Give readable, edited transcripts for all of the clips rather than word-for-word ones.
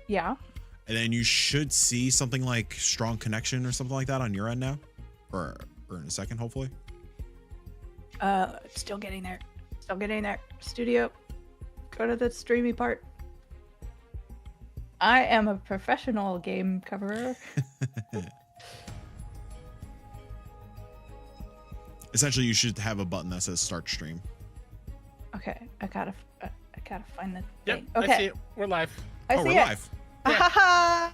Yeah. And then you should see something like strong connection or something like that on your end now, or in a second, hopefully. Still getting there. Still getting there. Studio, go to the streamy part. I am a professional game coverer. Essentially, you should have a button that says start stream. Okay, I gotta find the Yep. thing. I Okay, see it. We're live. I see we're it. live. Yeah.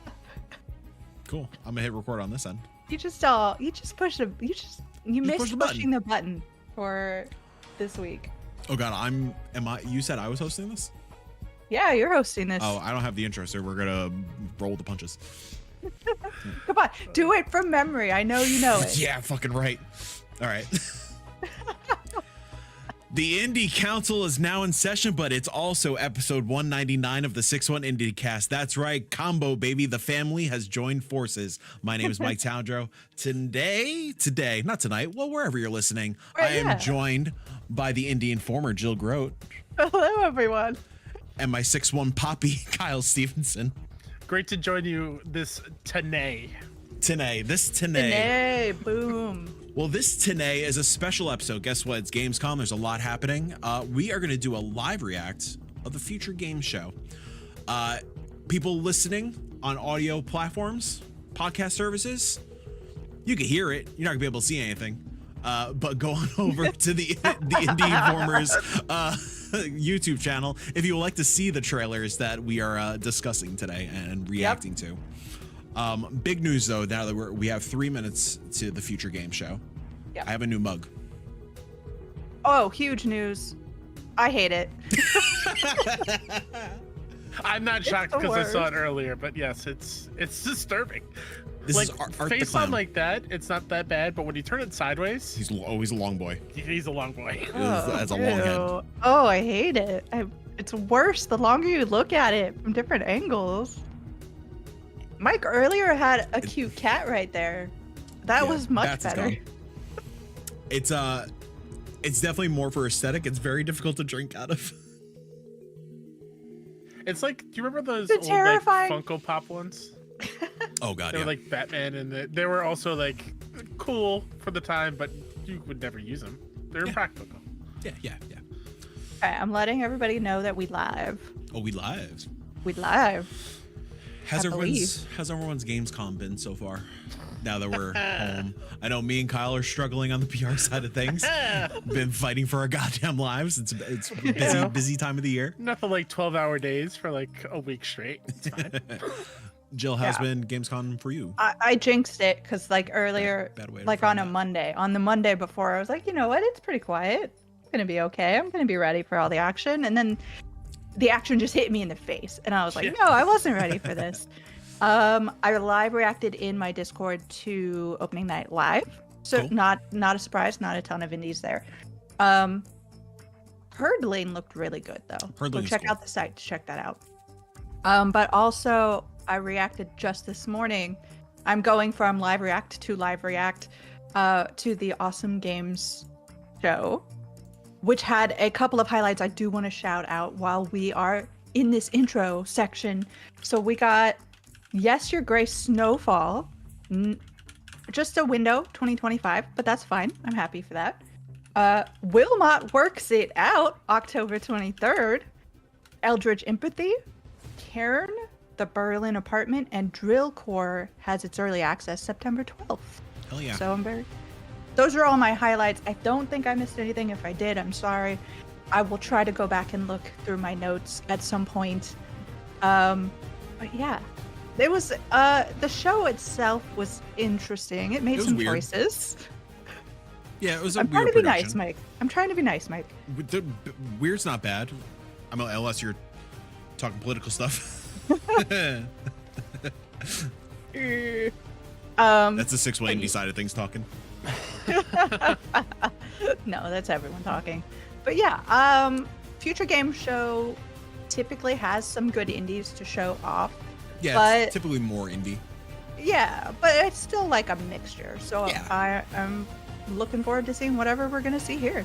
Cool. I'm gonna hit record on this end. You missed push the button. pushing the button for this week. Oh god, you said I was hosting this? Yeah, you're hosting this. Oh, I don't have the intro, so we're gonna roll the punches. Come on, do it from memory. I know you know it. Yeah, fucking right. All right. The Indie Council is now in session, but it's also episode 199 of the 6-1 Indie Cast. That's right, combo baby. The family has joined forces. My name is Mike Towndrow. Today, not tonight, well, wherever you're listening, I am joined by the Indie Informer, Jill Grote. Hello, everyone. And my 6-1 Poppy, Kyle Stevenson. Great to join you this Today. Today, boom. Well, this today is a special episode. Guess what? It's Gamescom. There's a lot happening. We are going to do a live react of the Future Game Show. People listening on audio platforms, podcast services, you can hear it. You're not going to be able to see anything. But go on over to the Indie Informer's YouTube channel if you would like to see the trailers that we are discussing today and reacting to. Big news though, now that we have 3 minutes to the Future Game Show. Yep. I have a new mug. Oh, huge news. I hate it. I'm not shocked the because I saw worst. it earlier, but yes, it's disturbing. This like is Art the face Clown. on like that, it's not that bad, but when you turn it sideways, He's always a long boy. he's a long boy. That's a long head. Ew. Oh, I hate it. It's worse the longer you look at it from different angles. Mike earlier had a cute cat right there. That Yeah, was much Bats is better. gone. It's definitely more for aesthetic. It's very difficult to drink out of. It's like, do you remember those They're old terrifying. like Funko Pop ones? Oh god, They yeah. were like Batman, and they were also like cool for the time, but you would never use them. They're practical. yeah. Okay, I'm letting everybody know that we live. Oh, we live. We live. How's I everyone's Gamescom been so far? Now that we're home, I know me and Kyle are struggling on the PR side of things. Been fighting for our goddamn lives. It's busy time of the year. Nothing like 12-hour days for like a week straight. It's fine. Jill, how's been Gamescom for you? I jinxed it because like earlier, Bad way to like frame on a that. Monday, on the Monday before, I was like, you know what? It's pretty quiet. It's going to be okay. I'm going to be ready for all the action. And then the action just hit me in the face. And I was like, Yeah. no, I wasn't ready for this. I live reacted in my Discord to opening night live. So Cool. not a surprise, not a ton of indies there. Herdling looked really good though. Herdling Go is check cool. out the site to check that out. But also I reacted just this morning. I'm going from live react to the Awesome Games show, which had a couple of highlights I do want to shout out while we are in this intro section. So we got Yes Your Grace Snowfall, just a window 2025, but that's fine. I'm happy for that. Wilmot Works It Out, October 23rd. Eldritch Empathy, Cairn, The Berlin Apartment, and Drill Core has its early access September 12th. Hell yeah. So those are all my highlights. I don't think I missed anything. If I did, I'm sorry. I will try to go back and look through my notes at some point. But yeah, it was the show itself was interesting. It made was some weird. choices. Yeah, it was a I'm trying weird to be production. nice, Mike. I'm trying to be nice, Mike. Weird's not bad. I mean, unless you're talking political stuff. That's the 6-1 indie side of things talking. No, that's everyone talking. But yeah, Future Game Show typically has some good indies to show off. Yeah, But- it's typically more indie. Yeah, but it's still like a mixture. So Yeah. I am looking forward to seeing whatever we're gonna see here.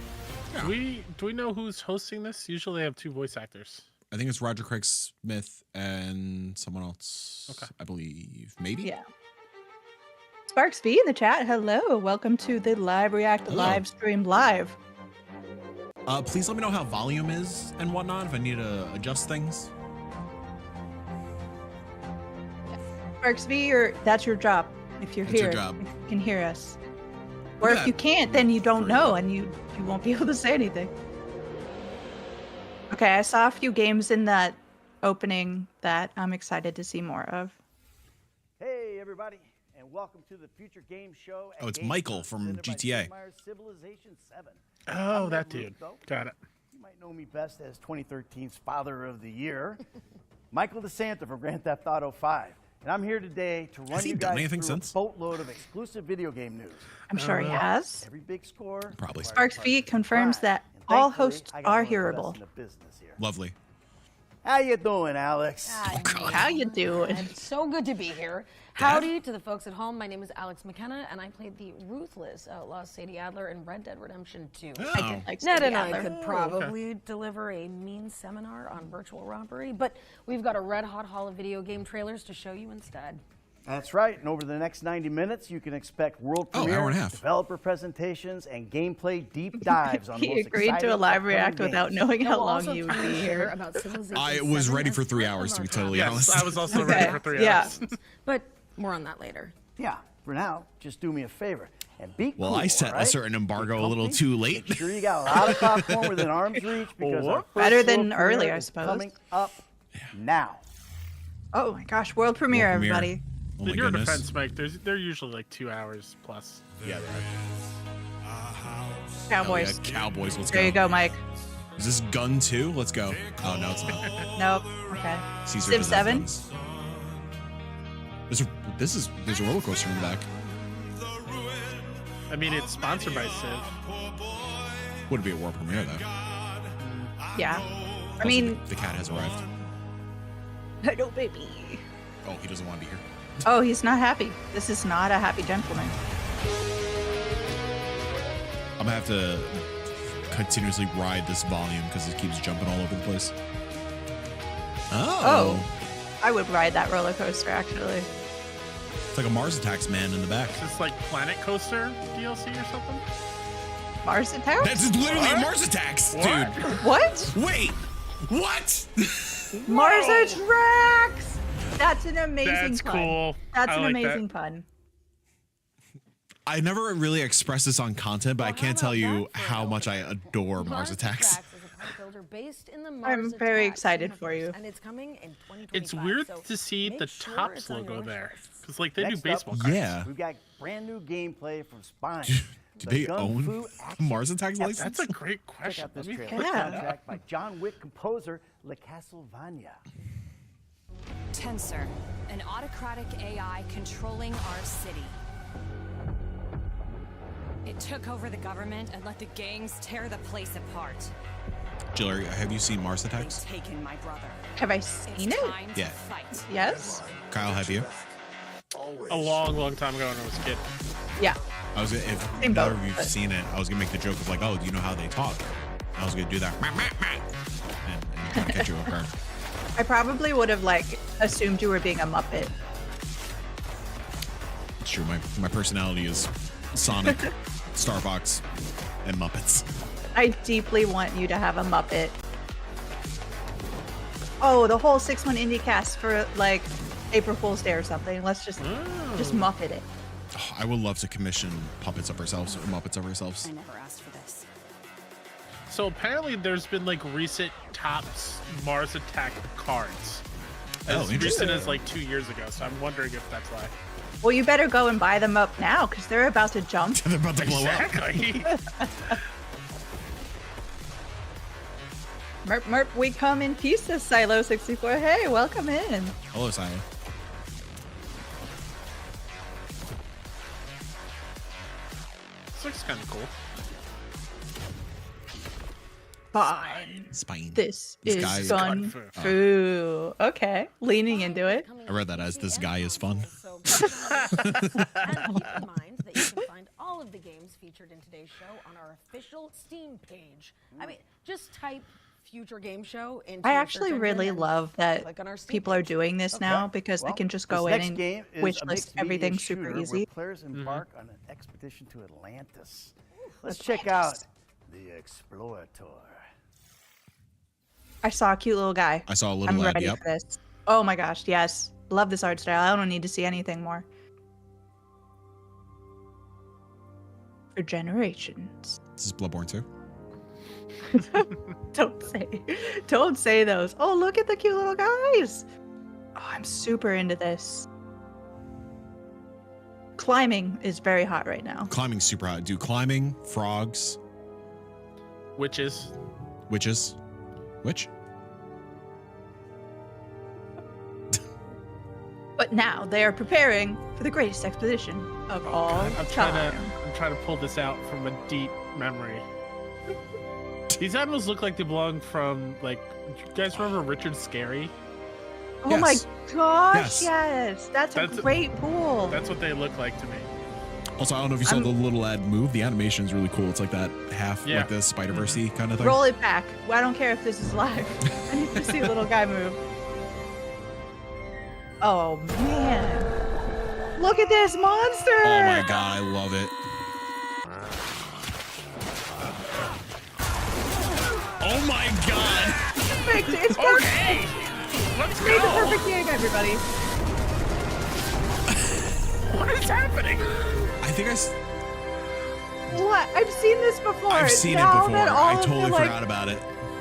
Do we know who's hosting this? Usually they have two voice actors. I think it's Roger Craig Smith and someone else. Okay. I believe. Maybe. Yeah. Sparks V in the chat. Hello. Welcome to the Live React Hello. live stream live. Please let me know how volume is and whatnot if I need to adjust things. Sparks V, that's your job. If you're That's your here, job. if you can hear us. Look Or at if you that. can't, then you don't know and you won't be able to say anything. Okay, I saw a few games in that opening that I'm excited to see more of. Hey everybody, and welcome to the Future Game Show. Oh, it's Gamescom, Michael from presented by GTA. Sid Meier's Civilization 7. Oh, I'm that Ned Root, dude. though. Got it. You might know me best as 2013's Father of the Year, Michael DeSanta from Grand Theft Auto 5. And I'm here today to run Has he you done guys anything through since? a boatload of exclusive video game news. I'm sure he has. Every big score. Probably. Sparks V confirms Pride. that And all thankfully, hosts I got are one of the best hearable. in the business here. Lovely. How you doing, Alex? How you doing? It's so good to be here. Howdy to the folks at home. My name is Alex McKenna, and I played the ruthless outlaw Sadie Adler in Red Dead Redemption 2. Oh. I did like Ned Sadie and I Adler. could probably deliver a mean seminar on virtual robbery, but we've got a red-hot haul of video game trailers to show you instead. That's right, and over the next 90 minutes, you can expect world Oh, premiere, hour and a half. developer presentations, and gameplay deep dives on the He most agreed to a exciting live upcoming react without games. knowing Now, how we'll long also you would talk be here here. about Civilization I was 7 ready for as 3 part of hours, to our be totally top- honest. Yes, I was also Okay, ready for 3 yeah. hours. But more on that later. Yeah, for now, just do me a favor and be Well, cool, I set a all right? certain embargo Be a little comfy. too late. Make sure you got a lot of popcorn within arm's reach because our first Better than world premiere earlier, I is suppose. coming up now. Oh my gosh, world premiere, World premiere. everybody. Oh my In your goodness. defense, Mike, they're usually like 2 hours plus. Yeah, Cowboys. yeah, Cowboys, let's There you go, Mike. Is this Gun 2? Let's go. Oh, no, it's not. Nope. Okay. Caesar Civ does 7? have guns. There's a roller coaster in the back. I mean, it's sponsored by Civ. Would be a world premiere though. Yeah. I mean, The cat has arrived. hello, baby. Oh, he doesn't want to be here. Oh, he's not happy. This is not a happy gentleman. I'm gonna have to continuously ride this volume because it keeps jumping all over the place. Oh. I would ride that roller coaster, actually. It's like a Mars Attacks man in the back. Is this like Planet Coaster DLC or something? Mars Attack? That's literally Mars Attacks, What? dude. What? Wait, what? Mars Attacks! That's an amazing That's pun. cool. That's I an like amazing that. pun. I never really expressed this on content, but I Well, can't how tell about you that for how an much I opening? adore Mars Attacks. is a park builder based in the I'm Mars very Attacks excited for universe, you. And it's coming in 2025. It's weird so to see make the sure Tops it's on your logo wish there. list. Because like they Next do up, baseball cards. Yeah. We've got brand new gameplay from Spine. Do The they Gun own Fu action Mars Attacks epic. license? That's a great Check question. out this Let me trailer. click Yeah. Soundtrack by John Wick composer Le Castlevania. Tensor, an autocratic AI controlling our city. It took over the government and let the gangs tear the place apart. Jill, have you seen Mars They've Attacks? taken my brother. Have I It's seen it? time to Yeah. fight. Yes? Kyle, have you? A long time ago when I was a kid. Yeah. I was if Same neither boat, of you've but- seen it, I was gonna make the joke of like, oh, do you know how they talk? I was gonna do that and kind of catch you off guard. I probably would have, like, assumed you were being a Muppet. It's true. My personality is Sonic, Starbucks, and Muppets. I deeply want you to have a Muppet. Oh, the whole 6-1 indie cast for, like, April Fool's Day or something. Let's just Muppet it. Oh, I would love to commission puppets of ourselves or Muppets of ourselves. I never asked for this. So apparently there's been like recent Tops Mars Attack cards. Oh, As interesting. recent as like 2 years ago. So I'm wondering if that's why. Well, you better go and buy them up now, because they're about to jump. They're about to blow up. Exactly. Merp, merp, we come in pieces, Silo64. Hey, welcome in. Hello, Silo. This looks kind of cool. Fine. Spine. This This guy is is fun Gun Fu. foo. Okay, leaning into it. I read that as this guy is fun. So and keep in mind that you can find all of the games featured in today's show on our official Steam page. I mean, just type future game show into I your actually search engine really and love that click on our Steam people are page. doing this now because Well, they can just this go in next and game is wish a list mixed media everything super shooter easy. Where players embark on an expedition to Atlantis. Let's check out the Explorator. I saw a cute little guy. I saw a little I'm lad. ready Yep. for this. Oh my gosh, yes. Love this art style. I don't need to see anything more. For generations. This is Bloodborne 2. Don't say those. Oh, look at the cute little guys. Oh, I'm super into this. Climbing is very hot right now. Climbing's super hot. Dude, climbing, frogs, Witches. witches. Witch? But now they are preparing for the greatest expedition of all I'm time. trying to pull this out from a deep memory. These animals look like they belong from like. You guys remember Richard Scarry? Oh my Yes. gosh, Yes. yes. That's a That's- great pool. That's what they look like to me. Also, I don't know if you saw I'm- the little lad move. The animation is really cool. It's like that half, Yeah. like the Spider-Verse-y kind of thing. Roll it back. I don't care if this is live. I need to see a little guy move. Oh man. Look at this monster! Oh my god, I love it. Oh my god! Perfect. It's perfect. Okay, let's Made the go. perfect game, everybody. What is happening? I think What? I've seen this before. I've seen it Now before. that all I of the, totally like, forgot about it.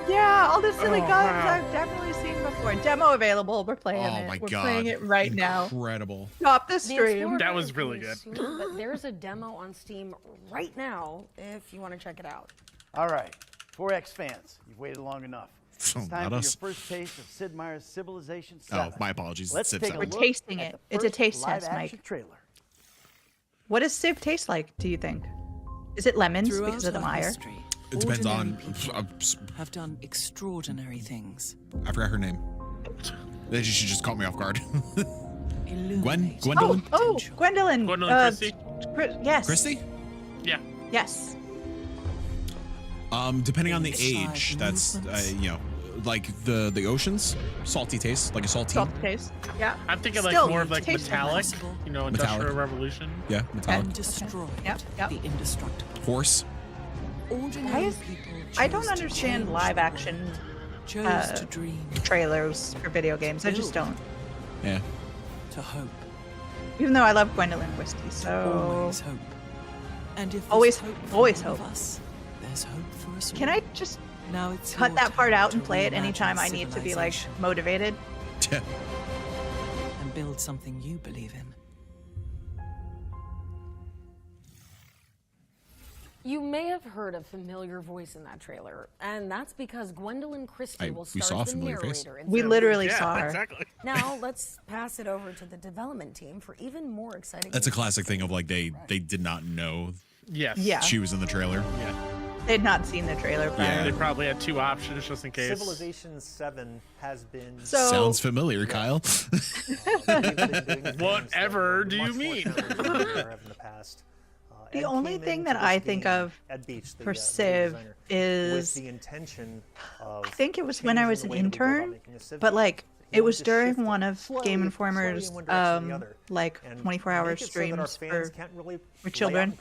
Yeah, all the silly Oh, guns wow. I've definitely seen before. Demo available. We're playing Oh it. my We're god. playing it right now. Incredible. Stop the The stream. Explorer That was is really coming good. soon, but there's a demo on Steam right now if you want to check it out. All right, 4X fans, you've waited long enough. It's Oh, time not for your us. first taste of Sid Meier's Civilization Oh, 7. my apologies. Let's Civ take a 7. We're look tasting at it. the It's a first taste test, live-action Mike. trailer. What does Civ taste like, do you think? Is it lemons Throughout because of the our Meyer? history, It depends on. ordinary people have done extraordinary things. I forgot her name. Then she should just caught me off guard. Illuminate Gwendolyn? Oh, potential. Gwendolyn. Gwendolyn Christie? Yes. Christy? Yeah. Yes. Depending on the Inside age, that's movements. you know, like the oceans, salty taste, like a saltine. Salt taste. Yeah. I'm thinking like Still, more of like tastes metallic. impossible. You know, Metallic. Industrial Revolution. Yeah, metallic. And destroyed Yep, yep. the indestructible. Horse. Ordinary I- people I don't chose to understand change live the action world, chose to uh, dream, trailers for video games. I just don't. Yeah. to hope, Even though I love Gwendolyn Christie, so always hope. And if there's Always- hope for always all of hope. us, there's hope for us all. can I just Now it's cut your that part turn out to and play it reimagine anytime I need to be like civilization motivated? and build something you believe in. You may have heard a familiar voice in that trailer, and that's because Gwendolyn Christie will we star saw a as the familiar face. narrator. in We Civ. literally Yeah, saw her. exactly. Now let's pass it over to the development team for even more exciting. That's a news. classic thing of like they did not know Yes. Yeah. she was in the trailer. Yeah. They'd not seen the trailer prior. They probably had two options just in case. Civilization 7 has been. So Sounds familiar, Kyle. Whatever do you mean? The only thing that I think of for Civ is with the intention of I think it was when I was an intern, but like it was during one of Game Informer's like 24-hour streams for children.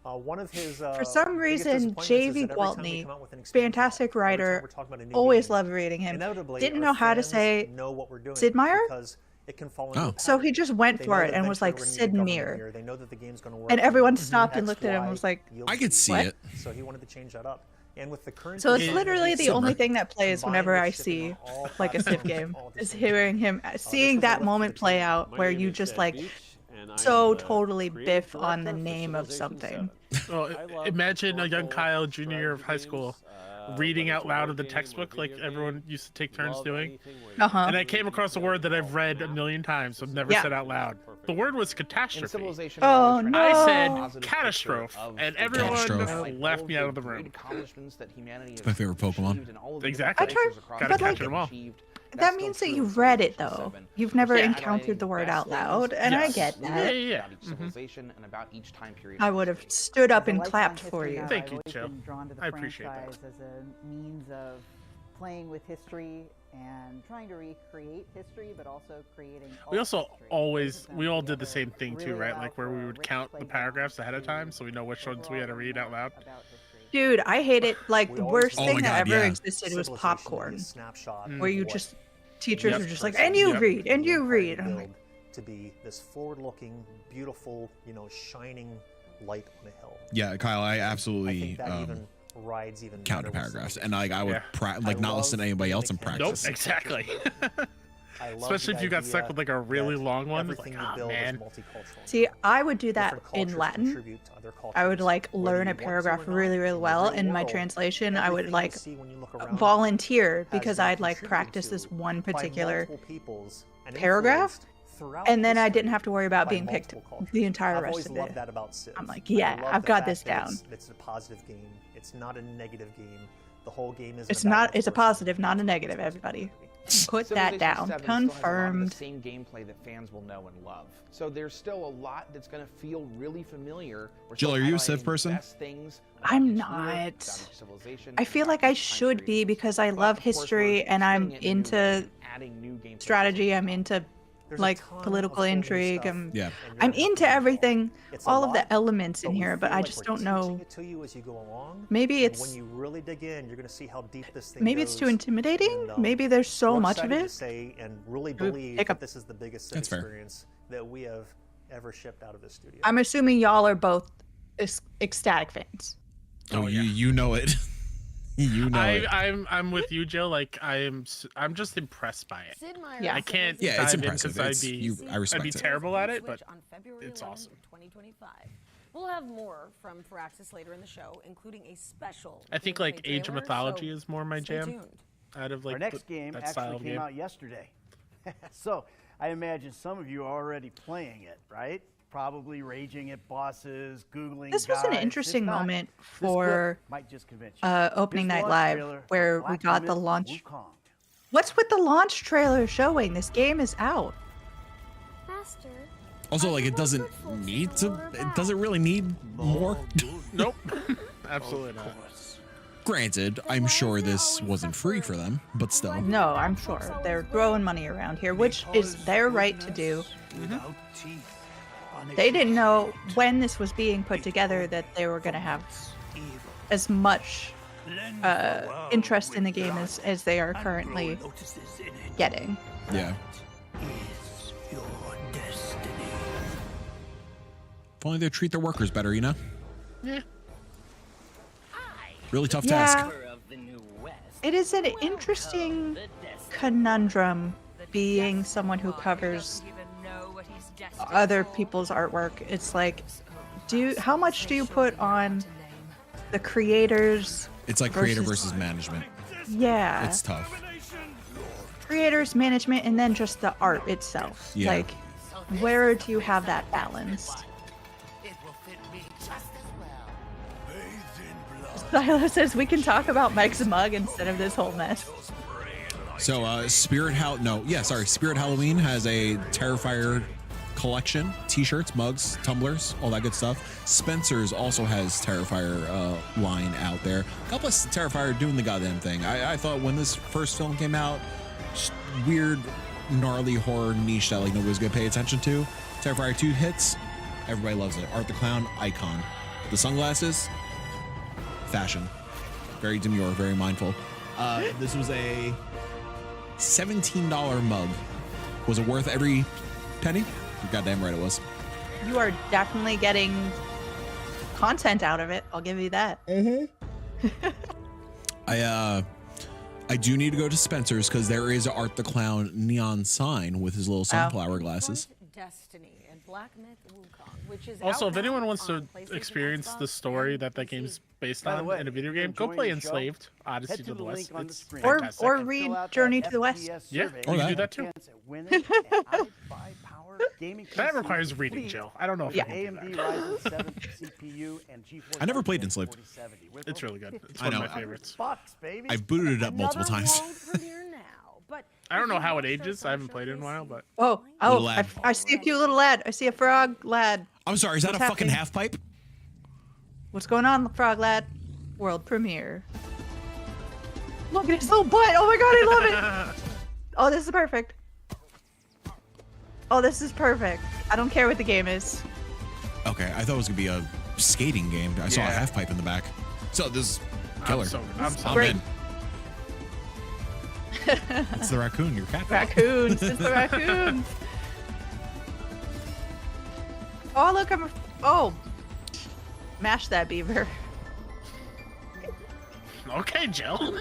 One of his, For some biggest reason, disappointments is J.V. that every time we Gwaltney, come out with an expansion fantastic pack, every time writer, we're talking about a new always game, loved reading him. inevitably Didn't our know how to fans say know what we're doing Sid Meier? because it can fall into Oh. a pattern. So he just went They for know it that and was eventually like we're gonna need Sid government Meier. here. They know that the game's gonna work And for everyone X, stopped and looked at him and Y, was like, yield I could see What? it. So he wanted to change that up. And with the current So it's Yeah. literally the Summer. only thing that plays Combined whenever with I shipping see on all like a Civ platforms game, all at the is same hearing him, seeing was that the moment team. play out where you just like so totally biff on the name of something. Well, imagine a young Kyle, junior year of high school, reading out loud of the textbook like everyone used to take turns doing. Uh-huh. And I came across a word that I've read a million times, so I've never Yeah. said out loud. The word was catastrophe. Oh no! I said catastrophe, and everyone Catastrophe. left me out of the room. It's my favorite Pokemon. Exactly. I tried, Gotta but catch like, them all. That means that you've read it though. You've never encountered the word out loud, and I Yes. get that. Yeah. About each civilization and about each time period. I would have stood up As a and lifetime clapped for history you. nut, Thank I've you, always Joe. been drawn to the I appreciate that. franchise as a means of playing with history and trying to recreate history, but also creating. We also history. always, Both of we them all did the together same thing too, really right? allow Like where for we a would rich count the playground paragraphs ahead of to time, so we know which ones we had to read out loud. about history. Dude, I hate it. Like, We the always worst want Oh thing my that God, ever yeah. existed was civilization to be popcorn, a snapshot where you of just, what teachers Yep. were just like, person and you Yep. read, and the you empire read. I'm built like, to be this forward-looking, beautiful, shining light on a hill. Yeah, Kyle, I I absolutely think that even rides even count the better with paragraphs, some and like I would Yeah. like not listen to love anybody the else in mechanics Nope, practice. exactly. I love Especially the if you got idea stuck with like a really that long one. It's everything like, you oh build man. is multicultural. see, I would do that Different in cultures Latin. contribute to other I would cultures, like whether learn you a want to or paragraph not. really, really In the well. real In my world, translation, I would everything you like see when you look around you volunteer has because been I'd like contributed practice to this one by particular multiple peoples and paragraph, influenced throughout and then I history didn't have to worry about by being picked multiple cultures. the entire I've rest always of loved it. that about Civ. I'm like, I yeah, love I've the got fact this that down. It's a positive game. It's not a negative game. The whole game is. It's not. It's a positive, not a negative. Everybody, put that Civilization down. 7 still has a lot of Confirmed. the same gameplay that fans will know and love. So there's still a lot that's going to feel really familiar. We're Jill, still are you a highlighting Civ the person? best things about I'm each year, not. about each civilization, I feel about like I each time should period. be because I But, love of course, history we're and I'm spinning it in a new way, into adding new gameplay strategy. systems I'm on top. into There's a like ton of political cool new intrigue. stuff, I'm Yeah. and you're I'm gonna have into to learn it all. everything, It's a all of lot, the elements in we here, but feel I like just we're don't know. teaching it to you as you go along. Maybe and it's when you really dig in, you're going to see how deep this thing maybe it's too goes. intimidating. And, Maybe there's so we're much of excited to it. say and really Ooh, believe hiccup. that this is the biggest Civ That's fair. experience that we have ever shipped out of this studio. I'm assuming y'all are both ecstatic fans. Oh, Oh, yeah. you know it. You know it. I'm with you, Jill. Like I'm just impressed by it. Sid Meier's Yeah. I can't. Yeah, it's dive in impressive. 'cause It's, I respect I'd be it. terrible at it, but Switch on February it's 11th, awesome. 2025. We'll have more from Firaxis later in the show, including a special. I think gameplay like Age of trailer, Mythology so is more my stay jam. tuned. Out of like Our next game that style actually of came game. out yesterday. So I imagine some of you are already playing it, right? Probably raging at bosses, Googling This was an guides. interesting If not, moment this clip for might just convince you. opening Here's night the launch live, trailer for where we Black got the Myth launch. Wukong. What's with the launch trailer showing? This game is out. Master, Also, like it doesn't need to. It doesn't really need more. Nope. Absolutely not. Granted, I'm sure this wasn't free for them, but still. No, I'm sure they're throwing money around here, which is their right to do. They didn't know when this was being put together that they were going to have as much interest in the game as they are currently getting. Yeah. If only they treat their workers better, you know? Yeah. Really tough Yeah. task. It is an interesting conundrum being someone who covers other people's artwork. It's like, how much do you put on the creators? It's like creator versus management. Yeah. It's tough. Creators, management, and then just the art itself. Yeah. Like, where do you have that balanced? Silo says we can talk about Mike's mug instead of this whole mess. So, Spirit Halloween has a Terrifier collection: t-shirts, mugs, tumblers, all that good stuff. Spencer's also has Terrifier line out there. A couple of Terrifier doing the goddamn thing. I thought when this first film came out, just weird, gnarly horror niche that like nobody's gonna pay attention to. Terrifier 2 hits, everybody loves it. Art the Clown, icon. The sunglasses, fashion. Very demure, very mindful. This was a $17 mug. Was it worth every penny? You're goddamn right it was. You are definitely getting content out of it. I'll give you that. I do need to go to Spencer's because there is a Art the Clown neon sign with his little sunflower glasses. Destiny and Black Myth Wukong, which is Also, out if anyone now wants to on PlayStation, experience the Xbox, story and that PC. game's based By the on way, in a video if you're game, go enjoying play the show, Enslaved: Odyssey head to to the the West. link on the It's screen. fantastic. Or Fill read out Journey that to the West. FPS Yeah, survey you can do that too. chance at winning an i5 gaming That PC requires with reading, fleet Jill. I don't know if Yeah. I can do AMD that. Ryzen 7 CPU and GeForce I never played RTX Enslaved. 4070 It's really good. It's I one know. of my favorites. Bucks, baby. I've booted it up multiple Another times. world premiere now, but I don't know how it ages. I haven't played it in a while, but Oh, Little lad. I see a cute little lad. I see a frog lad. I'm sorry, is that What's a fucking happening? half pipe? What's going on, frog lad? World premiere. Look at his little butt. Oh my god, I love it. Oh, this is perfect. Oh, this is perfect. I don't care what the game is. Okay, I thought it was gonna be a skating game. I saw a Yeah. half pipe in the back. So this is killer. I'm so Great. in. It's the raccoon, your cat. Raccoons. It's the raccoon. Oh, look, oh. Mash that beaver. Okay, Jill.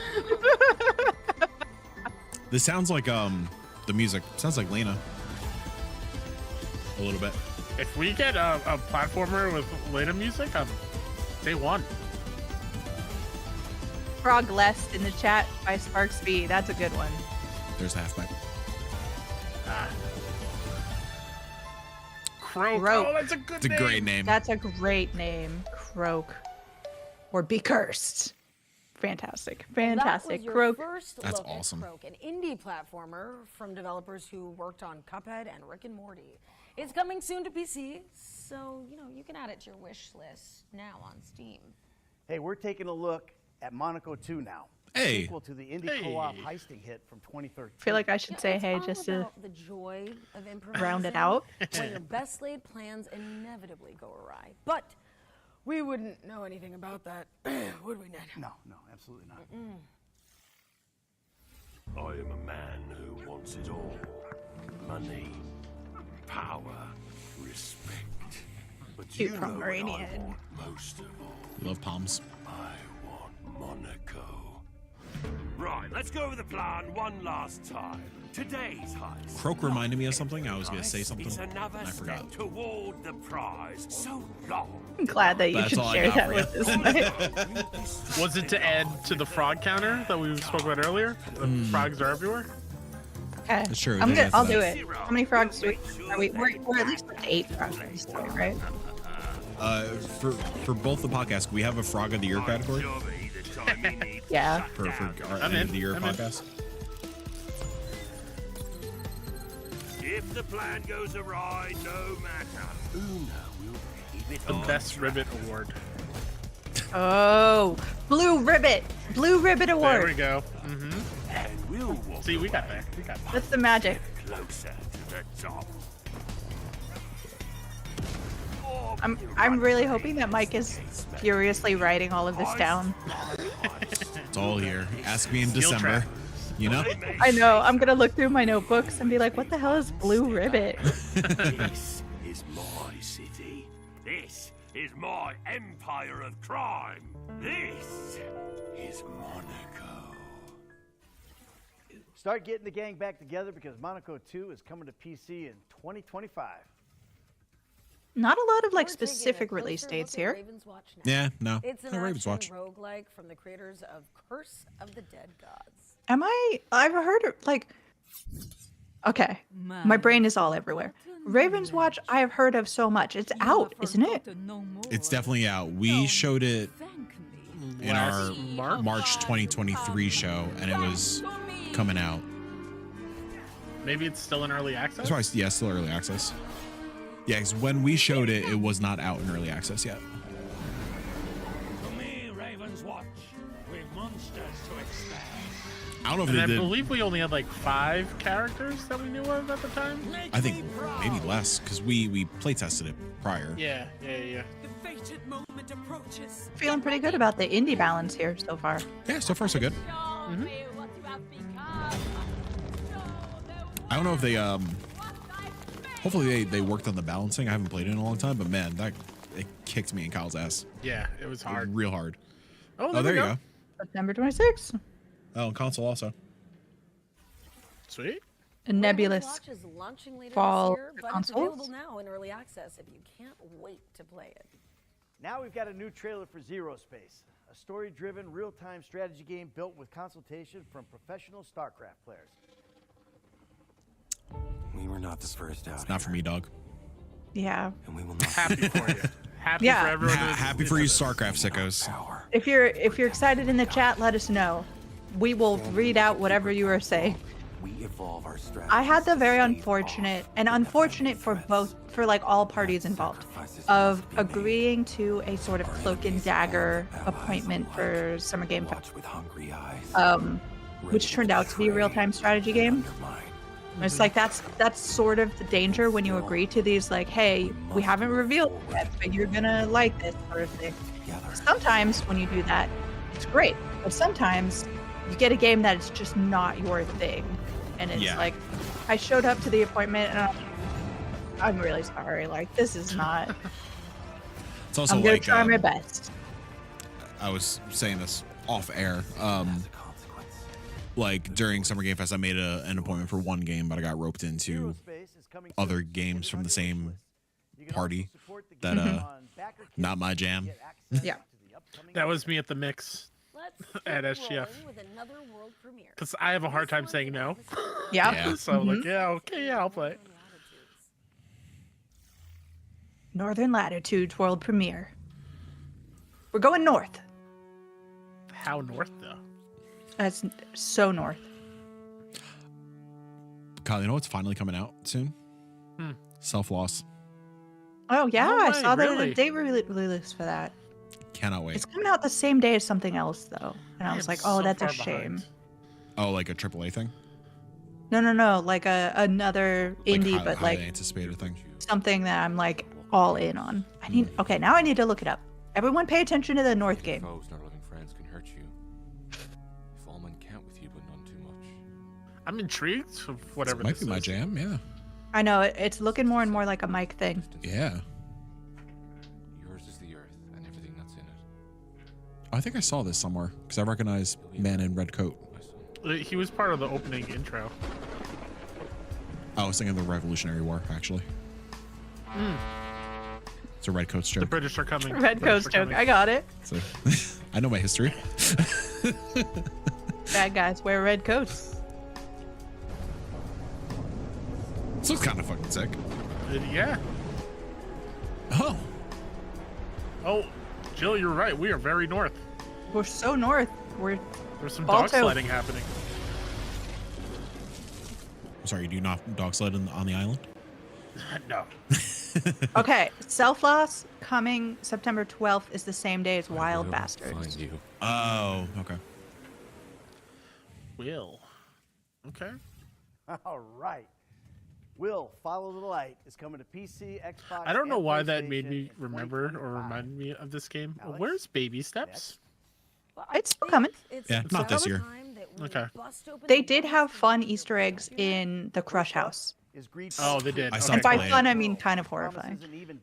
This sounds like the music sounds like Lena. A little bit. If we get a platformer with Lena music, I'm day one. Frog Lest in the chat by Sparks B. That's a good one. There's the half pipe. Croak. Croak. Oh, that's a good It's a name. great name. That's a great name. Croak. Or Be Cursed. Fantastic. Fantastic. That was your Croak. first That's look at awesome. Croak, an indie platformer from developers who worked on Cuphead and Rick and Morty. It's coming soon to PC, so you can add it to your wish list now on Steam. Hey, we're taking a look at Monaco 2 now. Hey. Sequel to the indie co-op heisting hit from 2013. I feel like I should say It's hey all just to about the joy of round it improvising out. when your best laid plans inevitably go awry. But we wouldn't know anything about that, would we, Ned? No, absolutely not. I am a man who wants it all. Money, power, respect. But Cute you from know what I Meridian. want most of all. Love palms. I want Monaco. Right, let's go over the plan one last time. Today's heist. Croak reminded me of something. I was gonna say It's something another and I forgot. step toward the prize. So long. I'm glad that you That's could all I share got that for with you. us. Was it to add to the frog counter that we spoke about earlier? The frogs are everywhere. Okay. Sure, I'm they good. have I'll that. do it. How many frogs do we? Are we? We're at least up to 8 frogs at this point, right? For both the podcasts, we have a Frog of the Year category Yeah. for our I'm end in. of the year I'm in. podcast. If the plan goes awry, no matter. Una will keep it The on best track. ribbit award. Oh, Blue Ribbit. Blue Ribbit There Award. we go. And we'll walk See, we got there. We got there. That's the magic. closer to the top. I'm really hoping that Mike is furiously writing all of this down. It's all here. Ask me in Skill December. trap. You know? I know. I'm gonna look through my notebooks and be like, "What the hell is Blue Ribbit?" This is my city. This is my empire of crime. This is Monaco. Start getting the gang back together because Monaco 2 is coming to PC in 2025. Not a lot of like We're taking a specific closer release look dates at here. Ravens Watch now. Yeah, no. It's an No Ravens action Watch. roguelike from the creators of Curse of the Dead Gods. I've heard like. Okay, my brain is all everywhere. Raven's Watch, I have heard of so much. It's out, isn't it? It's definitely out. We showed it in our Last March 2023 show, and it was coming out. Maybe it's still in early access. That's why, yeah, still early access. Yeah, because when we showed it, it was not out in early access yet. For me, Ravens Watch, with monsters to expand. I don't know if And they I did. believe we only had like 5 characters that we knew of at the time. I think maybe less because we play tested it prior. Yeah. The fated moment approaches. Feeling pretty good about the indie balance here so far. Yeah, so far so good. I don't know if they hopefully they worked on the balancing. I haven't played it in a long time, but man, it kicked me in Kyle's ass. Yeah, it was hard. Real hard. Oh, there you go. September 26th. Oh, console also. Sweet. A nebulous Watch is launching later fall this year, but it's consoles. available now in early access if you can't wait to play it. Now we've got a new trailer for Zero Space, a story-driven, real-time strategy game built with consultation from professional StarCraft players. We were not the first out. It's not for me, dog. Yeah. And we will not Happy for you. Happy Yeah. for everyone. Happy for you, StarCraft sickos. If you're excited in the chat, let us know. We will read out whatever you are saying. We evolve our strategy. I had the very unfortunate, and unfortunate for both, for like all parties involved, of agreeing to a sort of cloak and dagger appointment for Summer Game Fest, which turned out to be a real-time strategy game. And it's like that's sort of the danger when you agree to these, like, hey, we haven't revealed it yet, but you're gonna like this sort of thing. Sometimes when you do that, it's great, but sometimes you get a game that is just not your thing, and it's like, I showed up to the appointment and I'm really sorry, like, this is not. It's also I'm gonna like try my best. I was saying this off air. Like during Summer Game Fest, I made an appointment for one game, but I got roped into other games from the same party that not my jam. Yeah, that was me at the mix at SGF. Because I have a hard time saying no. Yeah. So like, yeah, okay, yeah, I'll play. Northern Latitudes world premiere. We're going north. How north though? That's so north. Kyle, you know what's finally coming out soon? Self-Loss. Oh yeah, No I way, saw that really? a date release for that. Cannot wait. It's coming out the same day as something else though, and I was like, oh, that's a shame. Oh, like a AAA thing? No, like another indie, but like highly anticipated thing. something that I'm like all in on. I need now I need to look it up. Everyone pay attention to the North game. Foes not loving friends can hurt you. If all men count with you, but none too much. I'm intrigued of whatever Might this be my is. jam, yeah. I know it's looking more and more like a Mike thing. Yeah. Yours is the earth and everything that's in it. I think I saw this somewhere because I recognize Man in Red Coat. He was part of the opening intro. I was thinking of the Revolutionary War, actually. It's a Red Coats joke. The British are coming. Red British Coast are joke. coming. I got it. So, I know my history. Bad guys wear red coats. So it's kind of fucking sick. Yeah. Oh. Oh, Jill, you're right. We are very north. We're so north. There's some Balto. dog sledding happening. I'm sorry, do you not dog sled on the island? No. Okay, Self-Loss coming September 12th is the same day as Wild Bastards. Oh, okay. Will. Okay. All right. Will Follow the Light is coming to PC, Xbox. I don't know and why that made PlayStation me in remember or 2025. remind me of this game. Alex? Where's Baby Steps? It's still coming. Yeah, not this year. Okay. They did have fun Easter eggs in the Crush House. Oh, they did. I Okay. saw And by play it. fun, I mean kind of horrifying.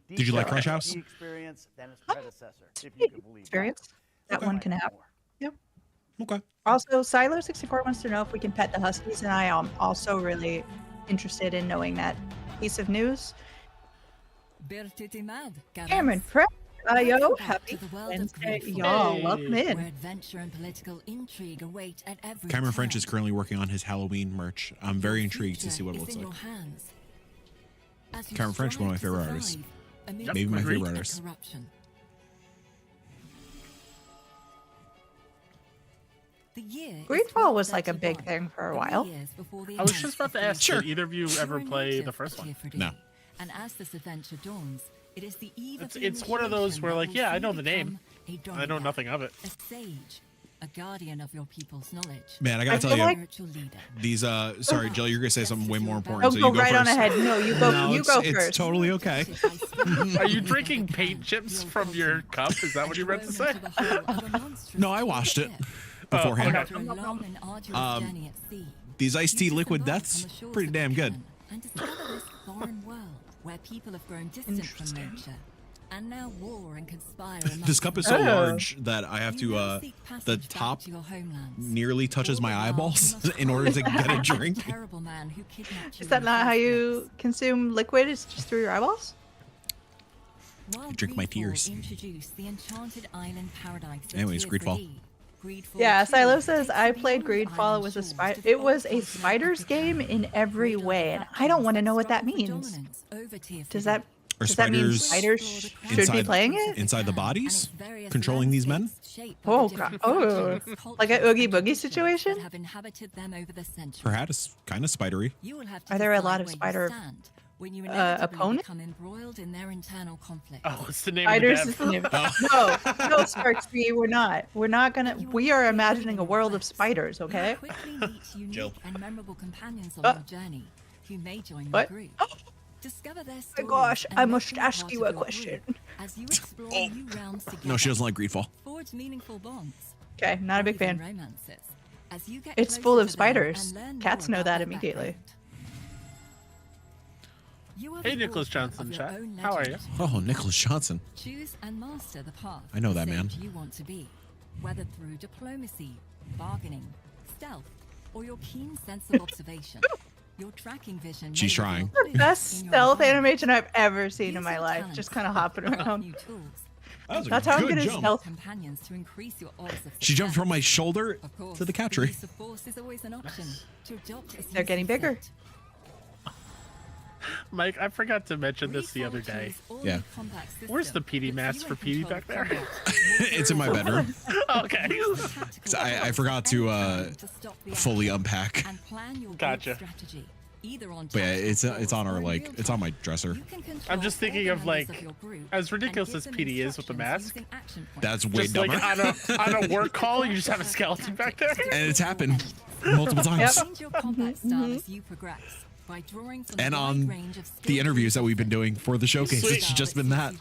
Did you like Crush House? Experience than its predecessor, if you can believe Experience that one can have. Yep. Okay. Also, Silo64 wants to know if we can pet the Huskies, and I am also really interested in knowing that piece of news. Cameron Prep, yo, happy Wednesday, y'all. Welcome in. Adventure and political intrigue await at every Cameron French turn. is currently working on his Halloween merch. I'm very intrigued to see what it looks like. Cameron French, one of my favorite artists. Maybe my favorite artist. Greedfall was like a big thing for a while. I was just about to ask, Sure. did either of you ever play the first one? No. And as this adventure dawns, it is the eve of It's one of those where, like, yeah, I know the name. I know nothing of it. A sage, a guardian of your people's knowledge. Man, I gotta tell feel you, like- Spiritual leader. these sorry, Jill, you're gonna say something way more important. Oh, so go you go right first. on ahead. No, you go. No, you it's, go it's first. totally okay. Are you drinking paint chips from your cup? Is that what you meant to say? No, I washed it beforehand. okay. After a long and arduous journey at sea, These iced tea you set liquid embark deaths, on the shores pretty of damn good. Japan And discover this foreign world where people have grown distant from nature and now war and conspire amongst This cup is so themselves. large that I have You to now seek the passage back top to your homelands. nearly touches All my the while, eyeballs you must in order to fight get a the drink. terrible man who kidnapped you Is that in the not how first you place. consume liquid? It's just through your eyeballs? While drink my Greedfall tears. introduced the enchanted island paradise of Anyways, Tear Greedfall. Free, Greedfall Yeah, 2 Silo says takes I you played beyond the Greedfall. It island was a shores to it was the a old spiders continent game in every Greed way, and unwrapped I don't want to know what strive that for means. dominance over Tear Does Free. that Are Does that mean spiders spiders should be playing it? inside the bodies, controlling these men? Oh god! Oh, like an Oogie Boogie situation? Have inhabited them over the centuries. Perhaps kind of spidery. You will have to Are there a decide lot of where you spider stand when you inevitably opponents? become embroiled in their internal conflict. Oh, what's the name Spiders of is the the dev? name. No, Sparksy, we're not. We're not gonna. We are imagining a world of spiders, okay? You quickly meet unique Jill. and memorable companions on your journey who may join What? your group. Discover their Oh my stories gosh, and I make must them ask part you of a your question. group as you explore new realms together. No, she doesn't like Greedfall. Forge meaningful bonds. Okay, not a big even fan. romances, as you get It's closer full of to them spiders. and learn Cats more know about that their immediately. background. You are Hey, the Nicholas author Johnson of your chat. own How are you? legend. Oh, Nicholas Johnson. Choose and master the path. I know to that the man. sage You want to be, whether through diplomacy, bargaining, stealth, or your keen sense of observation. Your tracking vision. may She's reveal trying. The clues best in your stealth environment. animation I've ever seen in Use my your life. talents Just kind of to hopping develop around. new tools. That was a That's how I'm good good at jump. stealth. Companions to increase your odds of She jumped success. from my shoulder Of course, to the cat the tree. use of force is always an option. To adopt as They're you getting see bigger. fit. Mike, I forgot to mention this the other day. Yeah. Where's the PD mask for PD back there? It's in my bedroom. Okay. I forgot to fully unpack. And plan your Gotcha. strategy, either on But yeah, top it's on or our in like real it's on my time. dresser. You can control I'm just thinking all of the members like, your group as and ridiculous give as them PD is with the instructions mask, using action points. That's way just like dumber. on a work call, you just have a skeleton back there. And it's happened multiple times. Change your combat style as you progress by drawing from And a wide on range of the skills interviews that we've been doing for the showcase, Sweet. it's just been that.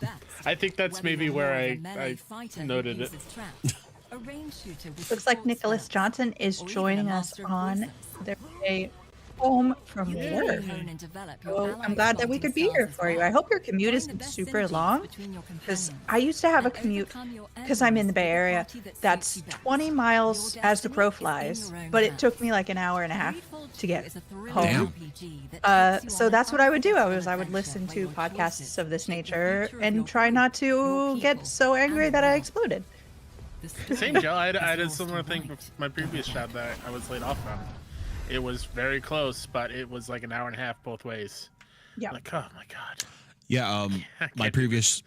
I think that's Whether maybe you're where more of a I melee fighter who noted it. uses traps, a range shooter with Looks like support Nicholas spells, Johnson is or even a joining us master of on voices. their way home from You can work. hone and develop your So allies' I'm glad that we fighting could be here styles as for you. well. I hope your commute Find the isn't best super synergies long, between your because companions I used to have a and commute overcome your because I'm in the enemies Bay with a Area party that that's suits you best. 20 miles Your as the crow destiny is in flies, your own but it hands. took me like an hour and a half Greedfall to 2 get is a thrilling home. RPG that takes you So on that's an what I would do. unforgettable I would listen adventure to where your podcasts choices of this shape the nature future of and your try group, not your to get people, so angry and that the I world. exploded. The story Same, Joe. I is did a yours similar to thing write. with my previous job that I was laid off from. It was very close, but it was like an hour and a half both ways. Yeah. Like, oh my god. Yeah, my previous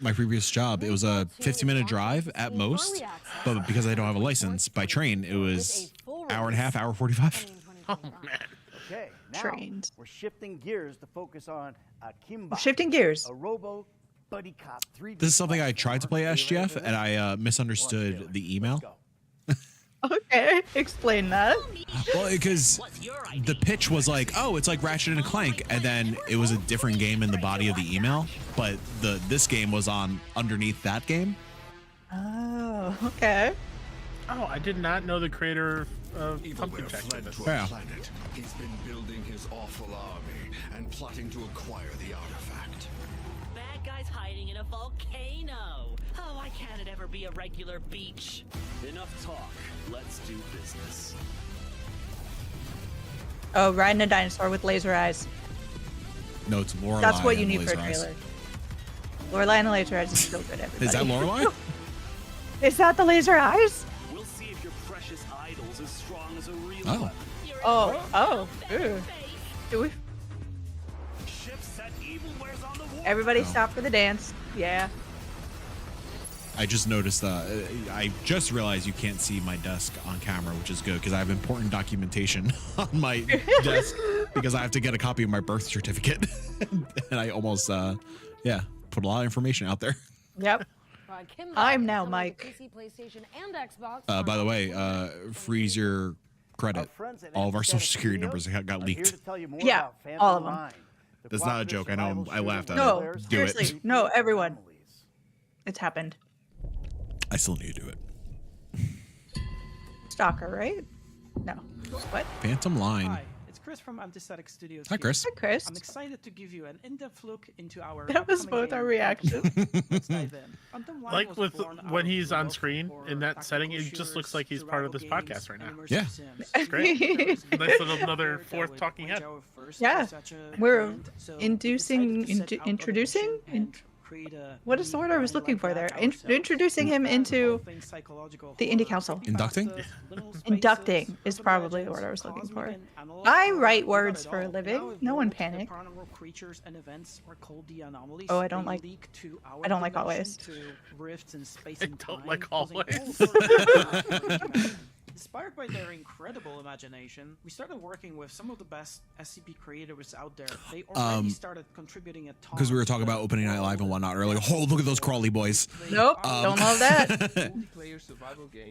job, it was a 15-minute drive at most, but because I don't have a license by train, it was hour and a half, hour 45. Oh man. Okay, now Trained. we're shifting gears to focus on Akimbo. Shifting gears. A robo buddy cop 3D. This is something I tried to play SGF and I misunderstood the email. Okay, explain that. Well, because the pitch was like, oh, it's like Ratchet and Clank, and then it was a different game in the body of the email, but this game was on underneath that game. Oh, okay. Oh, I did not know the creator of Pumpkin Jack did this. Yeah. Planet. He's been building his awful army and plotting to acquire the artifact. Bad guy's hiding in a volcano. Oh, why can't it ever be a regular beach? Enough talk. Let's do business. Oh, riding a dinosaur with laser eyes. No, it's Lorelei. That's what you and need for a Laser Eyes. trailer. Lorelei and the laser eyes is so good, everybody. Is that Lorelei? Is that the laser eyes? We'll see if your precious idol's as strong as a real Oh. one. Oh. Ooh. Do we? Ship set evilwares on the war. Everybody stop for the dance. Yeah. I just noticed, I just realized you can't see my desk on camera, which is good because I have important documentation on my desk because I have to get a copy of my birth certificate. And I almost, put a lot of information out there. Yep. Kim I'm Bach now is coming to Mike. PC, PlayStation, and Xbox By the way, freeze your credit. Our friends at All of our Epicenter social security Studios numbers got are here leaked. to tell you more Yeah, about Phantom all of them. Line, the That's not a cooperative joke. I know survival I laughed shooter at No, it. players Do it. seriously. No, everyone. families. It's happened. I still need to do it. Stalker, right? No. What? Phantom Line. Hi, it's Chris from Antistatic Studios. Hi, here. Chris. Hi, Chris. I'm excited to give you an in-depth look into our. That was upcoming both our game. reactions. Let's dive in. Phantom Line Like was with born out when of he's on love screen for in that tactical setting, it just shooters, looks like he's part of this survival podcast games, right now. and immersive Yeah. sims. It's great. There was Nice no little another developer that fourth would talking point head. our first Yeah. to such a We're brand, so we inducing, decided to set out on a introducing, mission and create a. What is the word I was looking for there? ourselves. Introducing him into Involving psychological the indie horror, council. Inducting? little spaces, Inducting is urban probably the legends, word I was looking for. cosmic and analog I horror, write we got words it for a all. living. Now No one evolved, the panic. paranormal creatures and events are called the anomalies. Oh, I don't They like- leak to our I don't like dimension, hallways. To rifts in space I and don't time, like causing all hallways. sorts of Inspired by their incredible imagination, we started working with some of the best SCP creators out there. They already started contributing a ton. Because we were talking about opening night live and whatnot earlier. Oh, look at those crawly boys. Nope, don't love that.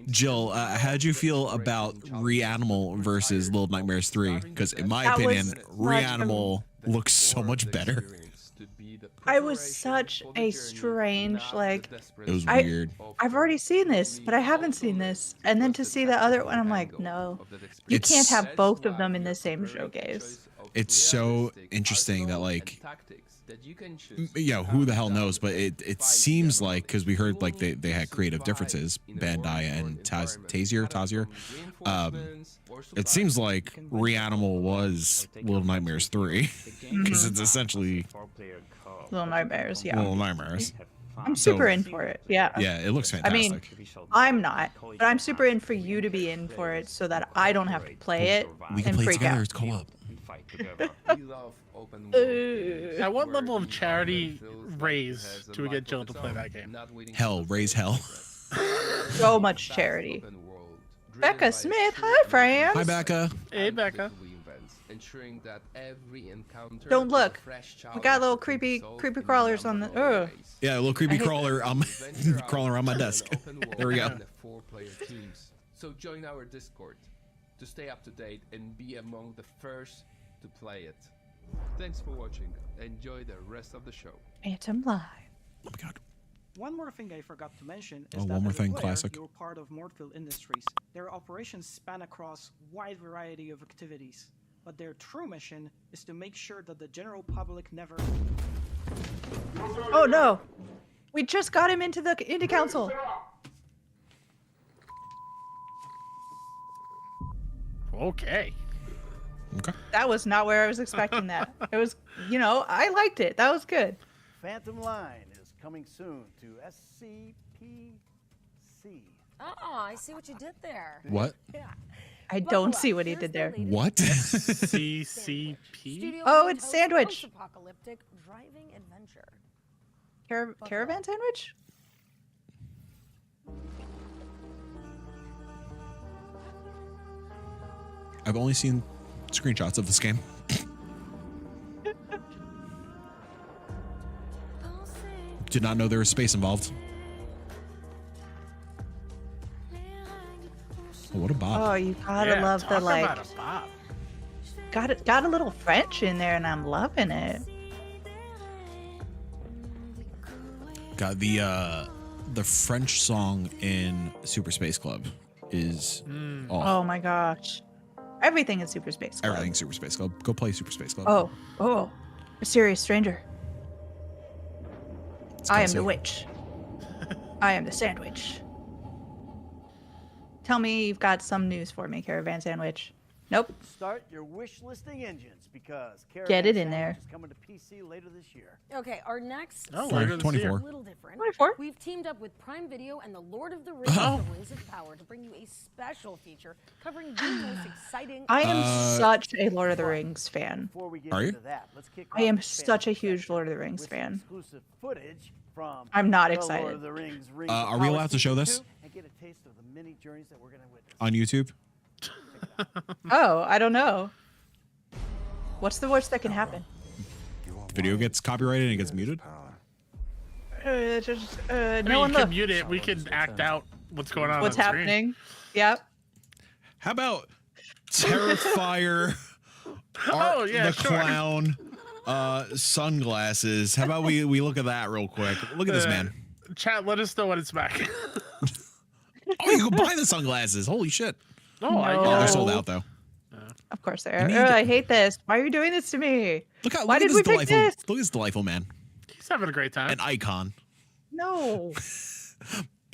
Jill, how'd you feel about Reanimal versus Little Nightmares 3? Because in my That opinion, was such a- Reanimal looks so much better. I was such a strange, like, It was weird. I've already seen this, but I haven't seen this. And then to see the other one, I'm like, no. You It's- can't have both of them in the same showcase. It's so interesting that like, yeah, who the hell knows? But it seems like, because we heard like they had creative differences, Bandai and Tazier. It seems like Reanimal was Little Nightmares 3 because it's essentially Little Nightmares, yeah. Little Nightmares. I'm super So- in for it, yeah. Yeah, it looks I fantastic. mean, I'm not, but I'm super in for you to be in for it so that I don't have to play it We can and play freak together. out. It's co-op. At what level of charity raise do we get Jill to play that game? Hell, raise hell. So much charity. Becca Smith, hi, friends. Hi, Becca. Hey, Becca. Don't look. We got little creepy crawlers on the. Ugh. Yeah, a little creepy I hate crawler crawling around my desk. There we go. So join our Discord to stay up to date and be among the first to play it. Thanks for watching. Enjoy the rest of the show. Phantom Live. Oh my god. One more thing I forgot to mention Oh, is that one more as a thing, player, classic. you're part of Mortfield Industries. Their operations span across wide variety of activities, but their true mission is to make sure that the general public never. Oh no! We just got him into council. Okay. Okay. That was not where I was expecting that. It was, I liked it. That was good. Phantom Line is coming soon to SCPC. Oh, I see what you did there. What? Yeah. I don't see what he did there. What? CCP? Studio Oh, Point it's hosts Sandwich. Post-apocalyptic driving adventure. Caravan sandwich? I've only seen screenshots of this game. Did not know there was space involved. Oh, what a bop. Oh, you gotta love the talk like. about a bop. Got a little French in there, and I'm loving it. Got the French song in Super Space Club is Oh my gosh, everything in Super Space Club. everything Super Space Club. Go play Super Space Club. Oh, mysterious stranger. I am the Kelsey. witch. I am the sandwich. Tell me you've got some news for me, Caravan Sandwich. Nope. Start your wish listing engines because Get it in Caravan there. Sandwich is coming to PC later this year. Okay, our next Oh, Sorry, later this 24. year. a little different. 24? We've teamed up with Prime Video and the Lord of the Rings, Oh. The Rings of Power, to bring you a special feature covering the most exciting. I am Uh, such a Lord of the Rings fan. Before we get Are you? into that, let's kick I off am the such a fantasy huge section Lord of the Rings with fan. Exclusive footage from I'm not the excited. Lord of the Rings, Rings Are of we Power allowed to show Season this? 2 and get a taste of the many journeys that we're going to witness. On YouTube. Oh, I don't know. What's the worst that can happen? Video gets copyrighted and it gets muted. I No mean, one you can look. mute it. We can act out what's going on. What's on screen. happening? Yep. How about Terrifier? Oh, Art yeah, the sure. Clown. Sunglasses. How about we look at that real quick? Look at this man. Chat, let us know when it's back. Oh, you can buy the sunglasses. Holy shit. Oh, I No. Yeah, they're guess. sold out though. Of course they You are. need Ugh, to- I hate this. Why are you doing this to me? Why Why did this we pick delightful? this? Look at this delightful man. He's having a great time. An icon. No.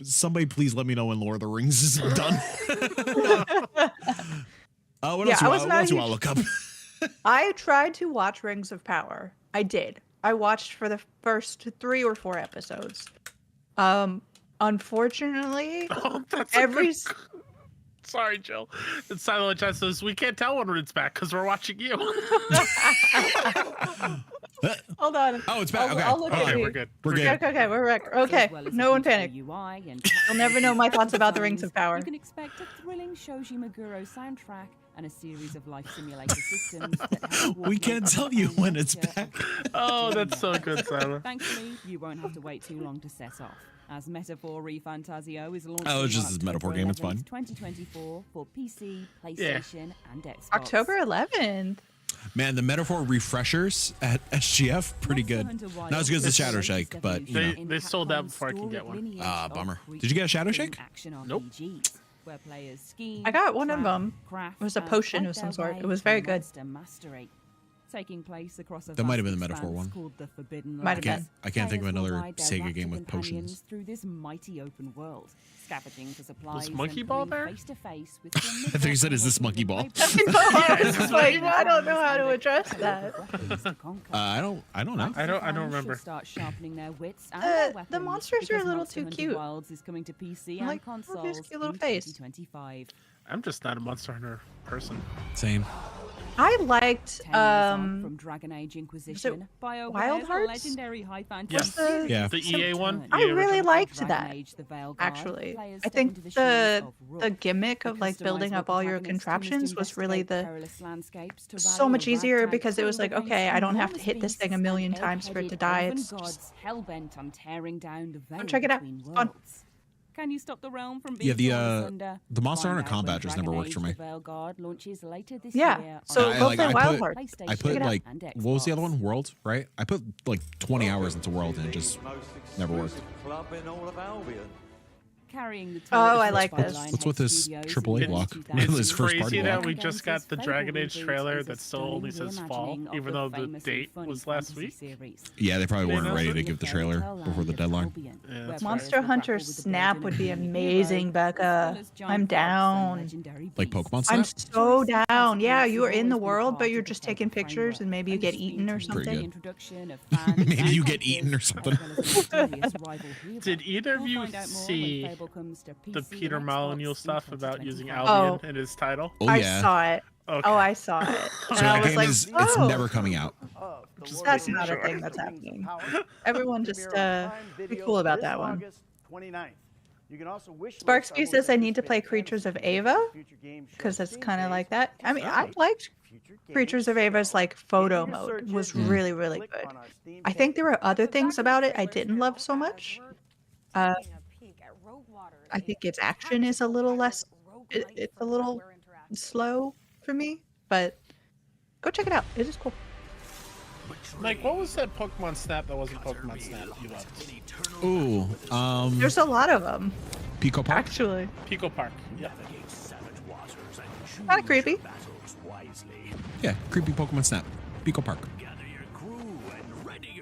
Somebody please let me know when Lord of the Rings is done. What Yeah, else I you was want not to huge- look up? I tried to watch Rings of Power. I did. I watched for the first 3 or 4 episodes. Unfortunately, every Sorry, Jill. It's Silent Chat says we can't tell when it's back because we're watching you. Hold on. Oh, it's back. Okay. I'll look at Okay, you. we're good. We're good. Okay, we're back. Okay, no one panic. UI and You'll never know my thoughts about the Rings of Power. You can expect a thrilling Shoji Meguro soundtrack and a series of life simulator systems that help We can't tell you when it's back. Oh, that's so good, Silent. Thankfully, you won't have to wait too long to set off, as Metaphor ReFantazio is launching Oh, it's just on this Metaphor game, it's October fine. 11th, 2024 for PC, PlayStation, and Xbox. October 11th. Man, the metaphor refreshers at SGF, pretty good. Not as good as the Shadow Shake, but you know. They sold out before I could get one. Bummer. Did you get a Shadow Shake? Nope. Where players ski, I got one of track, them. craft, It was a and potion fight of some their sort. way It was to very good. monster mastery. Taking place across a That might have vast been the Metaphor expanse one. called the Forbidden Might have Lands. been. I can't think of Players will another ride their Sega game raptor with potions. companions through this mighty open world, scavenging for supplies. Monkey and Ball coming there? face to face with I think you said, is this Monkey Ball? I don't know how to address that. I don't know. I don't remember. Start sharpening their wits and their The weapons monsters are a because little Monster too Hunter cute. Wilds is coming to PC I'm and like, oh, his consoles cute little in face. 2025. I'm just not a Monster Hunter person. Same. I liked 10 years on from Dragon Age was it Inquisition, BioWare's Wild Hearts? legendary high fantasy. Yes. the- Yeah. The EA one. I EA really original. liked Dragon that. Age, the Veil Guard, Actually, players I step think into the the shoes of the Rook. gimmick of like building up all your contraptions was really so much easier because it was like, okay, I don't have to hit this thing a million times for it to die. It's just, hell-bent on tearing down the veil check it out. between It's fun. worlds. Can you stop the realm from being Yeah, the, torn asunder? the Monster Find Hunter out when combat just never Dragon worked for Age, me. The Veil Guard launches later this Yeah, year so on go play Wild Hearts. I put Check it out. like, and what was the other Xbox. one? World, right? I put like 20 hours into World and it just never worked. Club in all of Albion. Carrying the Oh, I like this. What's with this AAA block? It's This first party crazy that block. we just got the Dragon Age trailer that still only says fall, even though the date was last week. Yeah, they probably weren't know? ready to give the trailer before the deadline. Yeah, that's Monster Hunter Snap would be amazing, Becca. I'm down. Like Pokemon I'm Snap? so down. Yeah, you are in the world, but you're just taking pictures and maybe you get eaten or Pretty something. good. Maybe you get eaten or something. Did either of you see the Peter Molyneux stuff about using Albion Oh. in his title? Oh, I yeah. saw it. Okay. Oh, I saw it. And So I that was game like, is, it's oh, never coming out. that's not a thing that's happening. Everyone just be cool about that one. August 29th. You can also wish Sparksky says I need to play Creatures of Ava because it's kind of like that. I mean, I liked Creatures of Ava's like photo mode was really, really good. I think there were other things about it I didn't love so much. I think its action is a little less, it's a little slow for me, but go check it out. It is cool. Mike, what was that Pokemon Snap that wasn't Pokemon Snap you loved? Ooh, There's a lot of them, Pico Park? actually. Pico Park. Yeah. Kind of creepy. Yeah, creepy Pokemon Snap. Pico Park.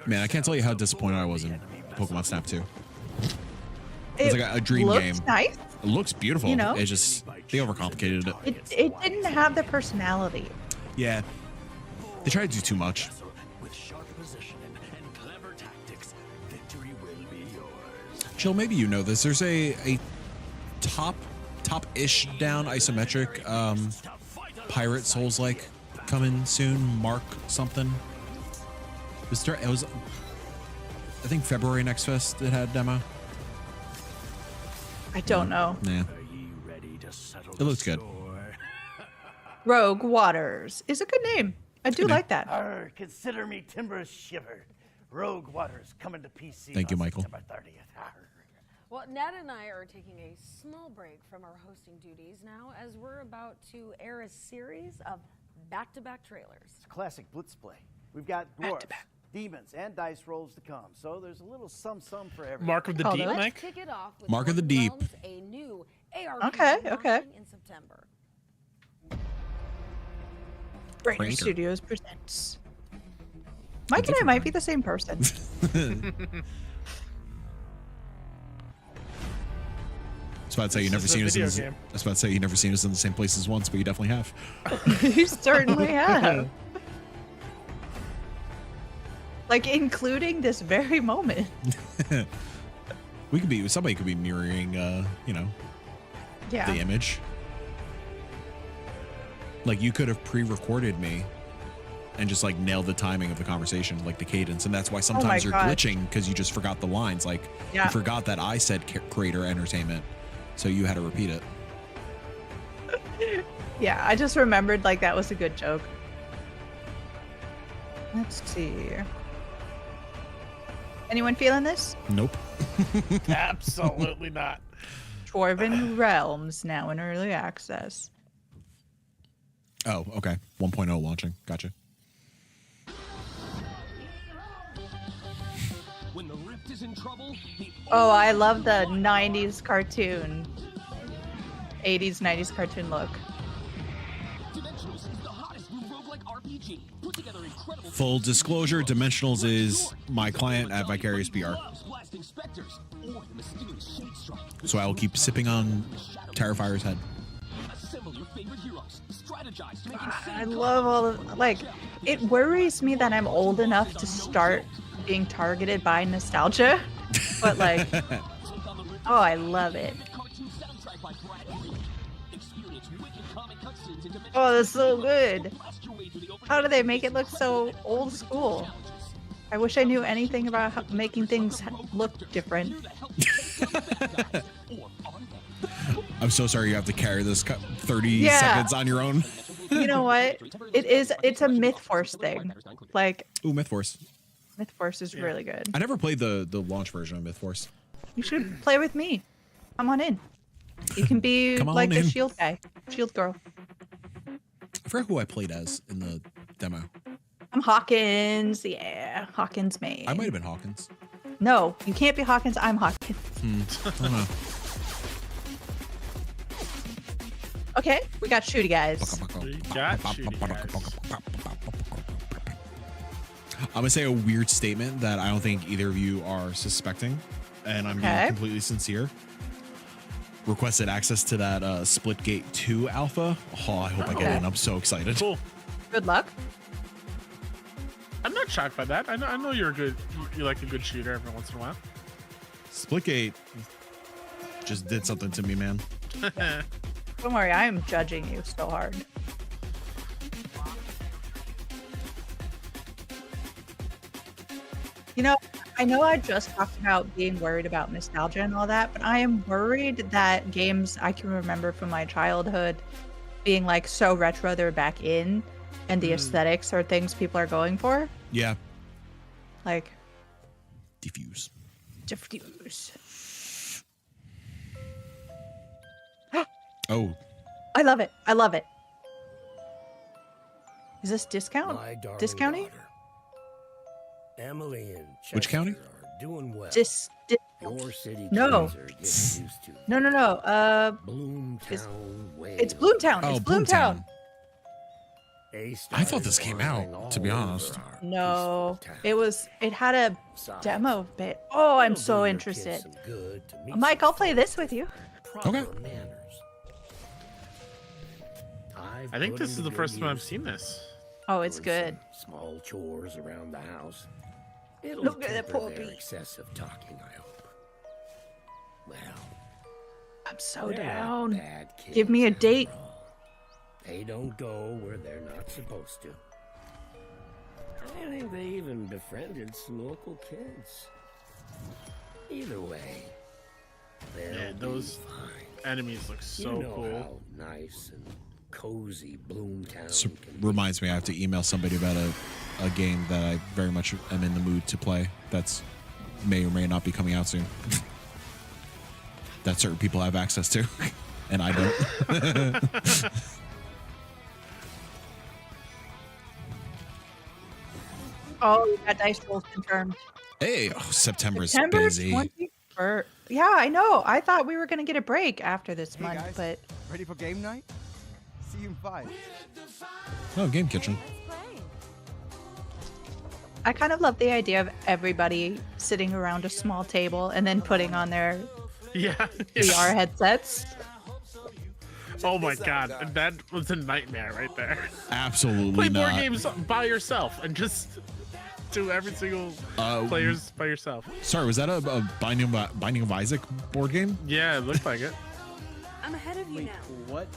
Man, I can't tell you how disappointed I was in Pokemon Snap 2. It's like a dream looks game. nice. It looks beautiful. You know? It's just, they overcomplicated it. It didn't have the personality. Yeah. They try to do too much. With sharp positioning and clever tactics, victory will be yours. Chill, maybe you know this. There's a top-ish down isometric pirate Souls-like coming soon. Mark something. It was I think February Next Fest it had a demo. I don't know. Yeah. It looks good. Rogue Waters is a good name. I do like that. Arr, consider me timber shivered. Rogue Waters coming to PC. Thank you, on Michael. September 30th. Arr. Well, Ned and I are taking a small break from our hosting duties now as we're about to air a series of back-to-back trailers. It's a classic Blitz play. We've got dwarves, demons, and dice rolls to come. So there's a little sum for everyone. Mark of the Deep, Let's Mike? kick it off with Mark of the Forgotten Deep. Realms, a new ARPG Okay. launching in September. Brainer Prater. Studios presents. Mike and I might be the same person. I was about to say you never This is a seen us in video the, game. I was about to say you never seen us in the same places once, but you definitely have. You certainly have. Like including this very moment. Somebody could be mirroring, you know, Yeah. the image. Like you could have pre-recorded me and just like nailed the timing of the conversation, like the cadence. And that's why sometimes you're gosh. glitching because you just forgot the lines. Like Yeah. you forgot that I said Crater Entertainment. So you had to repeat it. Yeah, I just remembered like that was a good joke. Let's see. Anyone feeling this? Nope. Absolutely not. Dwarven Realms now in early access. Oh, okay. 1.0 launching. Gotcha. When the Rift is in trouble, Oh, I love the 90s cartoon. 80s, 90s cartoon look. Dimensionals is the hottest new roguelike RPG. Put together incredible Full disclosure, Dimensionals is my client at Vicarious BR. blasting specters or the mysterious shade strike. So I will keep sipping on Terrifier's head. Assemble your favorite heroes. Strategize to make I love all of like it worries me that I'm old enough to start being targeted by nostalgia. But like oh, I love it. Oh, that's so good. How do they make it look so old school? I wish I knew anything about making things look different. I'm so sorry you have to carry this 30 Yeah. seconds on your own. You know what? It's a Myth Force thing. Like Ooh, Myth Force. Myth Force is really good. I never played the launch version of Myth Force. You should play with me. Come on in. You can be Come on like the in. shield guy, shield girl. I forgot who I played as in the demo. I'm Hawkins. Yeah, Hawkins main. I might have been Hawkins. No, you can't be Hawkins. I'm Hawkins. I don't know. Okay, we got shooty guys. I'm gonna say a weird statement that I don't think either of you are suspecting, and I'm being Okay. completely sincere. Requested access to that Splitgate 2 alpha. Oh, I hope I get Okay. in. I'm so excited. Cool. Good luck. I'm not shocked by that. I know you're a good. You like a good shooter every once in a while. Splitgate just did something to me, man. Don't worry, I am judging you so hard. You know, I know I just talked about being worried about nostalgia and all that, but I am worried that games I can remember from my childhood being like so retro they're back in and the aesthetics are things people are going for. Yeah. Like Diffuse. Oh, I love it. I love it. Is this discount? My darling Discounting? daughter, Emily and Which county? Chester are doing well. Your city No. kids are getting used to No. Bloomtown Wales. It's Bloomtown. Oh, It's Bloomtown. They I thought this started came flying out, to be all honest. over our No, peaceful town. it had a demo bit. Oh, I'm It'll so do your interested. kids some good to meet Mike, some I'll play this with you. proper Okay. manners. I've I think put this them is to the good first time I've use. seen this. Oh, it's Doing good. some Small chores around the house. It'll Look at the temper their puppy. excessive talking, I hope. Well, I'm so they're not down. bad kids Give me a after date. all. They don't go where they're not supposed to. I think they even befriended some local kids. Either way, they'll Yeah, be those fine. enemies look so you know cool. how nice and cozy Bloomtown So can be. reminds me, I have to email somebody about a game that I very much am in the mood to play. That's may or may not be coming out soon. That certain people have access to, and I don't. Oh, that dice roll's confirmed. Hey, September's September busy. 21st. Yeah, I know. I thought we were gonna get a break after this month, guys. but Ready for game night? See you in 5. Oh, Game Kitchen. I kind of love the idea of everybody sitting around a small table and then putting on their Yeah. VR headsets. Oh my god, that was a nightmare right there. Absolutely Play board not. games by yourself and just do every single Uh, players by yourself. Sorry, was that a Binding of Isaac board game? Yeah, it looked like it. I'm ahead of you now. What?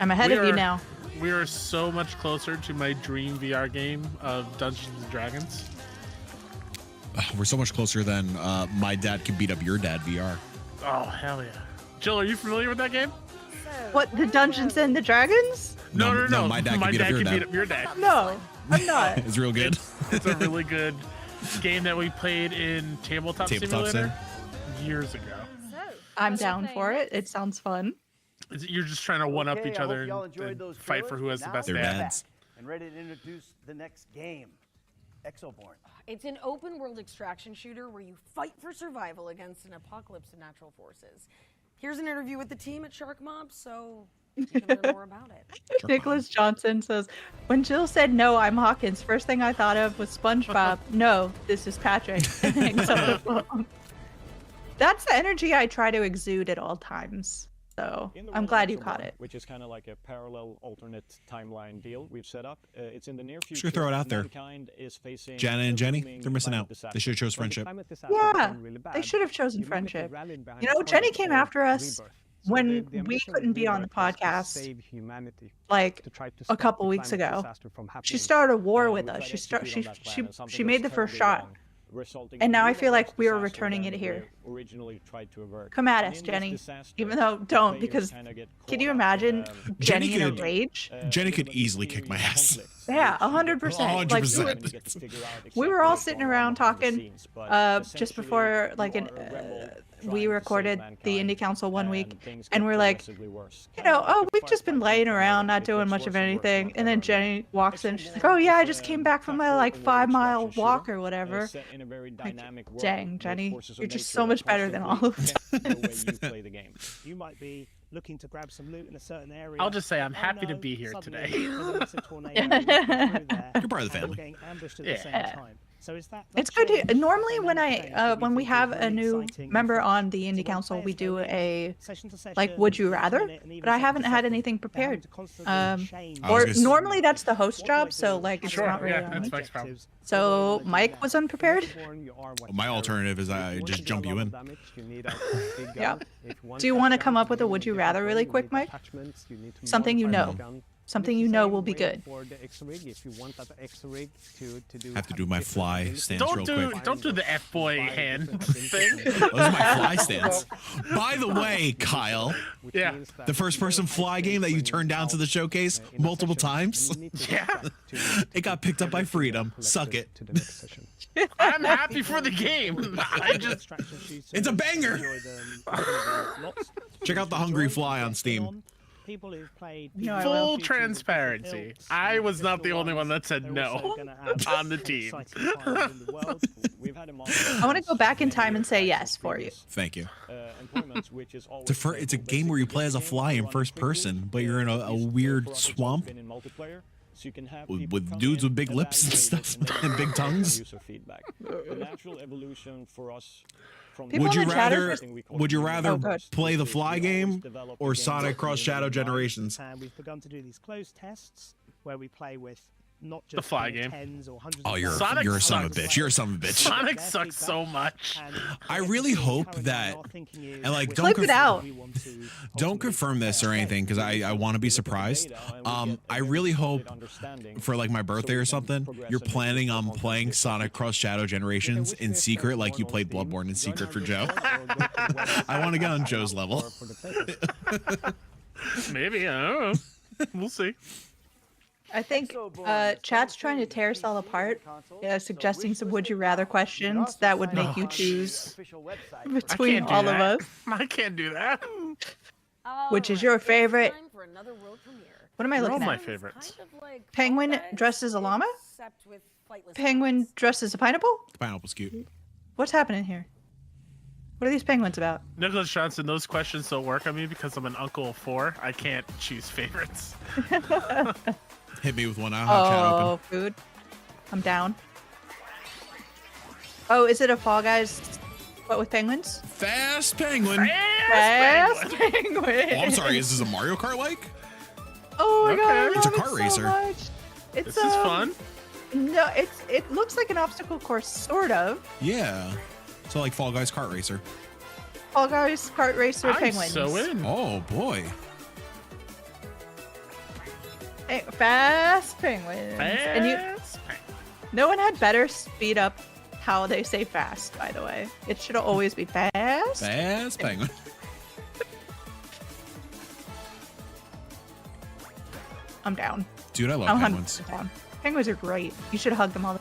I'm ahead of you now. We are so much closer to my dream VR game of Dungeons and Dragons. We're so much closer than my dad can beat up your dad VR. Oh, hell yeah. Jill, are you familiar with that game? What, the Dungeons and the Dragons? No. My dad can beat up your dad. No, I'm not. It's real good. It's a really good game that we played in Tabletop Simulator years ago. I'm down for it. It sounds fun. You're just trying to one up Okay, each I hope other y'all and enjoyed those fight for trailers, who has but the now best we're dad. back And ready to introduce the next game, Exoborn. It's an open world extraction shooter where you fight for survival against an apocalypse of natural forces. Here's an interview with the team at Shark Mob, so you can learn more about it. Nicholas Johnson says, when Jill said no, I'm Hawkins, first thing I thought of was SpongeBob. No, this is Patrick. Hangs up the phone. That's the energy I try to exude at all times. So I'm glad you caught it. Which is kind of like a parallel alternate timeline deal we've set up. It's in the near future. Should throw it out there. Mankind is facing Jana and Jenny, looming they're missing climate out. They disaster. should have chose When the friendship. climate disaster Yeah, became really they bad, should have chosen humanity friendship. rallied behind You know, a Jenny project came called after us Rebirth. when the we ambition couldn't with be on the Rebirth was to podcast save humanity, like to try to a stop couple the weeks climate ago. disaster from She happening. started a war with we us. tried She executing on that plan, and something she made the was first terribly shot. wrong, resulting And in now I even feel like worse we are disaster returning than it we here. originally tried to avert. Come at And us, in this Jenny. disaster, Even though don't, players because kinda get can caught you up, imagine Jenny Jenny in a could- rage? Jenny could easily kick my ass. Yeah, 100%. Like, 100%. we were all sitting around talking just before we recorded the Indie Council 1 week, and we're like, you know, oh, we've just been laying around, not doing much of anything. And then Jenny walks in, she's like, oh yeah, I just came back from my like 5-mile walk or whatever. Like, dang, Jenny, you're just so much better than all of us. You might be looking to grab some loot in a certain area. I'll just say I'm happy to be here today. You're part of the family. Yeah. It's good to, normally when we have a new member on the Indie Council, we do a like would you rather, but I haven't had anything prepared. Or normally that's the host job, so like it's not really on me. So Mike was unprepared. My alternative is I just jump you in. Yeah. Do you want to come up with a would you rather really quick, Mike? Something you know. Something you know will be good. Have to do my fly stance real quick. Don't do the F-boy hand thing. Those are my fly stance. By the way, Kyle. Yeah. The first person fly game that you turned down to the showcase multiple times. Yeah. It got picked up by Freedom. Suck it. I'm happy for the game. I just It's a banger. Check out the Hungry Fly on Steam. Full transparency. I was not the only one that said no on the team. I want to go back in time and say yes for you. Thank you. It's a game where you play as a fly in first person, but you're in a weird swamp with dudes with big lips and stuff and big tongues. Would you rather play the Fly game or Sonic Cross Shadow Generations? We've begun to do these closed tests where we play with not just the Fly game. Tens or hundreds Oh, you're a son of a bitch. You're a son of a bitch. Sonic sucks so much. I really hope that, and like, Clip it out. Don't confirm this or anything because I want to be surprised. I really hope for like my birthday or something, you're planning on playing Sonic Cross Shadow Generations in secret, like you played Bloodborne in secret for Joe. I want to get on Joe's level. Maybe, I don't know. We'll see. I think chat's trying to tear us all apart, suggesting some would you rather questions that would make you choose between all of us. I can't do that. Which is your favorite? What am I They're all looking at? my favorites. Penguin dressed as a llama? Penguin dressed as a pineapple? The pineapple's cute. What's happening here? What are these penguins about? Nicholas Johnson, those questions don't work on me because I'm an uncle of 4. I can't choose favorites. Hit me with one. I'll have chat open. Oh, food. I'm down. Oh, is it a Fall Guys, but with penguins? Fast penguin. Fast penguin. Oh, I'm sorry. Is this a Mario Kart like? Oh my god, I It's a love kart it racer. so much. It's This is fun. No, it's it looks like an obstacle course, sort of. Yeah. So like Fall Guys Kart Racer. Fall Guys, Kart Racer, I'm Penguins. so in. Oh boy. Hey, fast penguins. And no one had better speed up how they say fast, by the way. It should always be fast. Fast penguin. I'm down. Dude, I love I'm penguins. 100% down. Penguins are great. You should hug them all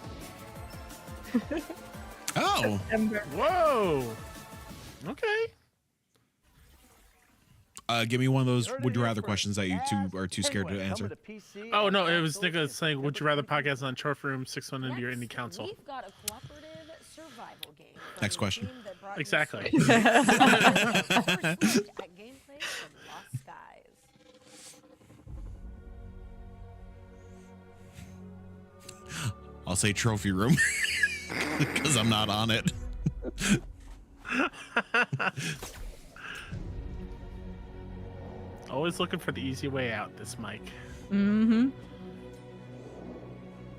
the Oh. September. Whoa. Okay. Give me one of those would you rather questions that you two are too scared to answer. Oh no, it was Nicholas saying, "Would you rather podcast on Trophy Room 6 into your indie console?" We've got a cooperative survival game. Next question. Exactly. At gameplay from Lost Skies. I'll say trophy room because I'm not on it. Always looking for the easy way out, this Mike. Mm-hmm.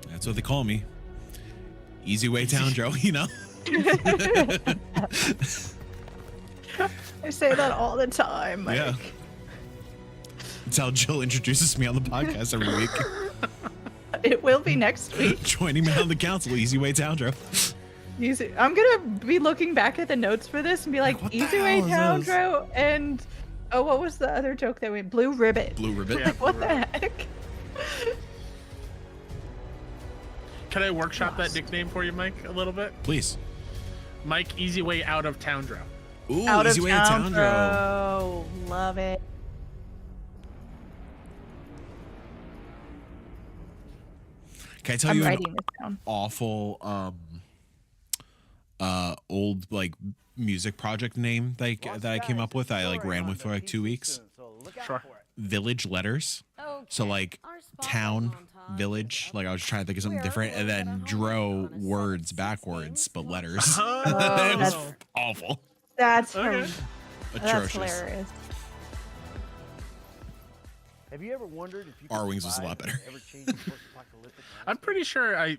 That's what they call me. Easy way town, Joe, you know? I say that all the time. Like, Yeah. That's how Jill introduces me on the podcast every week. it will be next week. Joining me on the council, Easy Way Town, Joe. Easy. I'm gonna be looking back at the notes for this and be like, Easy Way hell is this? Town, and oh, what was the other joke that went? Blue Ribbit. Blue Ribbit. Like, what the heck? Can I workshop that nickname for you, Mike, a little bit? Please. Mike, Easy Way Out of Towndro. Ooh, Out Easy of Way town, Town, Joe. bro. Love it. Can I tell I'm you an writing this down. awful old like music project name that I came up with? I like ran with for like 2 weeks. Sure. Village letters. So like town, village. Like I was trying to think of something different, and then draw words backwards, but letters. Oh, It was that's- awful. That's Okay. that's Atrocious. hilarious. Have you ever wondered if you Our could Wings was a lot survive better. an ever-changing post-apocalyptic I'm pretty sure wanna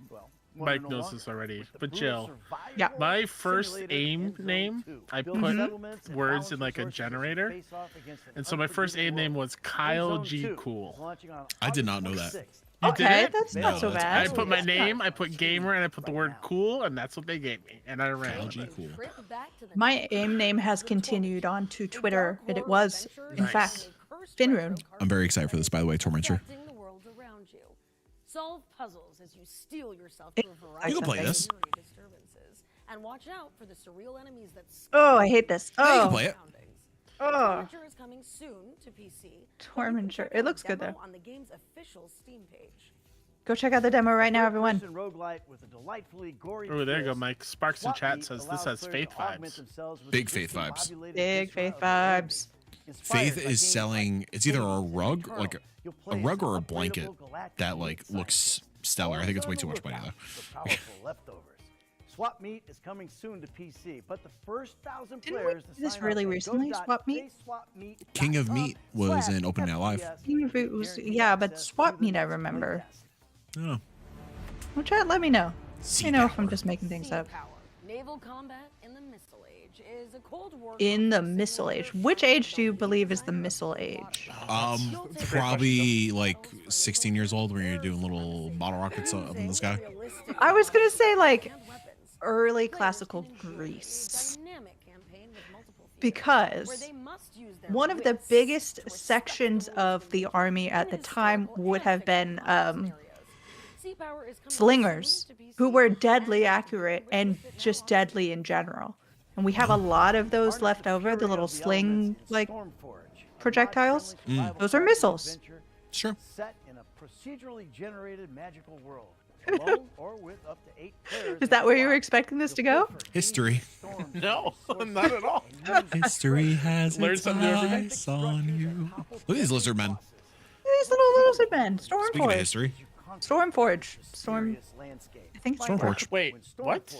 Mike know knows longer? this already, With the but Blue Jill, Survival Yeah. my first Simulator AIM in Zone name, 2. I Build put settlements and words balance in like a resources as you generator, face off against an and so my first AIM unforgiving name world. was Kyle Zone G. 2 Cool. is launching on I did August not know that. 26th. You Okay, did it? that's No, not so that's bad. I put my That's name, not- I put gamer, and I put the word cool, and that's what they gave me, and I ran with LG it. cool. My AIM name has continued on to Twitter, and it was, in Nice. fact, Finrune. I'm very excited for this, by the way, Tormentor. Affecting the world around you. Solve puzzles as you steel yourself through a variety You can play of this. security disturbances. And watch out for the surreal enemies that Oh, I hate this. Yeah, you can Oh, play it. oh. Tormentor is coming soon to PC. Tormentor. It looks good, though. On the game's official Steam page. Go check out the demo right now, everyone. Third-person roguelite with a delightfully gory Oh, there you go, twist. Mike. Sparks in Swap chat Meet says this allows has players faith to augment vibes. themselves with Big the faith vibes. discombobulated Big viscera faith of the enemy. vibes. Inspired Faith by is games selling. like It's either a Hades rug, and like Eternal. You'll a play rug as or a upgradable blanket galactic that like elite looks scientists. stellar. I think it's way Always too on much the money lookout though. for powerful leftovers. Swap Meet is coming soon to PC, but the first 1,000 Didn't we players do to this sign really up at recently, Swap Meet? go.jswapmeet.com/FPS King of Meat was in Open Now Live. King of Meat was- yeah, but Swap Meet I remember. I don't know. Well, chat, let me know. Sea You know if power. I'm just making things up. Power. Naval combat in the Missile Age is a Cold War In the conflict Missile Age. simulator Which age do you focused on believe is the design of Missile water. Age? Probably like 16 years old when you're doing little bottle rockets up in the sky. I was gonna say like early classical Greece. Because one of the biggest sections of the army at the time would have been slingers, who were deadly accurate and just deadly in general. And we have a lot of those left over, the little sling like projectiles. Those are missiles. Sure. Set in a procedurally generated magical world. Alone or with up to 8 players. Is that where you were expecting this to go? History. No, not at all. History has Learn its something new every day. eyes on you. Look at these lizard men. These little lizard men. Speaking of Stormforge. history, Stormforge. I think it's Stormforge. Wait, what?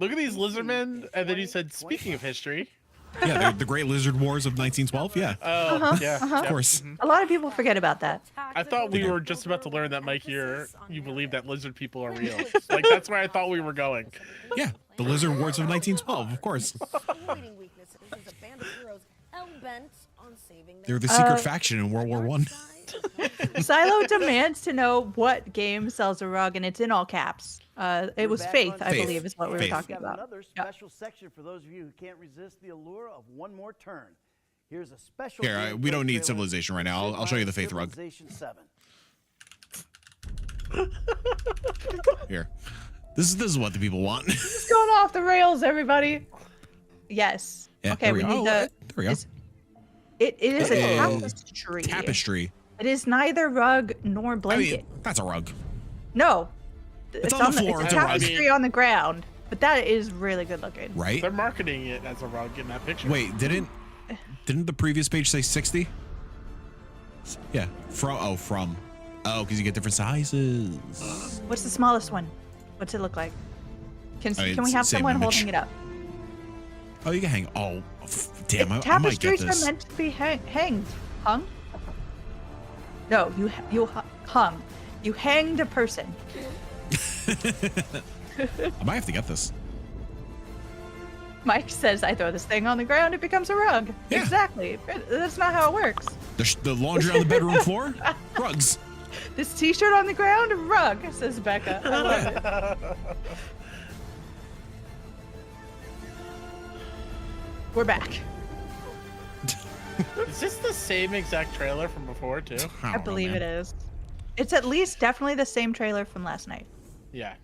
Look at these lizard men, and then you said, speaking of history. Yeah, the Great Lizard Wars of 1912. Yeah. Oh, Uh-huh, yeah. uh-huh. Of course. A lot of people forget about that. I thought we were just about to learn that, Mike, you believe that lizard people are real. Like, that's where I thought we were going. Yeah, the Lizard Wars of 1912, of course. Exploiting weaknesses is a band of heroes hell-bent on saving They were the secret faction in World War One. Silo demands to know what game sells a rug, and it's in all caps. It was Faith, I believe, is what we were talking about. Another special section for those of you who can't resist the allure of one more turn. Here's a special. Here, we don't need Civilization right now. I'll show you the Faith rug. Civilization 7. Here, this is what the people want. It's going off the rails, everybody. Yes. Yeah, Okay, there we we need go. the. There we go. It is a It is tapestry. Tapestry. It is neither rug nor I blanket. mean, that's a rug. No. It's on the floor, It's it's a a rug. tapestry on the ground, but that is really good looking. Right? They're marketing it as a rug in that picture. Wait, didn't the previous page say 60? Yeah. From. Oh, because you get different sizes. What's the smallest one? What's it look like? Can I mean, we it's have the same someone image. holding it up? Oh, you can hang. Oh, damn! I might get Tapestries this. are meant to be hanged. Hung? No, you hung. You hanged a person. I might have to get this. Mike says, I throw this thing on the ground, it becomes a rug. Yeah. Exactly. That's not how it works. The laundry on the bedroom floor. Rugs. This t-shirt on the ground, a rug, says Becca. I love it. We're back. Is this the same exact trailer from before, too? I believe it is. It's at least definitely the same trailer from last night. Yeah.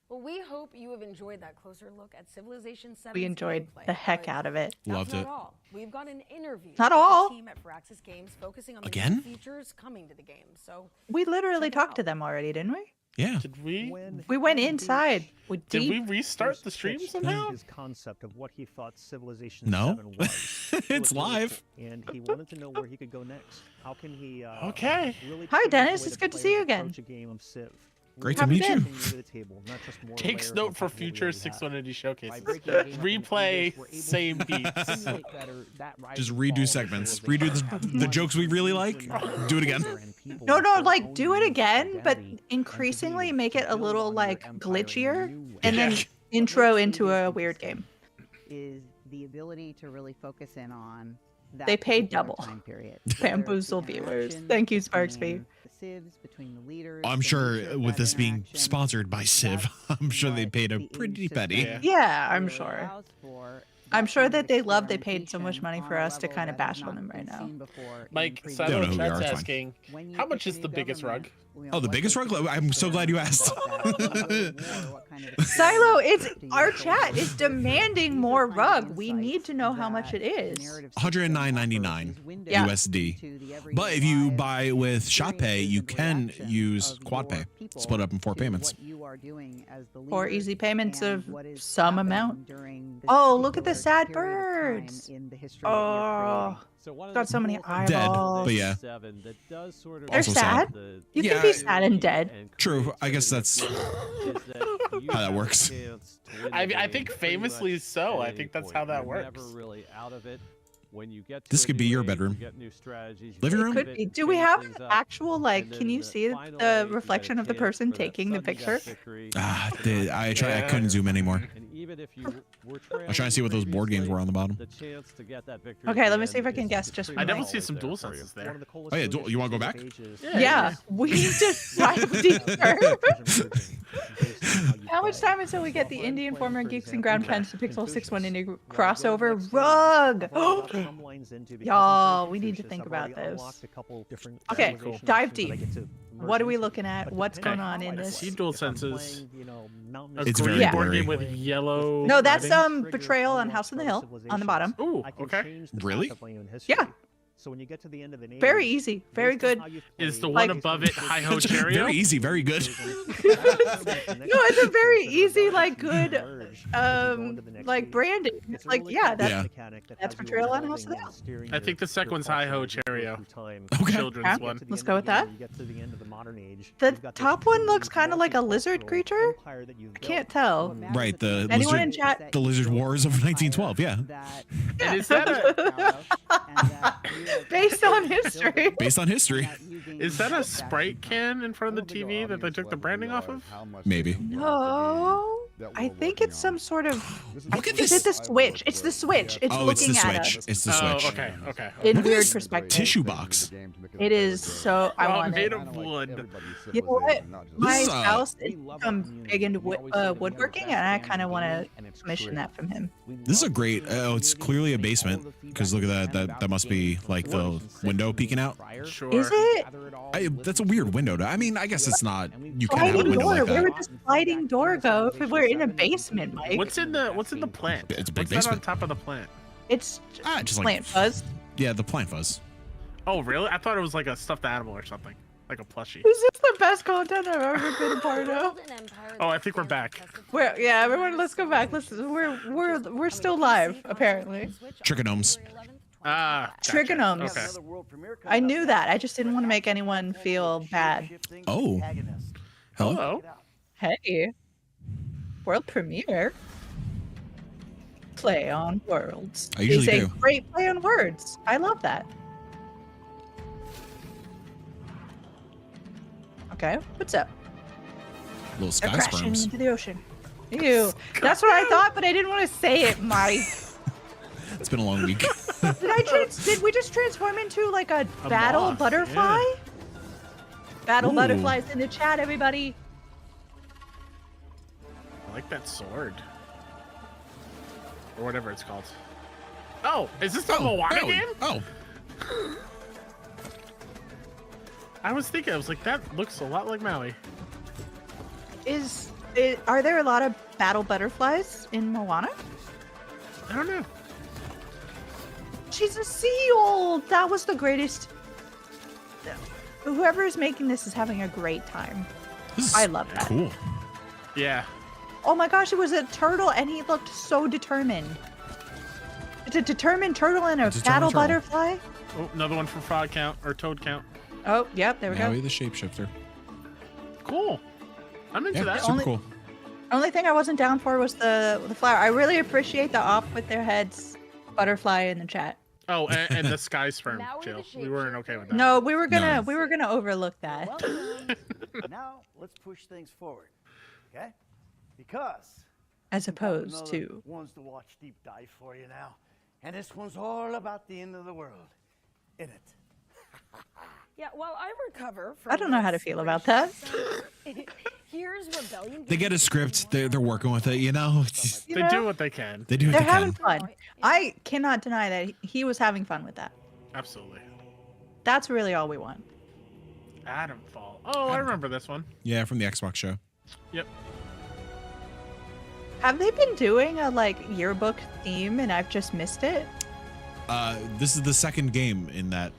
Well, we hope you have enjoyed that closer look at Civilization 7. We enjoyed the heck out of it. Loved That's it. not all. We've got an interview Not with all. the team at Firaxis Games focusing on the Again? new features coming to the game. So We literally talked to them already, didn't we? Yeah. Did we? We went inside. Did we restart the stream somehow? His concept of what he thought Civilization No. 7 was. It's live. And he wanted to know where he could go next. How can he Okay. really Hi, change the Dennis. way It's the good to see you players again. approach a game of Civ? Great to Really meet you. bring to the table, not just more Takes layers note on for top of what we future already have. 610 showcases. breaking game up into Replay, areas, we're able same to beats. simulate better that rise Just and redo fall segments. of Redo civilization. the jokes we really like. Do it again. No, like do it again, but increasingly make it a little like glitchier, and then intro into a weird game. Is the ability to really focus in on that They paid particular double. time period. Bamboozle viewers. Thank you, Sparksby. The civs between the leaders. I'm and sure ensure with that this being interaction sponsored by Civ, I'm sure they paid a pretty penny. Yeah, I'm really sure. allows for I'm sure kind that of they love they paid so much experimentation money for on a us to level kind of that has bash on not them right been now. seen before in Mike, previous Don't know Silo who we are, Chat's it's fine. asking, When you how get much to is new the biggest rug? government, you know, Oh, the what biggest does rug? the I'm so glad you experience asked. look like? What kind of Silo, it's experience do you our go chat through? is demanding These are more kind of rug. We insights need to know how much that it the is. narrative system $109.99 offers, these windows Yeah. USD. to the everyday But if you lives, buy with Shop Pay, you experiences, can and reactions use of Quad your Pay. people Split up in 4 to payments. what you are doing as the Or leaders easy payments and of what is some happening amount. during this Oh, look at the particular sad period of time birds. in the history that you're Oh, creating. So one of got the so many cool things Dead, eyeballs. but yeah. that does sort of They're Also sad. the- You Yeah, can be sad and dead. True. I guess that's is that you how that have a works. chance to win I the I game think pretty famously much so. at I any think that's point. how that You're works. Never really out of it. When you get to This a could be new your age, you bedroom. get new strategies, you Living get room? to Could pivot, be. Do we change have things up, actual like? and Can then you see finally the you get a reflection of the chance person for that taking the sudden death picture? victory Ah, to knock I you try. I down. couldn't zoom anymore. And even if you were I was trying to see what those board games were on the bottom. the chance to get that victory Okay, at let the me see if I end can is guess just pretty for I Mike. definitely see always some there dual for you. senses One there. of the coolest Oh yeah, movies you want to to go see back? pages. Yeah, we need to dive deeper. How much time until we get the Indian former Geeks and Ground Pens to Pixel 6-1 Indie crossover rug? Y'all, we need to think about this. Okay, dive deep. What are we looking at? What's going on in I this? see dual senses. A It's green very board blurry. game with yellow. No, that's writing. Betrayal on House on the Hill on the bottom. Ooh, I can okay. change the Really? path of my own history. Yeah. So when you get to the end of an Very age, easy, very based on good. how you've Is the played, one above it Hi Ho Cheerio? Very easy. Very good. No, it's a very easy, like good like branding. It's like, yeah, that's portrayal on House of the Hill. I think the second one's Hi-Ho Cherry-O. Okay. Children's one. Let's go with that. You get to the end of the modern age. The top one looks kind of like a lizard creature. I can't tell. Right, the Anyone in lizard, chat? the Lizard Wars of 1912. Yeah, And is that Based on history. based on history. is that a Sprite can in front of the TV that they took the branding off of? Maybe. No. I think it's some sort of. Look at Is this. it the Switch? It's the Switch. It's Oh, it's looking the at Switch. us It's the Switch. Okay. in Look at weird this perspective. tissue box. It is so. I Oh, want made it. of wood. You know what? My is, spouse is big into woodworking, and I kind of want to commission that from him. This is a great. Oh, it's clearly a basement because look at that. That must be like the window peeking out. Sure. Is it? That's a weird window. I mean, I guess it's not. You can have a Sliding window door. like Where would that. the sliding door go if we're in a basement, Mike? What's in the plant? It's a big What's that on basement. top of the plant? It's Just like plant fuzz. Yeah, the plant fuzz. Oh, really? I thought it was like a stuffed animal or something, like a plushie. This is the best content I've ever been a part of. Oh, I think we're back. Yeah, everyone, let's go back. We're still live apparently. Trichonomes. Ah, gotcha. Trichonomes. Okay. I knew that. I just didn't want to make anyone feel bad. Oh. Hello. Hey. World premiere. Play on worlds. I usually It's a do. great play on words. I love that. Okay, what's up? Little They're sky crashing sperms. into the ocean. Ew. That's what I thought, but I didn't want to say it, Mike. It's been a long week. Did we just transform into like a battle moth, butterfly? yeah. Battle Ooh. butterflies in the chat, everybody. I like that sword. Or whatever it's called. Oh, is this the Moana game? Oh. I was thinking, I was like, that looks a lot like Maui. Are there a lot of battle butterflies in Moana? I don't know. She's a seal. That was the greatest. Whoever is making this is having a great time. I love that. Cool. Yeah. Oh my gosh, it was a turtle and he looked so determined. It's a determined turtle and a battle butterfly. Oh, another one from Frog Count or Toad Count. Oh, yep, there we Maui go. the shapeshifter. Cool. I'm into that. Super cool. Only thing I wasn't down for was the flower. I really appreciate the off with their heads butterfly in the chat. Oh, and the sky sperm too. We weren't okay with that. No, we were gonna overlook that. Now let's push things forward, okay? Because As opposed another to ones to watch deep dive for you now, and this one's all about the end of the world, in it. Yeah, while I recover from I don't know how to feel about that. Here's Rebellion. They get a script. They're working with it. You know. You They know? do what they can. They do what They're they having can. fun. I cannot deny that he was having fun with that. Absolutely. That's really all we want. Adamfall. Oh, I remember this one. Yeah, from the Xbox show. Yep. Have they been doing a like yearbook theme and I've just missed it? This is the second game in that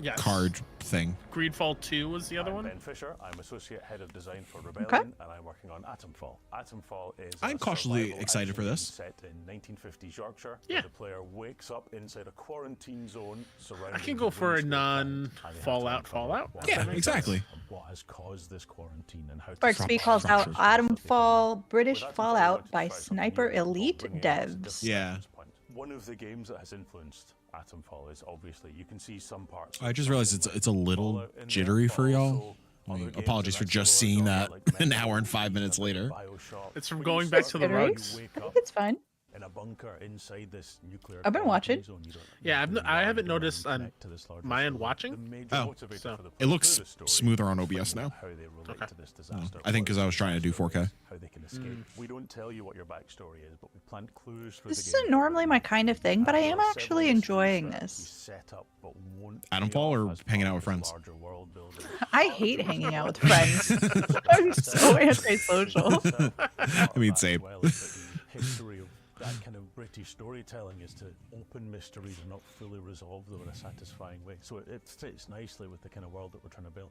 Yes. card thing. Greedfall 2 was the other one. Ben Fisher. I'm Associate Head of Design for Rebellion, and I'm working on Atomfall. Atomfall is I'm a cautiously survival excited for action this. set in 1950s Yorkshire, Yeah. where the player wakes up inside a quarantine zone surrounded. I can go for a non-Fallout Fallout. Yeah, exactly. What has caused this quarantine and how to Sparksby calls out Atomfall British Fallout by Sniper Elite devs. Yeah. One of the games that has influenced Atomfall is obviously you can see some parts. I just realized it's a little jittery for y'all. I mean, apologies for just seeing that an hour and 5 minutes later. It's from going back to the rugs. I think it's fine. In a bunker inside this nuclear. I've been watching. Yeah, I haven't noticed on my end watching. Oh, So it looks smoother on OBS now. Okay. I think because I was trying to do 4K. How they can escape. We don't tell you what your backstory is, but we plant clues for This the game. isn't normally my kind of thing, but I am actually enjoying this. Set up, but won't Atomfall or hanging out with friends? larger world building. I hate hanging out with friends. I'm so antisocial. I mean, same. History of that kind of British storytelling is to open mysteries and not fully resolve them in a satisfying way. So it fits nicely with the kind of world that we're trying to build.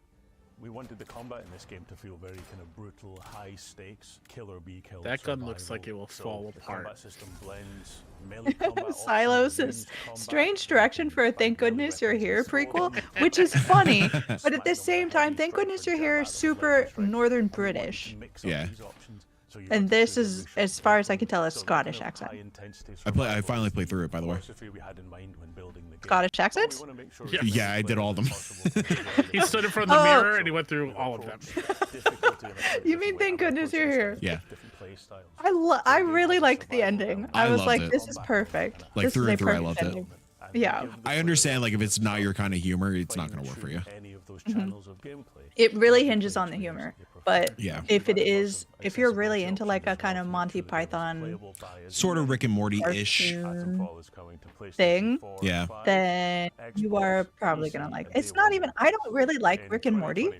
We wanted the combat in this game to feel very kind of brutal, high stakes, kill or be killed. That gun looks like it will So fall the apart. combat system blends melee combat Silos is strange direction for a Thank Goodness You're Here prequel, which is funny, but at the same time, Thank Goodness You're Here is super Northern British. Yeah. And this is, as far as I can tell, a Scottish accent. I finally played through it, by the way. Scottish accents? Yeah, I did all of them. He stood in front of the Oh. mirror and he went through all of them. You mean Thank Goodness You're Here? Yeah. I really liked the ending. I was loved like, it. this is perfect. Like This through is a and through, I perfect loved it. ending. Yeah. I understand, like, if it's not your kind of humor, it's not going to work for you. It really hinges on the humor. But Yeah. if it is, if you're really into like a kind of Monty Python Sort of Rick and Morty-ish. cartoon thing, Yeah. then you are probably gonna like. It's not even. I don't really like Rick and Morty,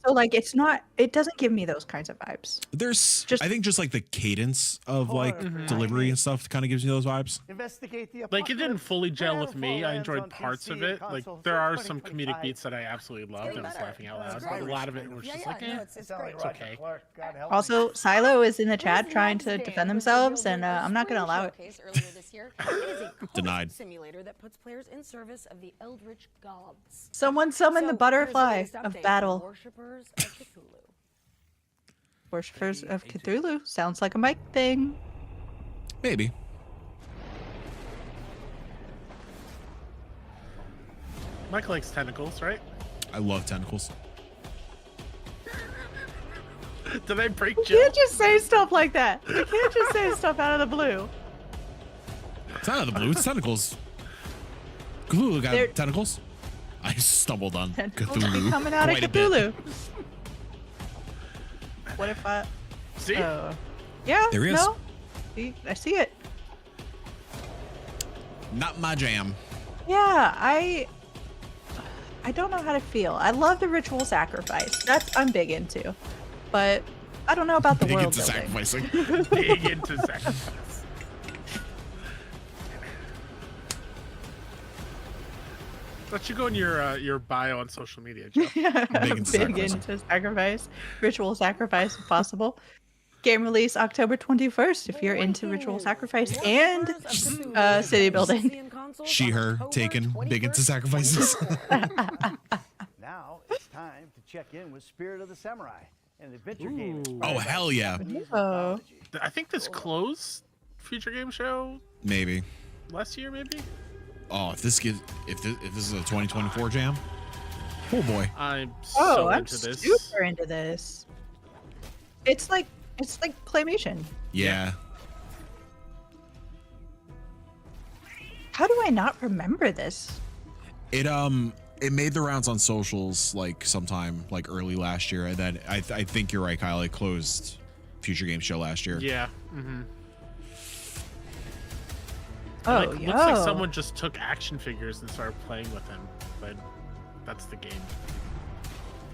so like it's not. It doesn't give me those kinds of vibes. There's, I think, just like the cadence of like delivery and stuff kind of gives you those vibes. Investigate the Like it didn't fully gel with me. I lands enjoyed on parts PC of it. and Like console there for are some 2025. comedic beats that I absolutely loved and was laughing out loud. It's But a great. lot of it was just like, eh, it's great. it's okay. Also, Silo is in the chat trying to defend themselves, and I'm not gonna allow it. Earlier this year, it is a Denied. simulator that puts players in service of the Eldritch gods. Someone summon the So, butterfly here's the latest of update on battle. Worshippers of Cthulhu. Worshippers of Cthulhu sounds like a Mike thing. Maybe. Mike likes tentacles, right? I love tentacles. Did I break You Jill? can't just say stuff like that. You can't just say stuff out of the blue. It's not out of the blue, it's tentacles. Cthulhu got They're- tentacles. I stumbled on Tentacles Cthulhu be coming out of quite a bit. Cthulhu. What if I? See? Yeah. There he is. No. See, I see it. Not my jam. Yeah, I don't know how to feel. I love the ritual sacrifice. That's I'm big into, but I don't know about the Big world into building. sacrificing. Big into sacrifice. That should go in your bio on social media, Joe. Big into sacrificing. into sacrifice, ritual sacrifice if possible. Game release October 21st if you're into ritual sacrifice and city building. She, her, taken, big into sacrifices. Now it's time to check in with Spirit of the Samurai, an adventure game. Oh, hell yeah. Oh. I think this closed Future Game Show Maybe. last year, maybe. Oh, if this is a 2024 jam, oh boy. I'm Oh, so I'm into this. super into this. It's like claymation. Yeah. How do I not remember this? It made the rounds on socials like sometime like early last year, and then I think you're right, Kyle. It closed Future Game Show last year. Yeah. Mm-hmm. Oh, Like, looks like yo. someone just took action figures and started playing with them, but that's the game.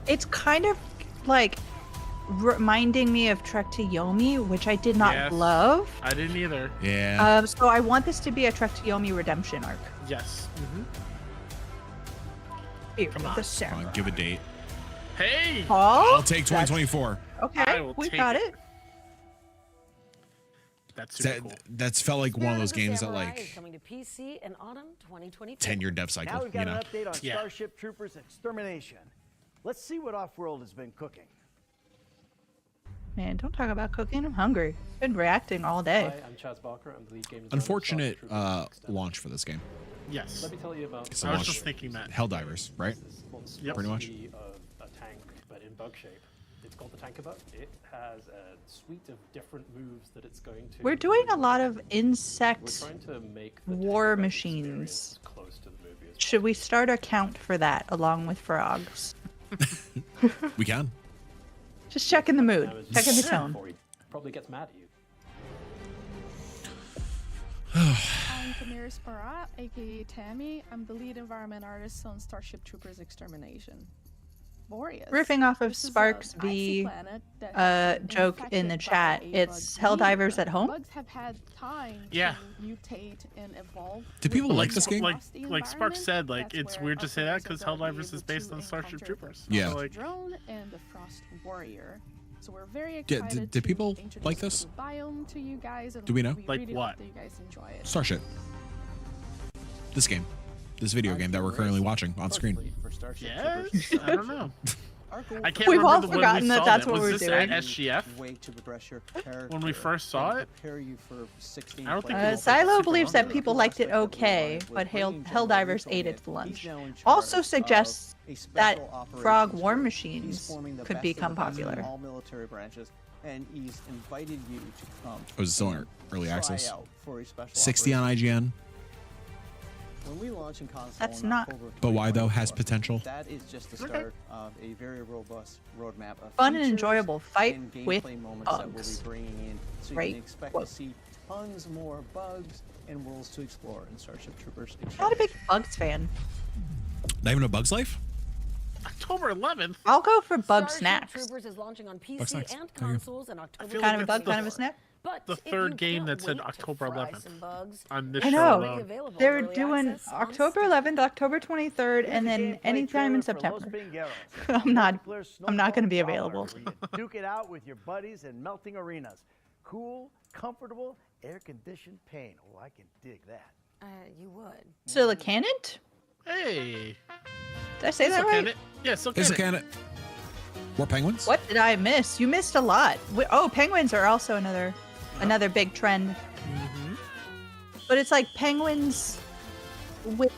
It's kind of like reminding me of Trek to Yomi, which I did not Yes. love. I didn't either. Yeah. So I want this to be a Trek to Yomi redemption arc. Yes. Mm-hmm. Come on. The Come on, give a date. Hey. Paul? I'll take 2024. Okay, I will we take got it. it. That's super That, cool. that's felt like one of those games that Samurai is like coming to PC in autumn 2022. 10-year dev Now cycle, we've got you know. an update on Yeah. Starship Troopers Extermination. Let's see what Offworld has been cooking. Man, don't talk about cooking. I'm hungry. Been reacting all day. Hi, I'm Chaz Barker. I'm the lead game designer of Unfortunate Starship Troopers launch for this game. Yes. Let me tell you about. It's a I was launch- just thinking that. Helldivers, right? Yep. Pretty much. A tank, but in bug shape. It's called the Tanker Bug. It has a suite of different moves that it's going to. We're doing a lot of We're insect trying to make the war Tanker Bug machines. experience close to the movie as Should we start a count for that along with frogs? We can. Just checking the mood, Now, as you checking the said tone. before, he probably gets mad at you. I'm Tamiris Barat, aka Tammy. I'm the lead environment artist on Starship Troopers Extermination. Boreas. riffing off of This is a Sparks icy V planet that has been joke in the infected chat. by a It's bug Helldivers mutant. at home. Bugs have had time Yeah. to mutate and evolve. Do people like this game? Like Sparks said, like it's weird to say that because Helldivers is based on Starship Troopers. Yeah. So, like, Drone and the Frost Warrior. So we're very Yeah, excited did people to introduce like this? the biome to you guys. And Do we know? We Like really what? hope that you guys enjoy it. Starship. This game. This video game that we're currently watching on screen. yes, I don't know. I can't We've all remember when we forgotten that saw that's that. what Was we're this doing. at SGF? Way to progress your character. When we first saw and it? prepare you for 16 I don't think players. Silo believes that people liked it okay, but Helldivers ate its lunch. Also suggests that Frog War Machines could become popular. All military branches, and he's invited you to come. Oh, is it still in early try access? out for a special 60 on IGN. When we launch in console That's in not- October But why though? Has 2024, potential. That is just the start of a very robust roadmap of Fun and features enjoyable fight and with gameplay moments that we'll bugs. be bringing in. So you Great can expect quote. to see tons more bugs and worlds to explore in Starship Troopers. Not a big Bugs fan. Not even a Bug's Life? October 11th. I'll go for Bug Starship Snacks. Troopers is launching on Bug PC Snacks. and There you go. consoles in October. feel Kind like of a that's bug, the- kind of a snack. But The if you third game can't that said wait to October fry 11th some bugs, on this I show know. alone. available in They're early doing access on October Steam. 11th, October 23rd, and then Gameplay anytime in trailer for Los September. Pingueros, I'm not multiplayer going to be snowball available. brawler where you duke it out with your buddies in melting arenas. Cool, comfortable, air-conditioned paint. Oh, I can dig that. You would. Still a canon? Hey. Did I say that Still right? can it? Yeah, still Is can it it. canon? More penguins? What did I miss? You missed a lot. Oh, penguins are also another big trend. Mm-hmm. But it's like penguins with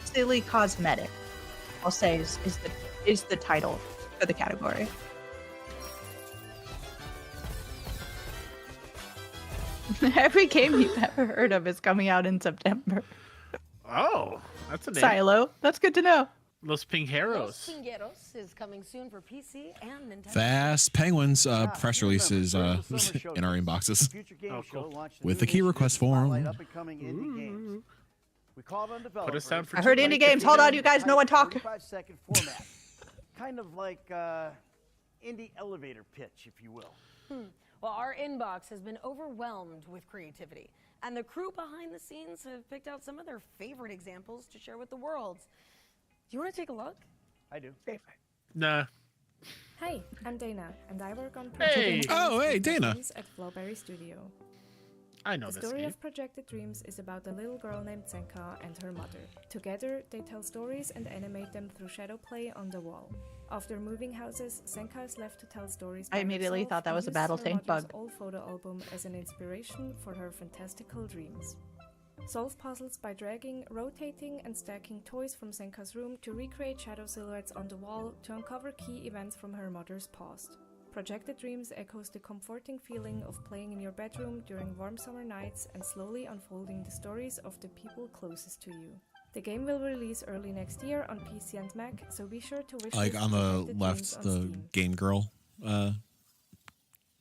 silly cosmetic. I'll say is the title for the category. Every game you've ever heard of is coming out in September. Oh, that's a name. Silo. That's good to know. Los Pingueros. Los Pingueros is coming soon for PC and Nintendo. Fast Penguins press release is in our inboxes with the key request form. We called on Put us down for I heard indie games. Hold on, you guys. No one talk. 45-second format. Kind of like indie elevator pitch, if you will. Well, our inbox has been overwhelmed with creativity, and the crew behind the scenes have picked out some of their favorite examples to share with the world. Do you want to take a look? I do. Nah. Hi, I'm Dana, and I work on Hey. Oh, hey, Dana. at Flowberry Studio. I know The this story game. of Projected Dreams is about a little girl named Senka and her mother. Together, they tell stories and animate them through shadow play on the wall. After moving houses, Senka is left to tell stories. I by immediately herself thought that and was a uses battle her tank mother's bug. old photo album as an inspiration for her fantastical dreams. Solve puzzles by dragging, rotating, and stacking toys from Senka's room to recreate shadow silhouettes on the wall to uncover key events from her mother's past. Projected Dreams echoes the comforting feeling of playing in your bedroom during warm summer nights and slowly unfolding the stories of the people closest to you. The game will release early next year on PC and Mac, so be sure to wish Like list on the Projected Dreams left, on the Steam. Game Girl,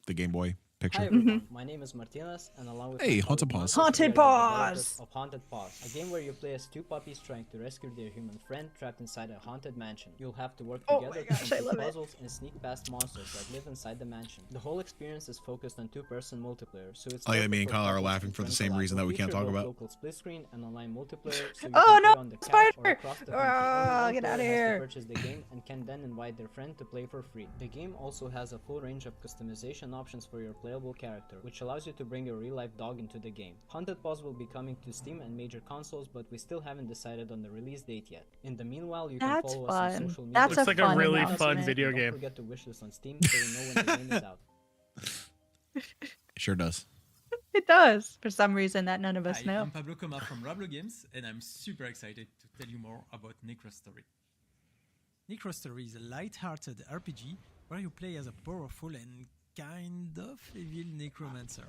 the Game Boy picture. Hi everyone, my name is Martinez, and along with Hey, my Haunted colleague Paws. Marcos, we are Haunted the Paws! developers of Haunted Paws, a game where you play as two puppies trying to rescue their human friend trapped inside a haunted mansion. You'll have to work Oh together my gosh, to I complete love it. puzzles and sneak past monsters that live inside the mansion. The whole experience is focused on two-person multiplayer, so it's Oh, yeah, perfect me and for Kyle are couples laughing and for the friends same alike. reason that we We'll can't feature talk both about. local split screen and online multiplayer, so you Oh, can no, play on the couch or spider! across the home. Ah, Only get one outta player has here. to purchase the game and can then invite their friend to play for free. The game also has a full range of customization options for your playable character, which allows you to bring your real-life dog into the game. Haunted Paws will be coming to Steam and major consoles, but we still haven't decided on the release date yet. In the meanwhile, you That's can follow us on fun. social media. That's Looks like a fun really announcement. fun video Don't game. forget to wishlist on Steam so you know when the game is out. It sure does. It does, for some reason that none of us Hi, know. I'm Pablo Coma from Rablo Games, and I'm super excited to tell you more about Necrostory. Necrostory is a light-hearted RPG where you play as a powerful and kind of evil necromancer.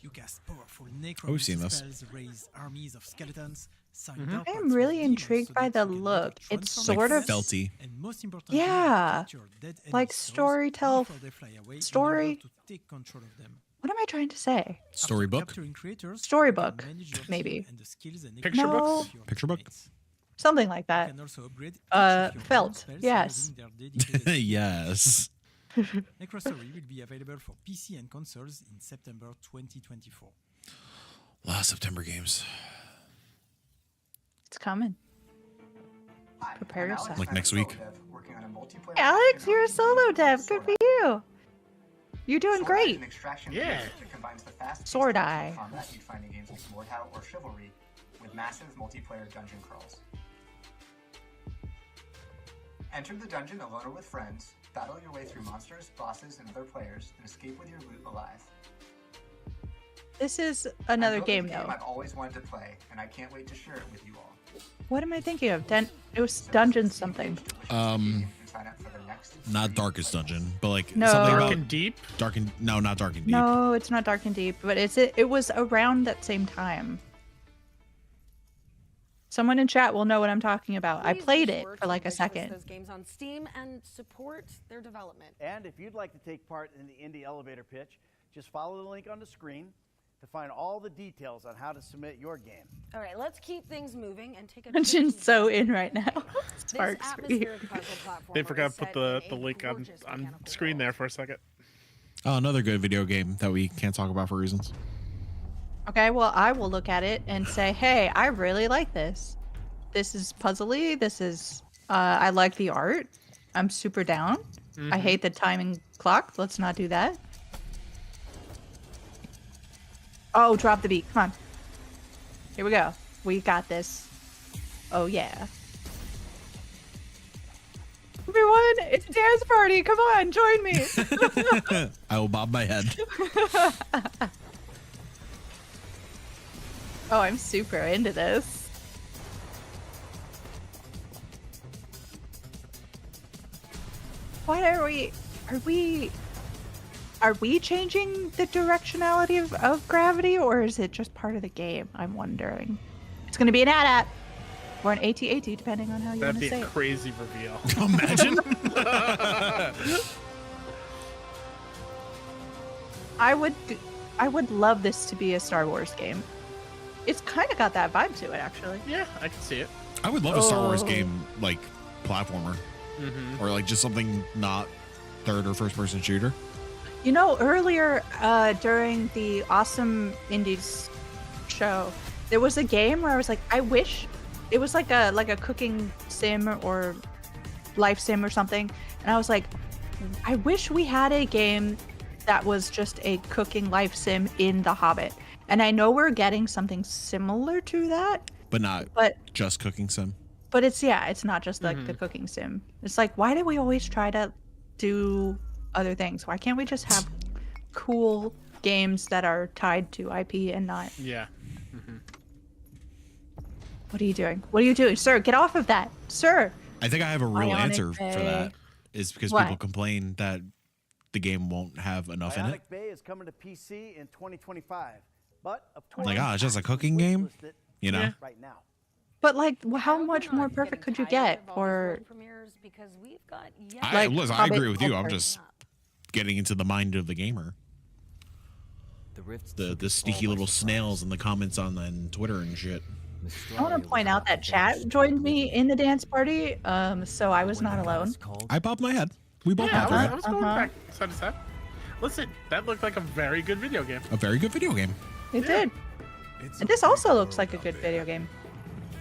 You cast powerful we've seen necromancy this. spells, raise armies of skeletons, sign Mhm. dark I arts am for really demons intrigued so by that the you can look. better It's transform sort of yourself, felty. and most importantly, Yeah, capture dead enemy like souls storytell before they fly away in order story. to take control of them. What am I trying to say? Storybook? Capturing creatures, Storybook, you can manage your team maybe. and the skills and Picture No. equipment of your Picture book? teammates. something like that. You can also upgrade each of your Felt, spells yes. using their dedicated Yes. Necrostory will be available for PC and consoles in September 2024. Last September games. It's coming. Prepare yourself. Like next week. Alex, you're a solo dev. Good for you. You're doing great. Yeah. Sword Eye. Combat you'd find in games like Mordhau or Chivalry, with massive multiplayer dungeon crawls. Enter the dungeon alone or with friends, battle your way through monsters, bosses, and other players, and escape with your loot alive. This is another game, though. I've always wanted to play, and I can't wait to share it with you all. What am I thinking of? It was Dungeon something. Not Darkest Dungeon, but like No. something Dark about and Deep. No, not Dark and Deep. No, it's not Dark and Deep, but it was around that same time. Someone in chat will know what I'm talking about. I played it for like a second. Those games on Steam and support their development. And if you'd like to take part in the Indie Elevator Pitch, just follow the link on the screen to find all the details on how to submit your game. All right, let's keep things moving and take a Dungeon's so in right now. This Sparks for you. atmospheric puzzle platformer They forgot is to put set the in a link on gorgeous screen there for a second. Oh, another good video game that we can't talk about for reasons. Okay, well, I will look at it and say, hey, I really like this. This is puzzly. This is, I like the art. I'm super down. I hate the timing clock. Let's not do that. Oh, drop the beat. Come on. Here we go. We got this. Oh, yeah. Everyone, it's a dance party. Come on, join me. I will bob my head. Oh, I'm super into this. Why are we changing the directionality of gravity, or is it just part of the game? I'm wondering. It's going to be an AT-AT or an AT-AT, depending on how you want That'd to be say a it. crazy reveal. Imagine. I would love this to be a Star Wars game. It's kind of got that vibe to it, actually. Yeah, I can see it. I would love a Star Wars Oh. game, like platformer, or like just something not third or first person shooter. You know, earlier during the Awesome Indies show, there was a game where I was like, I wish it was like a cooking sim or life sim or something, and I was like, I wish we had a game that was just a cooking life sim in The Hobbit. And I know we're getting something similar to that, But not But- just cooking sim. but it's not just like the cooking sim. It's like, why do we always try to do other things? Why can't we just have cool games that are tied to IP and not? Yeah. What are you doing? What are you doing, sir? Get off of that, sir. I think I have a real Bionic answer for Bay. that. Is because What? people complain that the game won't have enough in Bionic it. Bay is coming to PC in 2025, but of course, Like, it's just a cooking game, you know? Yeah. Right now. But like, how much more perfect could you get? Or Premieres because we've got yet Listen, I Hobbit agree with you. I'm Ultra. just getting into the mind of the gamer. The sneaky little snails in the comments on Twitter and shit. I want to point out that chat joined me in the dance party, so I was not alone. I bobbed my head. We both Yeah, bobbed our I head. was going back side to side. Listen, that looked like a very good video game. A very good video game. It did. And this also looks like a good video game.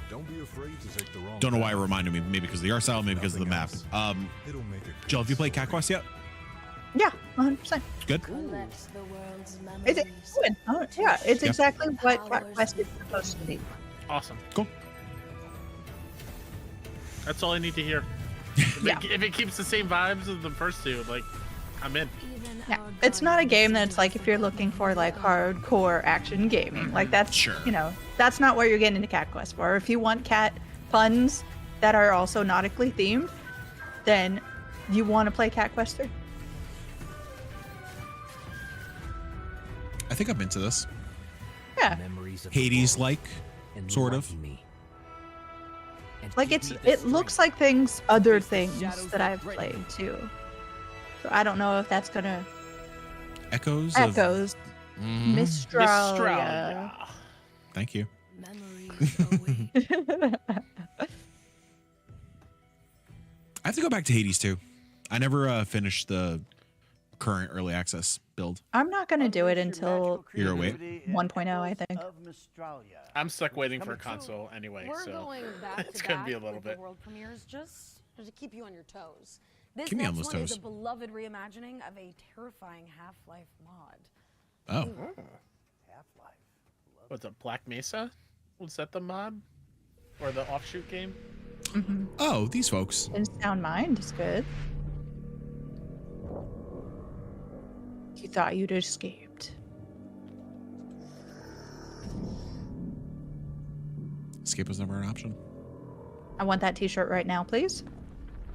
Don't be afraid to take the wrong Don't know why it reminded me. Maybe because of the art style, maybe because of the map. It'll make it Jill, have you played Cat Quest yet? Yeah, 100%. Good. It's good. Oh, yeah, it's Yeah. exactly what Cat Quest is supposed to be. Awesome. Cool. That's all I need to hear. If it keeps the same vibes as the first two, like, I'm in. Yeah, it's not a game that's like if you're looking for like hardcore action gaming. Like that's that's not what you're getting into Cat Quest for. If you want cat puns that are also nautically themed, then you want to play Cat Quest 3. I think I'm into this. Yeah. Hades-like, sort of. Like it looks like other things that I've played too. So I don't know if that's gonna Echoes. Echoes. Mhm. Mistralia. Thank you. have to go back to Hades too. I never finished the current early access build. I'm not gonna do it until You're gonna wait? 1.0, I think. I'm stuck waiting for a console anyway, We're so going back it's to gonna back be a little with bit. the world premieres just to keep you on your toes. This Keep me on next those one is toes. a beloved reimagining of a terrifying Half-Life mod. Oh. Half-Life. What's it, Black Mesa? Was that the mod? Or the offshoot game? Mm-hmm. Oh, these folks. And Sound Mind is good. You thought you'd escaped. Escape was never an option. I want that t-shirt right now, please.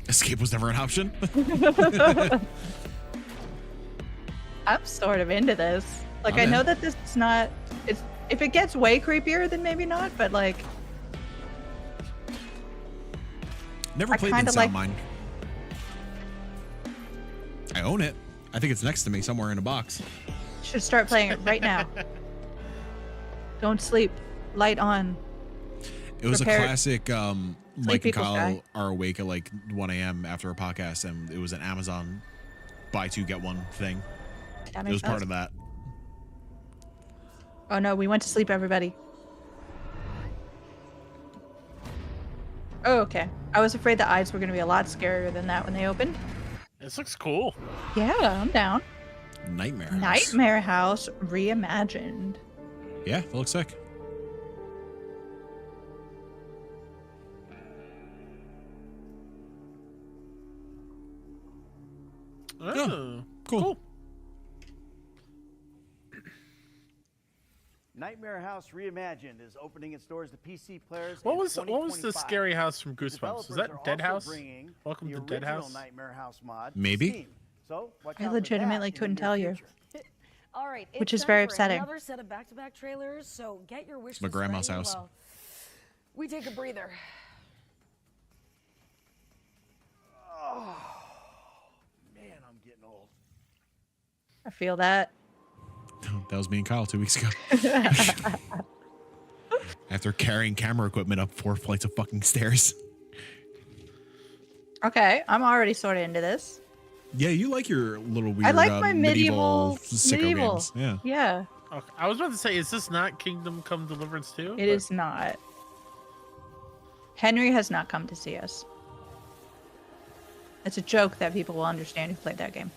Escape was never an option. I'm sort of into this. Like, I'm I know in. that this is not... It's, if it gets way creepier, then maybe not, but like... Never I played in kinda Sound like- Mind. I own it. I think it's next to me somewhere in a box. Should start playing it right now. Don't sleep. Light on. It was Prepare- a classic. Mike and Equals Kyle Die. are awake at like 1 a.m. after a podcast, and it was an Amazon buy two get one thing. That It makes was part sense. of that. Oh no, we went to sleep, everybody. Oh, okay. I was afraid the eyes were going to be a lot scarier than that when they opened. This looks cool. Yeah, I'm down. Nightmare House. Nightmare House reimagined. Yeah, that looks sick. Oh, cool. Nightmare House Reimagined is opening its doors to PC players. What in was the 2025. scary house from Goosebumps? Was Developers that are Dead also House? bringing Welcome the to Dead original House. Nightmare House mod to Maybe. Steam. So watch I out for legitimately that in couldn't the near tell you. future. All right, it's Which is time very for upsetting. Another set of back-to-back trailers, so get your wish my list grandma's ready house. while we take a breather. Oh, man, I'm getting old. I feel that. That was me and Kyle 2 weeks ago. After carrying camera equipment up 4 flights of fucking stairs. Okay, I'm already sort of into this. Yeah, you like your little weird I like my medieval sicko games. Yeah. Yeah, Okay, I was about to say, is this not Kingdom Come Deliverance 2? it is not. Henry has not come to see us. It's a joke that people will understand who played that game.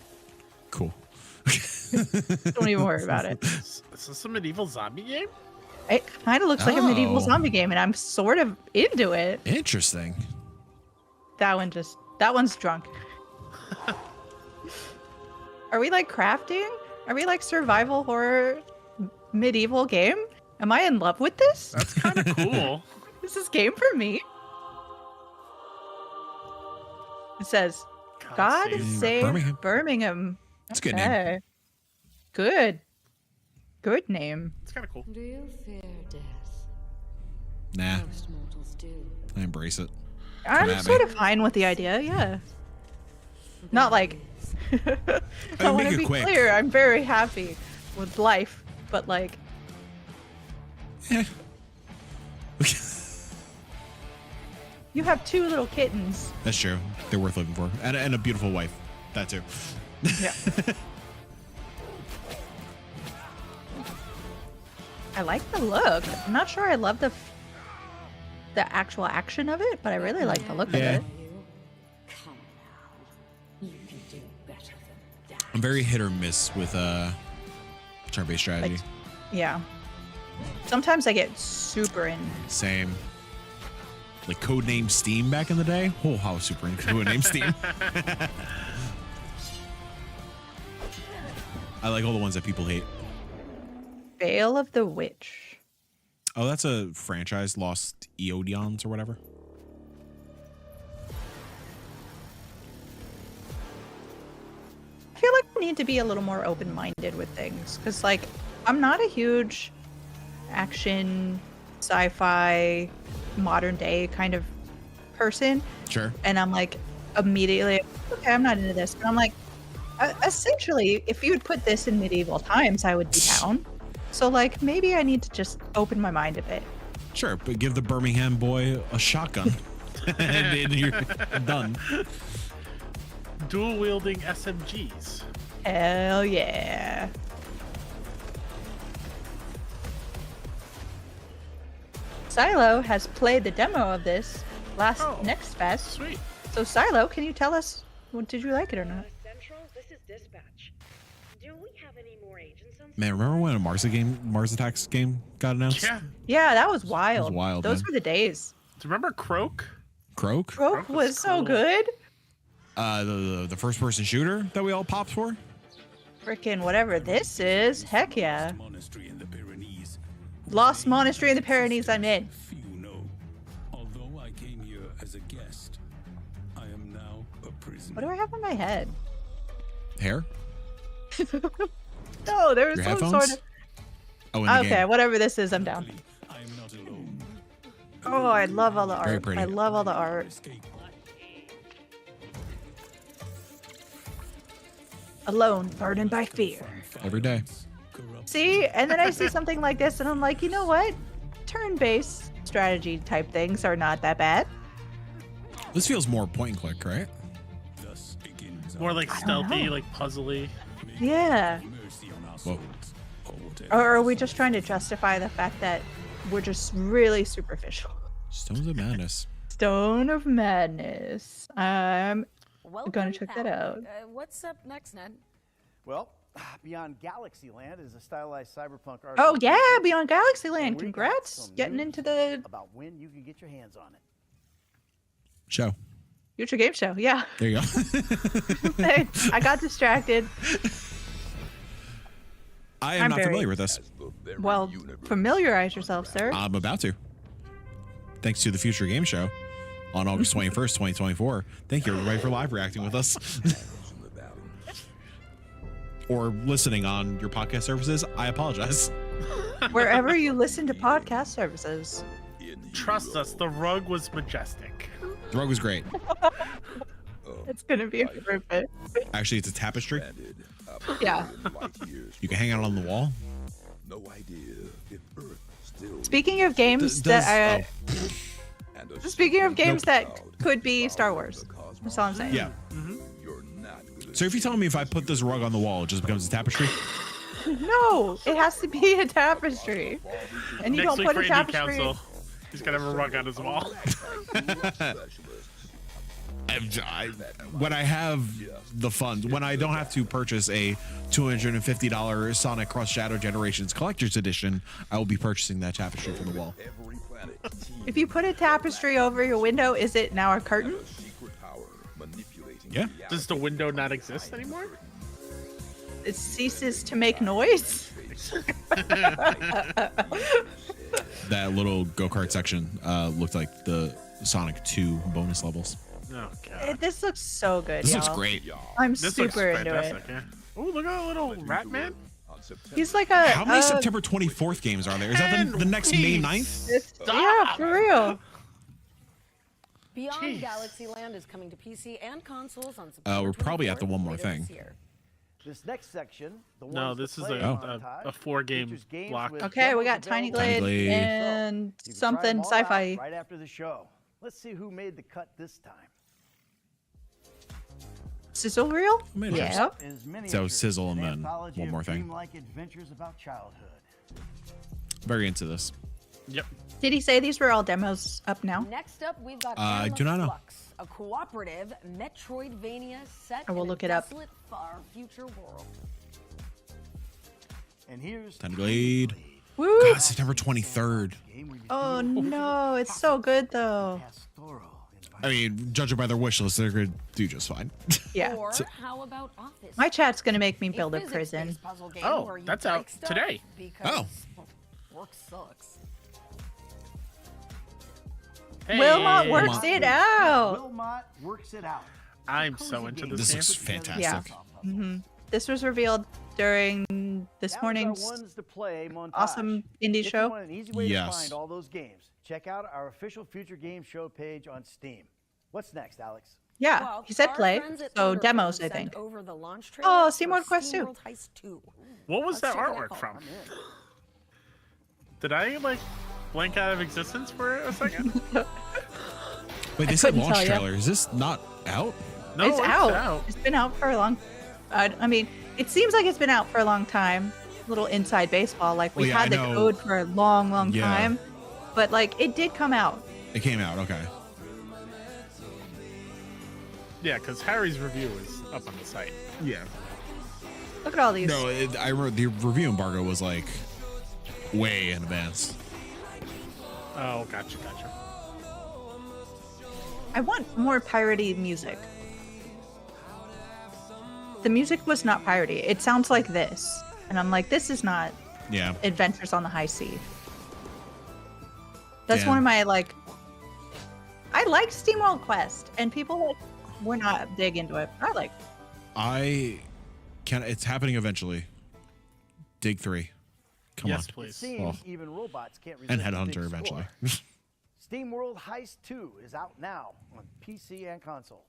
Cool. Don't even worry about it. Is this a medieval zombie game? It kind of looks like a medieval Oh. zombie game, and I'm sort of into it. Interesting. That one's drunk. Are we like crafting? Are we like survival horror medieval game? Am I in love with this? That's kind of cool. Is this game for me? It says, God save save Birmingham." Birmingham. It's a good name. Okay. Good. Good name. It's kind of cool. Do you fear death? Nah, Most mortals do. I embrace it. I'm at sort me. of fine with the idea, yeah. Not like I want make to it be quick. clear, I'm very happy with life, but like you have 2 little kittens. That's true. They're worth living for. And a beautiful wife. That too. Yeah. I like the look. I'm not sure I love the actual action of it, but I really like the look Yeah. of it. Come now. You can do better than that. I'm very hit or miss with turn-based strategy. Yeah. Sometimes I get super in. Same. Like Codename Steam back in the day. Oh, how I was super into Codename Steam. I like all the ones that people hate. Veil of the Witch. Oh, that's a franchise, Lost Eodions or whatever. I feel like I need to be a little more open-minded with things because, like, I'm not a huge action, sci-fi, modern-day kind of person, Sure. and I'm like immediately, okay, I'm not into this. But I'm like, essentially, if you would put this in medieval times, I would be down. So, like, maybe I need to just open my mind a bit. Sure, but give the Birmingham boy a shotgun. and you're done. Dual wielding SMGs. Hell yeah. Silo has played the demo of this last Next Fest. Sweet. So Silo, can you tell us, did you like it or not? Central, this is Dispatch. Do we have any more agents on Man, remember when a Mars Attacks game got announced? Yeah. Yeah, that was wild. That was wild, Those man. were the days. Do you remember Croak? Croak? Croak was so cool. good. The first person shooter that we all popped for? Freaking whatever this is. Heck yeah. Lost Monastery in the Pyrenees, I'm in. Although I came here as a guest, I am now a prisoner. What do I have on my head? Hair? No, there was Your some headphones? sort of. Oh, in the Okay, game. whatever this is, I'm down. Oh, I love all the Very art. pretty. I love all the art. Alone, burdened by fear. Every day. See, and then I see something like this, and I'm like, you know what? Turn-based strategy type things are not that bad. This feels more point and click, right? More like I don't stealthy, know. like puzzly. Yeah. Whoa. Or are we just trying to justify the fact that we're just really superficial? Stones of Madness. Stone of Madness. I'm gonna check that back. out. What's up next, Ned? Well, Beyond Galaxyland is a stylized cyberpunk art. Oh yeah, Beyond Galaxyland. Congrats, getting into the About when you can get your hands on it. Show. Future Game Show. Yeah. There you go. I got distracted. I am I'm not very- familiar with this. Well, familiarize yourself, sir. I'm about to. Thanks to the Future Game Show on August 21st, 2024. Thank you, everybody, for live reacting with us. Or listening on your podcast services. I apologize. Wherever you listen to podcast services. Trust us, the rug was majestic. The rug was great. It's gonna be perfect. Actually, it's a tapestry. Yeah. You can hang out on the wall. No idea if Earth still Speaking of games that speaking of games that could be Star Wars. That's all I'm saying. Yeah. So if you tell me if I put this rug on the wall, it just becomes a tapestry? No, it has to be a tapestry. And you Next don't week put for a Indie tapestry. Council, he's gonna have a rug on his wall. When I have the funds, when I don't have to purchase a $250 Sonic Cross Shadow Generations Collector's Edition, I will be purchasing that tapestry for the wall. If you put a tapestry over your window, is it now a curtain? Yeah. Does the window not exist anymore? It ceases to make noise. That little go-kart section looked like the Sonic 2 bonus levels. Oh god. This looks so good. This looks y'all. great. I'm This super looks into fantastic, it. yeah. Oh, look at that little rat man. He's like a. How many September 24th games are there? Is that the next May 9th? Yeah, for real. Beyond Galaxyland is coming to PC and consoles on September We're probably at the 24th one more later thing. this year. This next section, the No, ones this that is play a montage, a 4-game features games block. with Okay, we demos got Tiny available Glade Glade. and You can try something them all out sci-fi. right after the show. Let's see who made the cut this time. Sizzle reel? Yeah. So Sizzle and then Anthology one of more thing. dreamlike adventures about childhood. Very into this. Yep. Did he say these were all demos up now? Next up, we've got I do not know. Flux, a cooperative Metroidvania set I will in look a it up. desolate, far future world. And here's Tiny Glade. Woo! God, September 23rd. Oh no, it's so good though. I mean, judging by their wish list, they're going to do just fine. Yeah. Or So- how about Office? My chat's gonna make me build a physics-based prison. puzzle game Oh, where you that's break out stuff today. Because Oh. work sucks. Wilmot works it out. Wilmot works it out. I'm so into this This game. looks fantastic. Yeah. This was revealed during this Now's our morning's ones to play montage. awesome indie If you show. want an easy way Yes. to find all those games, check out our official Future Game Show page on Steam. What's next, Alex? Yeah, Well, he said our play, friends at so Thunderfront demos, I sent think. Over the launch Oh, trailer SteamWorld for Quest 2. SteamWorld Heist 2. What was Let's that check it artwork out. from? Did I like blank out of existence for a second? Wait, I they said couldn't launch tell ya. trailer. Is this not out? No, it's out. It's been out for a long. I mean, it seems like it's been out for a long time. Little inside baseball, like we Well, yeah, had the I know. code for a long, long Yeah. time, but like it did come out. It came out. Okay. Yeah, because Harry's review is up on the site. Yeah. Look at all these. No, I remember the review embargo was like way in advance. Oh, gotcha. I want more piratey music. The music was not piratey. It sounds like this, and I'm like, this is not Yeah. Adventures on the High Sea. That's Damn. one of my like. I like SteamWorld Quest, and people like we're not big into it. I like. It's happening eventually. Dig 3. Come Yes, on. please. It seems Oh. even robots can't resist And a Headhunter big eventually. score. SteamWorld Heist 2 is out now on PC and console.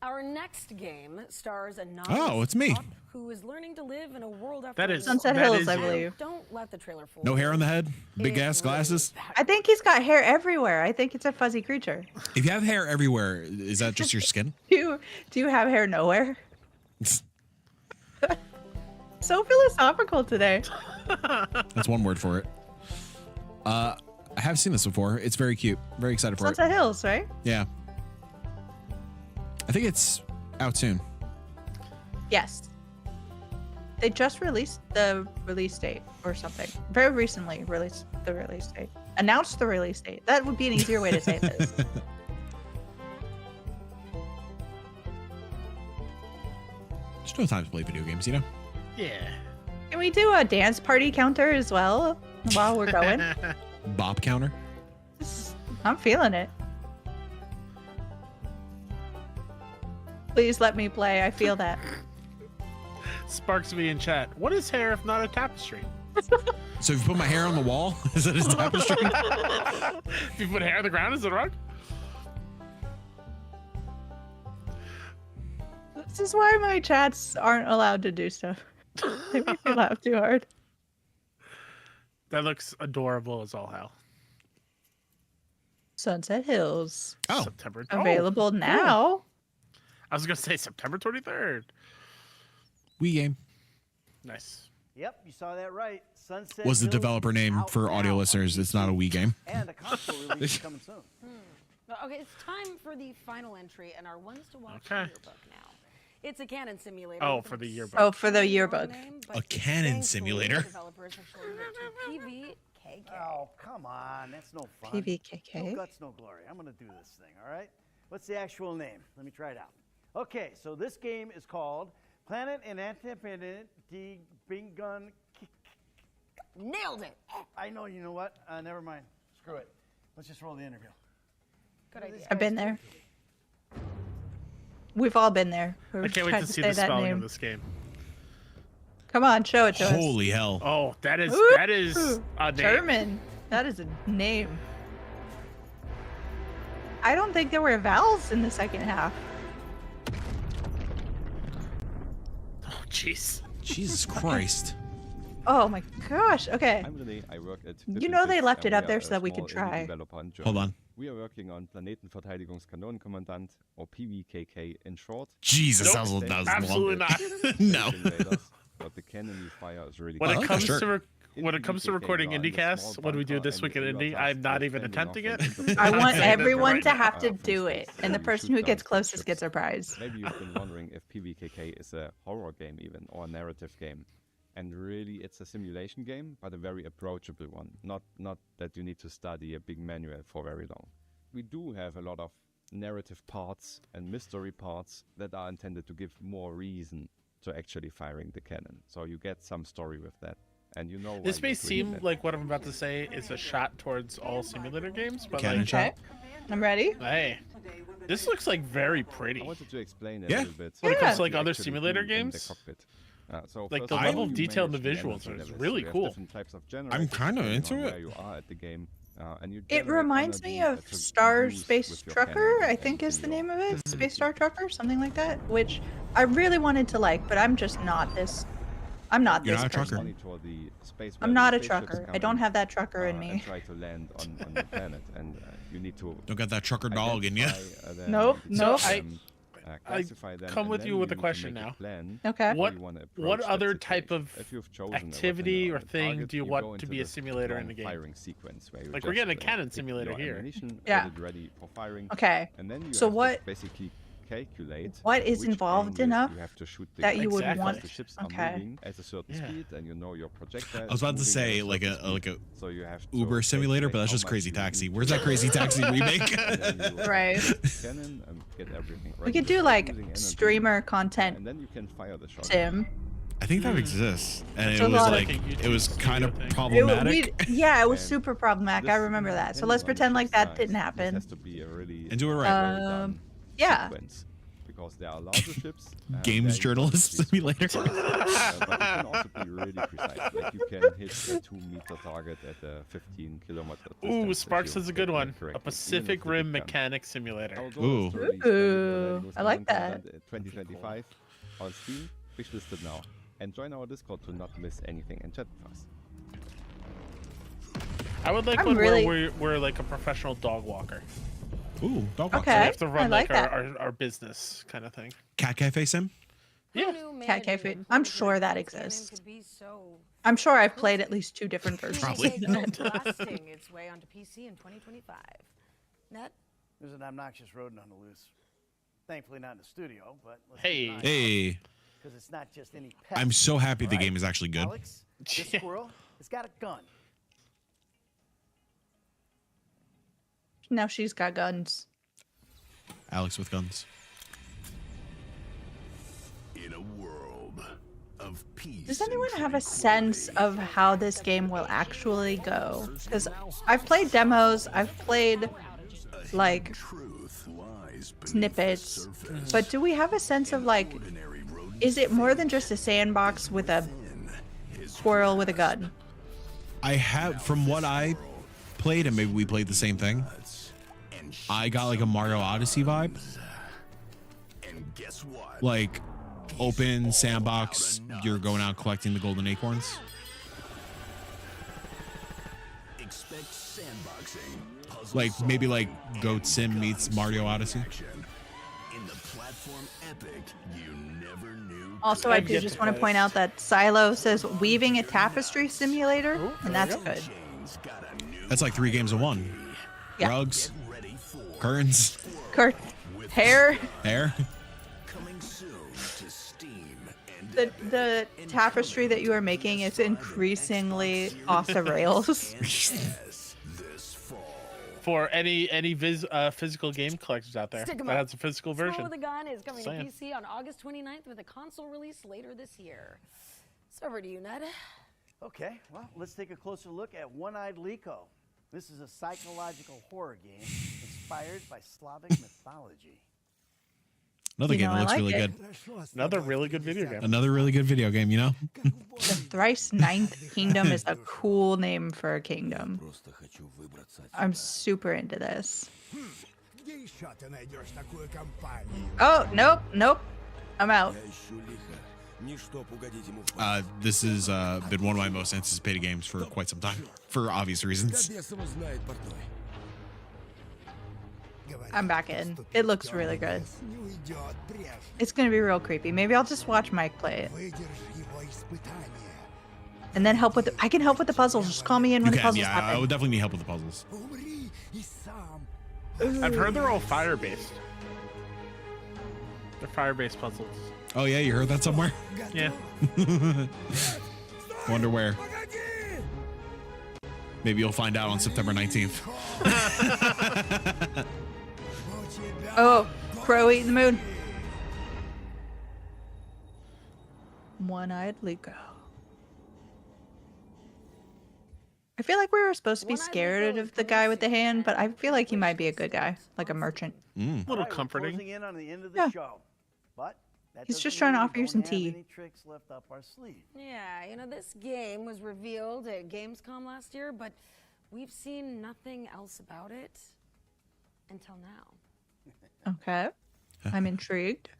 Our next game stars a Oh, it's me. cop who is learning to live in a world after That is- Sunset that Hills, is I you. believe. Don't let the trailer fool No you. hair on the head, big ass glasses. I think he's got hair everywhere. I think it's a fuzzy creature. If you have hair everywhere, is that just your skin? Do you have hair nowhere? So philosophical today. That's one word for it. I have seen this before. It's very cute. Very excited for Sunset it. Hills, right? Yeah. I think it's out soon. Yes. They just released the release date or something. Very recently released the release date. Announced the release date. That would be an easier way to say this. There's no time to play video games, you know? Yeah. Can we do a dance party counter as well while we're going? Bop counter. I'm feeling it. Please let me play. I feel that. Sparks me in chat. What is hair if not a tapestry? So if you put my hair on the wall, is that a tapestry? If you put hair on the ground, is it a rug? This is why my chats aren't allowed to do stuff. They make me laugh too hard. That looks adorable as all hell. Sunset Hills. Oh. September. Available cool. now. I was gonna say September 23rd. Wii game. Nice. Yep, you saw that right. Sunset Was the Hills developer is name out for audio now on listeners. It's not a Wii game. And a console release is coming soon. Well, okay, it's time for the final entry in our ones to watch Okay. yearbook now. It's a canon simulator. Oh, with for an the yearbook. Oh, for the obscene yearbook. name, A but canon thankfully, simulator. Developers have shortened it to PVKK. Oh, come on. That's no fun. PVKK. No guts, no glory. I'm going to do this thing, all right? What's the actual name? Let me try it out. Okay, so this game is called Planet and Independent de Bingun. Nailed it. I know, you know what? Never mind. Screw it. Let's just roll the interview. Good idea. I've been there. We've all been there. I can't wait to see the spelling of this game. Come on, show it to us. Holy hell. Oh, that is Ooh, a name. German. That is a name. I don't think there were vowels in the second half. Oh, jeez. Jesus Christ. Oh my gosh. Okay. I'm René. I work at You know they 56, left it and up we there are so a that we could small indie try. developer in Hold Germany. on. We are working on Planetenverteidigungskanoneninkommandant, or PVKK in short. Jesus, that was Absolutely long. not. No. But the cannon you fire is really When good. it comes sure. to when it comes to recording IndieCast, when we do this week in Indie, I'm not even attempting it. I I'm want saying it everyone right to now. have to do it, and the person who gets closest gets a prize. Maybe you've been wondering if PVKK is a horror game even, or a narrative game. And really, it's a simulation game, but a very approachable one. Not that you need to study a big manual for very long. We do have a lot of narrative parts and mystery parts that are intended to give more reason to actually firing the cannon. So you get some story with that. And you know This why may you're doing seem that. like what I'm about to say is a shot towards all simulator games, but Cannon like, shot. I'm ready. hey, this looks like very pretty. I wanted to explain it Yeah. a little bit. When it comes to, what like, you other actually simulator do in the games, cockpit. So like, first the of level all, of you detail in the manage visuals energy is levels. really We have cool. different types of generators kinda depending into on it. where you are at the game, and you It generate reminds me energy of to Star use Space with your Trucker, cannon I and think is in the your name of it. Space Star Trucker, something like that, which I really wanted to like, but I'm just not this I'm not You're this not a trucker. person. Monitor the space I'm where not the a spaceships trucker. I come don't in, have that trucker in and me. try to land on the planet, and you need to. Don't got that trucker dog in ya. them, Nope, nope. classify them, come and with then you with need a to question make a now. plan Okay. how What you wanna what approach that other type situation. of If you've chosen a weapon activity or a thing target, do you go want to into be a the simulator in long the game? firing sequence where you Like, we're just, getting a cannon pick simulator your here. ammunition, Yeah. get it ready for firing, Okay. and then you So have to what- basically calculate What is which involved angle enough you have to shoot the that gun you would because want- the ships okay. are moving at a certain speed, and you know your projectile. I was about to is say moving at like certain a speed, so you have to Uber simulator, calculate but that's how just much Crazy you Taxi. need Where's to that Crazy Taxi remake? and then you Right. cannon and get everything We ready. could do Start like losing energy, streamer content and then you can fire the shot. sim. I think that exists, and It's it a was lot like of- it was kind of It problematic. was super problematic. I remember that. So let's pretend like that didn't happen. This has to be a really And do it right. Yeah. sequence, because there are larger ships. and Games there you journalist want to be simulator. but you can also be really precise. Like you can hit a 2-meter target at a 15-kilometer distance. Ooh, if Sparks you is a hit good it one. correctly, A even Pacific with the Rim big gun. mechanic simulator. Our goal is to release Ooh, Dungeons I like and that. Dragons 2025 on Steam, wish listed now. And join our Discord to not miss anything and chat with us. I would like I'm one really- where we're like a professional dog walker. Ooh, dog So walk. we Okay, have to run I like that. our business kind of thing. Cat cafe sim. Yeah. Cat Cafe. I'm sure that exists. I'm sure I've played at least 2 different versions. Probably. Blasting its way onto PC in 2025. Net? There's an obnoxious rodent on the loose. Thankfully not in the studio, but let's Hey. Hey, because it's not just any pet. I'm so happy the All right? game is actually good. Alex, this squirrel has got a gun. Now she's got guns. Alex with guns. In a world of peace. Does anyone have a sense of how this game will actually go? Because I've played demos, I've played like snippets, but do we have a sense of like, is it more than just a sandbox with a squirrel with a gun? I have, from what I played, and maybe we played the same thing. I got like a Mario Odyssey vibe. And guess what? Like open sandbox, you're going out collecting the golden acorns. Expect sandboxing. puzzle Like maybe like solving, Goat and Sim meets Mario Odyssey. action. In the platform epic you never knew. Also, I do just want to point out that Silo says weaving a tapestry simulator, and that's good. That's like 3 games in 1. Yeah. Rugs, curtains, Hair. hair. Coming soon to Steam and The tapestry that you are making is increasingly off the rails. For any physical game collectors out there Stick 'em that up. has a physical Squirrel version. with a Gun is coming Saying. to PC on August 29th with a console release later this year. So over to you, Ned. Okay, well, let's take a closer look at One-Eyed Liko. This is a psychological horror game inspired by Slavic mythology. Another game that looks really good. Another really good video game. Another really good video game, you know? The Thrice Ninth Kingdom is a cool name for a kingdom. I'm super into this. Oh, nope. I'm out. This has been one of my most anticipated games for quite some time, for obvious reasons. I'm back in. It looks really good. It's gonna be real creepy. Maybe I'll just watch Mike play it. And then help with I can help with the puzzles. Just call me in You when the can, puzzles yeah, I happen. would definitely need help with the puzzles. I've heard they're all fire-based. They're fire-based puzzles. Oh yeah, you heard that somewhere? Yeah. Wonder where. Maybe you'll find out on September 19th. Oh, crow eating the moon. One-eyed Liko. I feel like we were supposed to be scared of the guy with the hand, but I feel like he might be a good guy, like a merchant. A little All right, we're comforting. closing in on the end of the Yeah. show, but that He's doesn't just trying to mean we offer you don't some have tea. any tricks left up our sleeve. Yeah, you know, this game was revealed at Gamescom last year, but we've seen nothing else about it until now. Okay. I'm intrigued.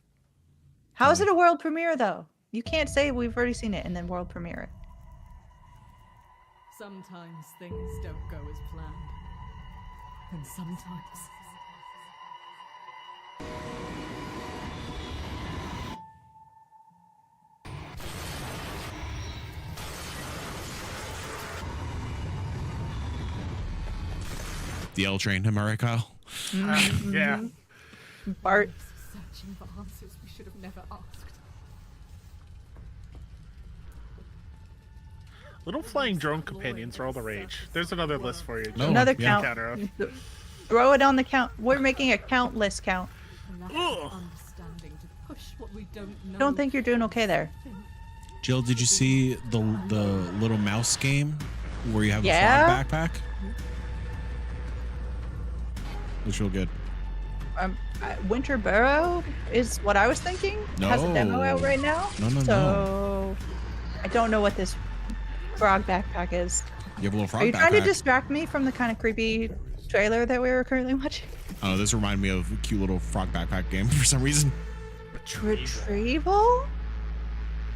How is it a world premiere, though? You can't say we've already seen it and then world premiere it. Sometimes things don't go as planned. And sometimes... The L train, am I right, Kyle? Yeah. Bart. Searching for answers we should have never asked. Little flying drone companions are all the rage. There's another list for you. No, Another yeah. count. Counter of. Throw it on the count. We're making a countless count. Understanding to push what we don't know. I don't think you're doing okay there. Jill, did you see the little mouse game where you have Yeah. a frog backpack? Looks real good. Winter Burrow is what I was thinking. Has a demo out right now. No. So I don't know what this frog backpack is. You have a little frog Are you backpack. trying to distract me from the kind of creepy trailer that we were currently watching? Oh, this reminded me of a cute little frog backpack game for some reason. Retrieval?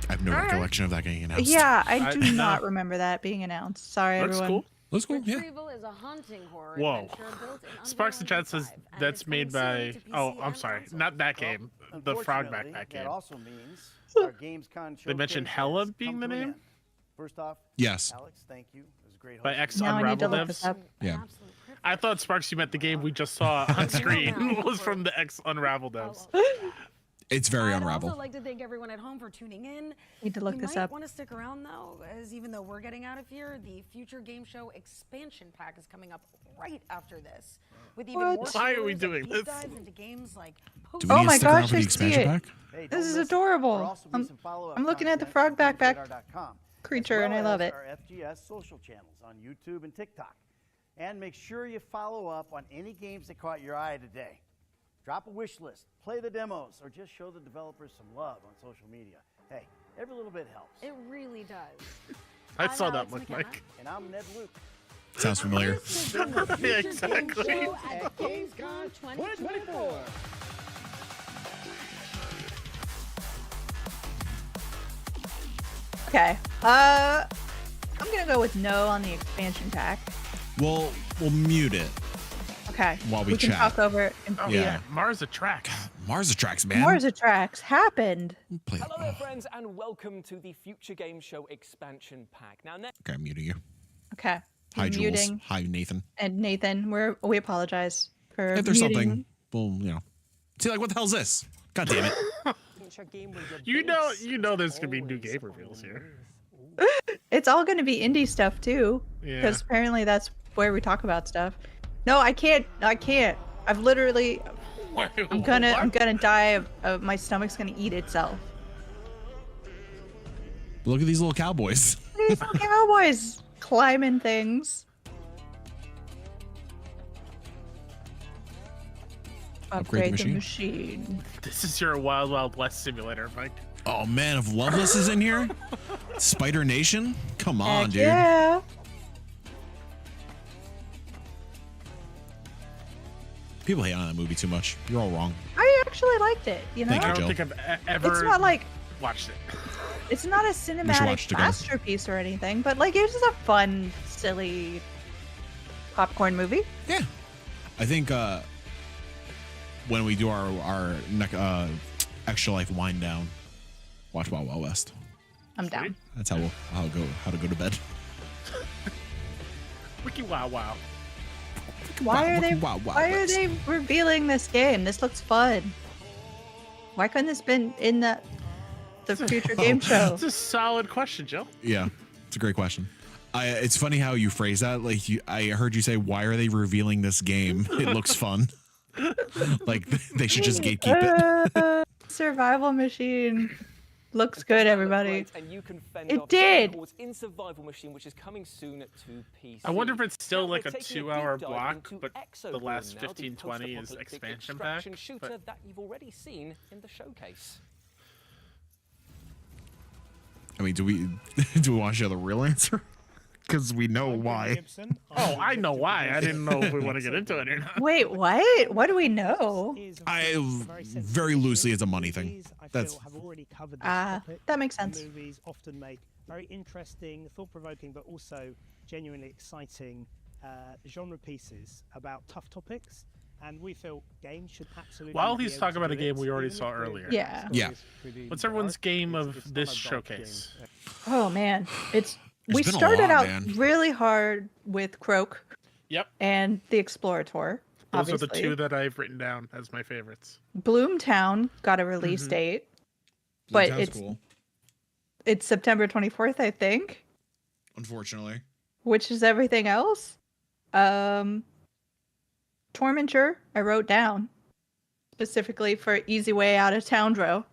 I have no All right. recollection of that getting announced. Yeah, I do not remember that being announced. Sorry, Looks everyone. cool. Looks cool, yeah. Retrieval is a haunting horror Whoa. adventure built in Sparks the Unreal Chat says Engine 5, and that's it's made coming by. soon to Oh, PC I'm and sorry. console. Not that game. The Frog Unfortunately, Backpack game. That also means our GamesCon They mentioned showcase Hella has being come the to an name? end. First off, Yes. Alex, thank you. It was a great By hosting. X Now I need to Unravel look this devs. up. Yeah. I thought Sparks, you meant the game we just saw on screen was from the X Unravel devs. It's very I'd Unravel. also like to thank everyone at home for tuning in. Need to look you this might up. want to stick around though, as even though we're getting out of here, the Future Game Show expansion pack is coming up right after this, with even What? more Why are we trailers and doing deep this? dives into games like Do we Oh need to my stick around gosh, for I the see expansion it. pack? Hey, This don't is miss it. adorable. There'll also be some follow-up I'm looking at the content frog backpack FGSradar.com, creature, as and I well love as it. Our FGS social channels on YouTube and TikTok. And make sure you follow up on any games that caught your eye today. Drop a wish list, play the demos, or just show the developers some love on social media. Hey, every little bit helps. It really does. I I'm saw that Alex look, McKenna. Mike. And I'm Ned Luke. Sounds familiar. This has been the Yeah, Future Game exactly. Show at GamesCon 2024. Okay. I'm gonna go with no on the expansion pack. We'll mute it. Okay. While we can chat. talk over it and Oh, Yeah. yeah. Mars Attracts. Mars Attracts, man. Mars Attracts happened. Play. Hello there, friends, and welcome to the Future Game Show expansion pack. Now, Okay, I'm muting you. Okay. Hi, I'm Jules. muting. Hi, Nathan. And Nathan, we apologize for If there's muting. something, well, you know. See, like, what the hell's this? God damn it. You know there's gonna be new game reveals here. It's all going to be indie stuff too, Yeah. because apparently that's where we talk about stuff. No, I can't. I've literally. I'm gonna die. My stomach's gonna eat itself. Look at these little cowboys. These little cowboys climbing things. Upgrade the the machine. machine. This is your Wild Wild West simulator, Mike. Oh man, if Loveless is in here, Spider Nation, come on, Heck dude. Yeah. People hate on that movie too much. You're all wrong. I actually liked it. You know. Thank you, I don't Jill. think I've ever It's not like watched it. it's not a watch cinematic it together. masterpiece or anything, but like it was just a fun, silly popcorn movie. Yeah. I think when we do our extra life wind down, watch Wild Wild West. I'm down. That's how to go to bed. Wiki wow wow. Why are they? Wow, wow, why are West. they revealing this game? This looks fun. Why couldn't this been in the future game show? It's a solid question, Jill. Yeah, it's a great question. It's funny how you phrase that. Like I heard you say, "Why are they revealing this game? It looks fun." Like they should just gatekeep it. Survival machine looks good, everybody. And you can fend It off did. Hordes in Survival Machine, which is coming soon to PC. I wonder if it's still Now, like we're a taking 2-hour deep dive block, into but the Exoborn last now, the 15-20 is post-apocalyptic expansion pack. extraction shooter but- that you've already seen in the showcase. I mean, do we want to share the real answer? because we know why. Gibson. Oh, I know why. I didn't know if we want to get into it or not. Wait, what? What do we know? I very loosely it's a money thing. That's have already covered this topic. That makes sense. Movies often make very interesting, thought-provoking, but also genuinely exciting genre pieces about tough topics. And we feel games should absolutely. While be he's able talking to about a do game it, we already even saw if we're earlier. Yeah. Yeah. What's everyone's game of this showcase? Oh man, we been a started lot, out man. really hard with Croak. Yep. And the Explorator. Those obviously. are the two that I've written down as my favorites. Bloomtown got a release date, but it's September 24th, I think. Unfortunately. Which is everything else. Tormentor, I wrote down specifically for Easy Way Out of Toundro.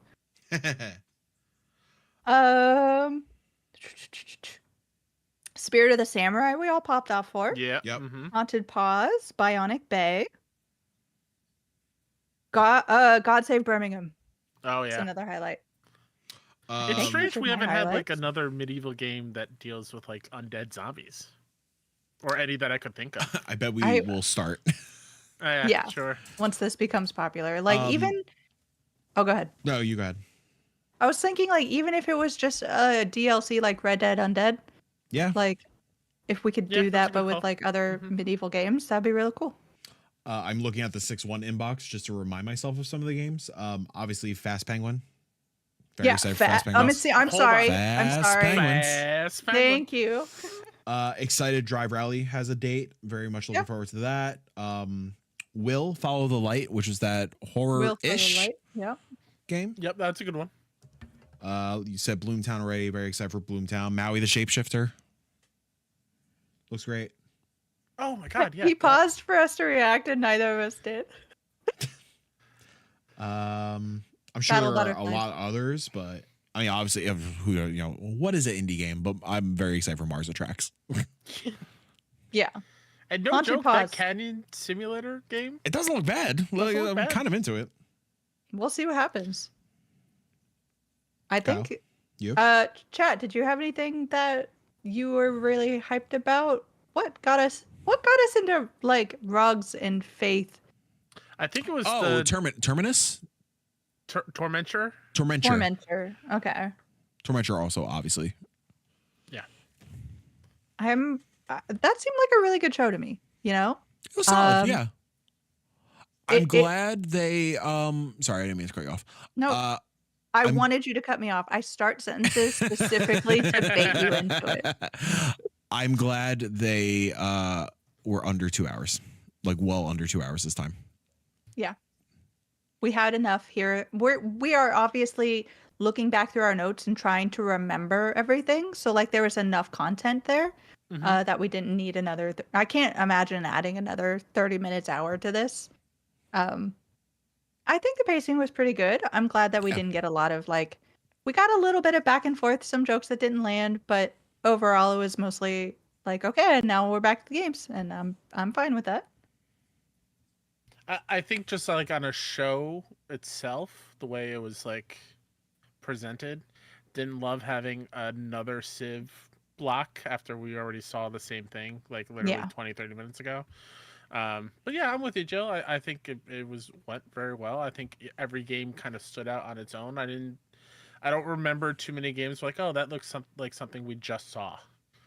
Spirit of the Samurai, we all popped off for. Yeah. Yep. Haunted Paws, Bionic Bay. God Save Birmingham. Oh It's yeah. another highlight. It's Thank strange you for we my haven't had like highlights. another medieval game that deals with like undead zombies, or any that I could think of. I bet we I- will start. Yeah. Sure. Once this becomes popular. Like even Oh, go ahead. No, you go ahead. I was thinking like even if it was just a DLC like Red Dead Undead, Yeah. like if we could Yeah, do that's a that but good with call. like other medieval games, that'd be really cool. I'm looking at the 6-1 inbox just to remind myself of some of the games. Obviously, Fast Penguin. Very excited for Fast Penguin. I'm sorry. I'm Fast sorry. Penguins. Thank you. Excited Drive Rally has a date. Very much looking forward to that. Will Follow the Light, which is that Will Follow the horror-ish Light. Yeah. game. Yep, that's a good one. You said Bloomtown already. Very excited for Bloomtown. Maui the Shapeshifter. Looks great. Oh my god, yeah. He paused for us to react and neither of us did. I'm sure Battle there are a Butterfly. lot of others, but I mean, obviously, what is an indie game? But I'm very excited for Mars Attacks. Yeah. And no Haunted joke, Paws. that Canyon Simulator game. It doesn't look bad. Doesn't look I'm bad. kind of into it. We'll see what happens. I Kyle, think you? Chat, did you have anything that you were really hyped about? What got us into like rugs and faith? I think it was Oh, the Terminus? Tormentor. Tormentor. Okay. Tormentor also, obviously. Yeah. That seemed like a really good show to me, you know? It was solid, yeah. I'm it- glad they sorry, I didn't mean to cut you off. No. I'm- wanted you to cut me off. I start sentences specifically to bait you into it. I'm glad they were under 2 hours. Like well under 2 hours this time. Yeah. We had enough here. We are obviously looking back through our notes and trying to remember everything. So like there was enough content there that we didn't need another. I can't imagine adding another 30 minutes hour to this. I think the pacing was pretty good. I'm glad that we didn't get a lot of like. We got a little bit of back and forth, some jokes that didn't land, but overall it was mostly like okay, now we're back to the games, and I'm fine with that. I think just like on a show itself, the way it was like presented, didn't love having another Civ block after we already saw the same thing like literally 20-30 minutes ago. But yeah, I'm with you, Jill. I think it went very well. I think every game kind of stood out on its own. I don't remember too many games like, oh, that looks like something we just saw.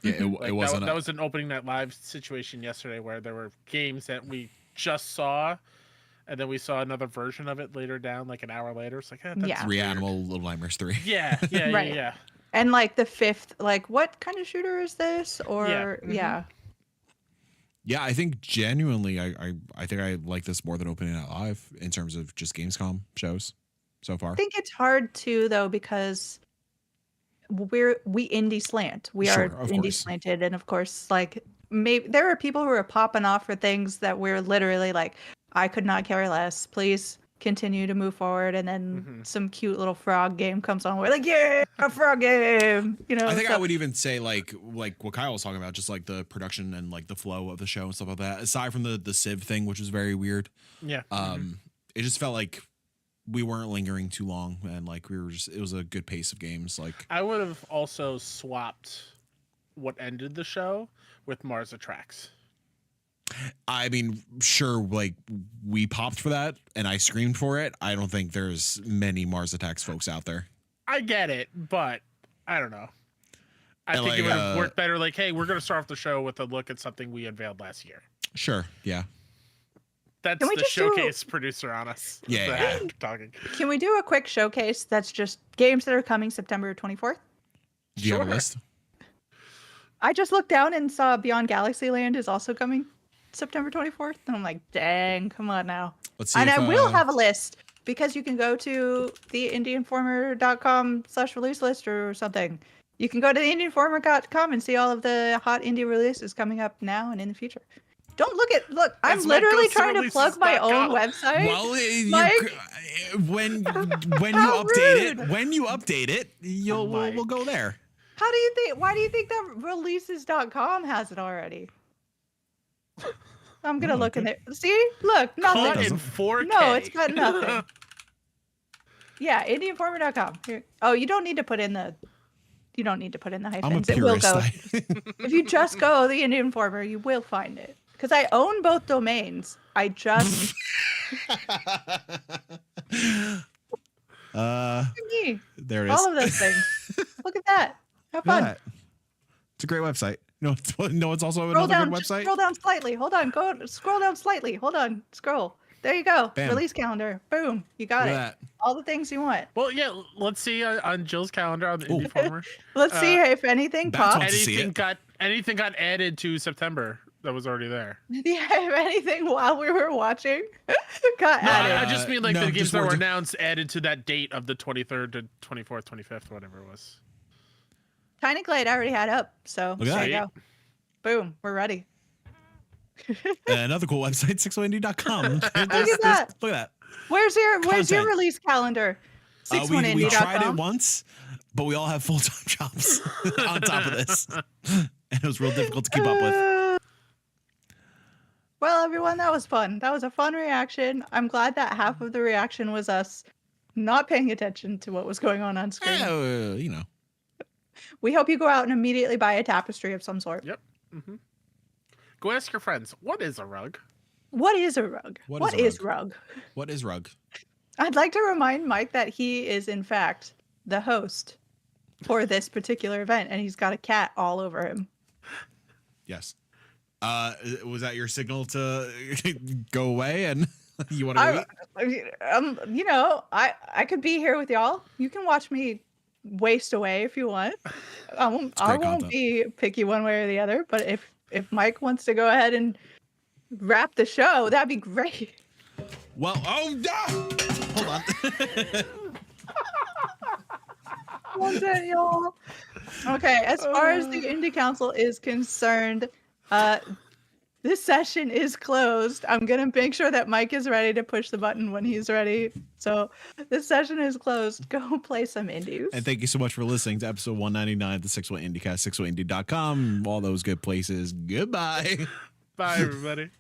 Yeah, it Like, wasn't. that was an opening night live situation yesterday where there were games that we just saw, and then we saw another version of it later down, like an hour later. It's like, that's Reanimal Little Nightmares 3. Yeah, Right. yeah. And like the fifth, like what kind of shooter is this? Or Yeah. Yeah, I think genuinely, I think I like this more than Opening Night Live in terms of just Gamescom shows so far. I think it's hard too though because we indie slant. We Sure, are of indie course. slanted, and of course, like maybe there are people who are popping off for things that we're literally like, I could not care less. Please continue to move forward, and then some cute little frog game comes on. We're like, yeah, a frog game. You know, I think so- I would even say like what Kyle was talking about, just like the production and like the flow of the show and stuff like that. Aside from the Civ thing, which was very weird. Yeah. It just felt like we weren't lingering too long, and like it was a good pace of games. Like I would have also swapped what ended the show with Mars Attacks. I mean, sure, like we popped for that and I screamed for it. I don't think there's many Mars Attacks folks out there. I get it, but I don't know. I think it would have worked better. Like, hey, we're going to start off the show with a look at something we unveiled last year. Sure. Yeah. That's the showcase producer on us. Yeah. Talking. Can we do a quick showcase that's just games that are coming September 24th? Do you have a list? I just looked down and saw Beyond Galaxyland is also coming September 24th. And I'm like, dang, come on now. Let's see and if, I will have a list because you can go to the IndieInformer.com/release list or something. You can go to the IndieInformer.com and see all of the hot indie releases coming up now and in the future. Don't look, I'm literally trying to plug my own website. Well, Mike, when you update it, we'll go there. how do you think? Why do you think that releases.com has it already? I'm gonna look in there. See, look, nothing. Caught in 4K. No, it's got nothing. Yeah, IndieInformer.com. Here. Oh, you don't need to put in the. You don't need to put in the hyphens. I'm a purist. It will go. If you just go the Indie Informer, you will find it. Because I own both domains. I just. There it is. All of those things. Look at that. Have fun. Yeah. It's a great website. No, it's also Scroll another down. good Just website. scroll down slightly. Hold on. Scroll down slightly. Hold on. Scroll. There you go. Bam. Release calendar. Boom. You got Look it. at that. All the things you want. Well, yeah, let's see on Jill's calendar on the Indie Informer. Let's see if anything pops. Anything got added to September that was already there. Yeah, if anything while we were watching got No, added. I just mean like no, the games just that were more- announced added to that date of the 23rd to 24th, 25th, whatever it was. Tiny Glade I already had up, so Look at there you that. go. Boom, we're ready. Another cool website, 60indie.com. Look at that. Look at that. Where's your Content. release calendar? We 61indie.com. tried it once, but we all have full-time jobs on top of this. And it was real difficult to keep up with. Well, everyone, that was fun. That was a fun reaction. I'm glad that half of the reaction was us not paying attention to what was going on screen. You know. We hope you go out and immediately buy a tapestry of some sort. Yep. Go ask your friends, what is a rug? What is a rug? What is a rug? What is rug? I'd like to remind Mike that he is, in fact, the host for this particular event, and he's got a cat all over him. Yes. Was that your signal to go away and you want to wait? You know, I could be here with y'all. You can watch me waste away if you want. I won't content. be picky one way or the other, but if Mike wants to go ahead and wrap the show, that'd be great. Well, hold on. What's that, y'all? Okay, as far as the Indie Council is concerned, this session is closed. I'm gonna make sure that Mike is ready to push the button when he's ready. So this session is closed. Go play some indies. And thank you so much for listening to episode 199 of the 61 IndieCast, 61indie.com, all those good places. Goodbye. Bye, everybody.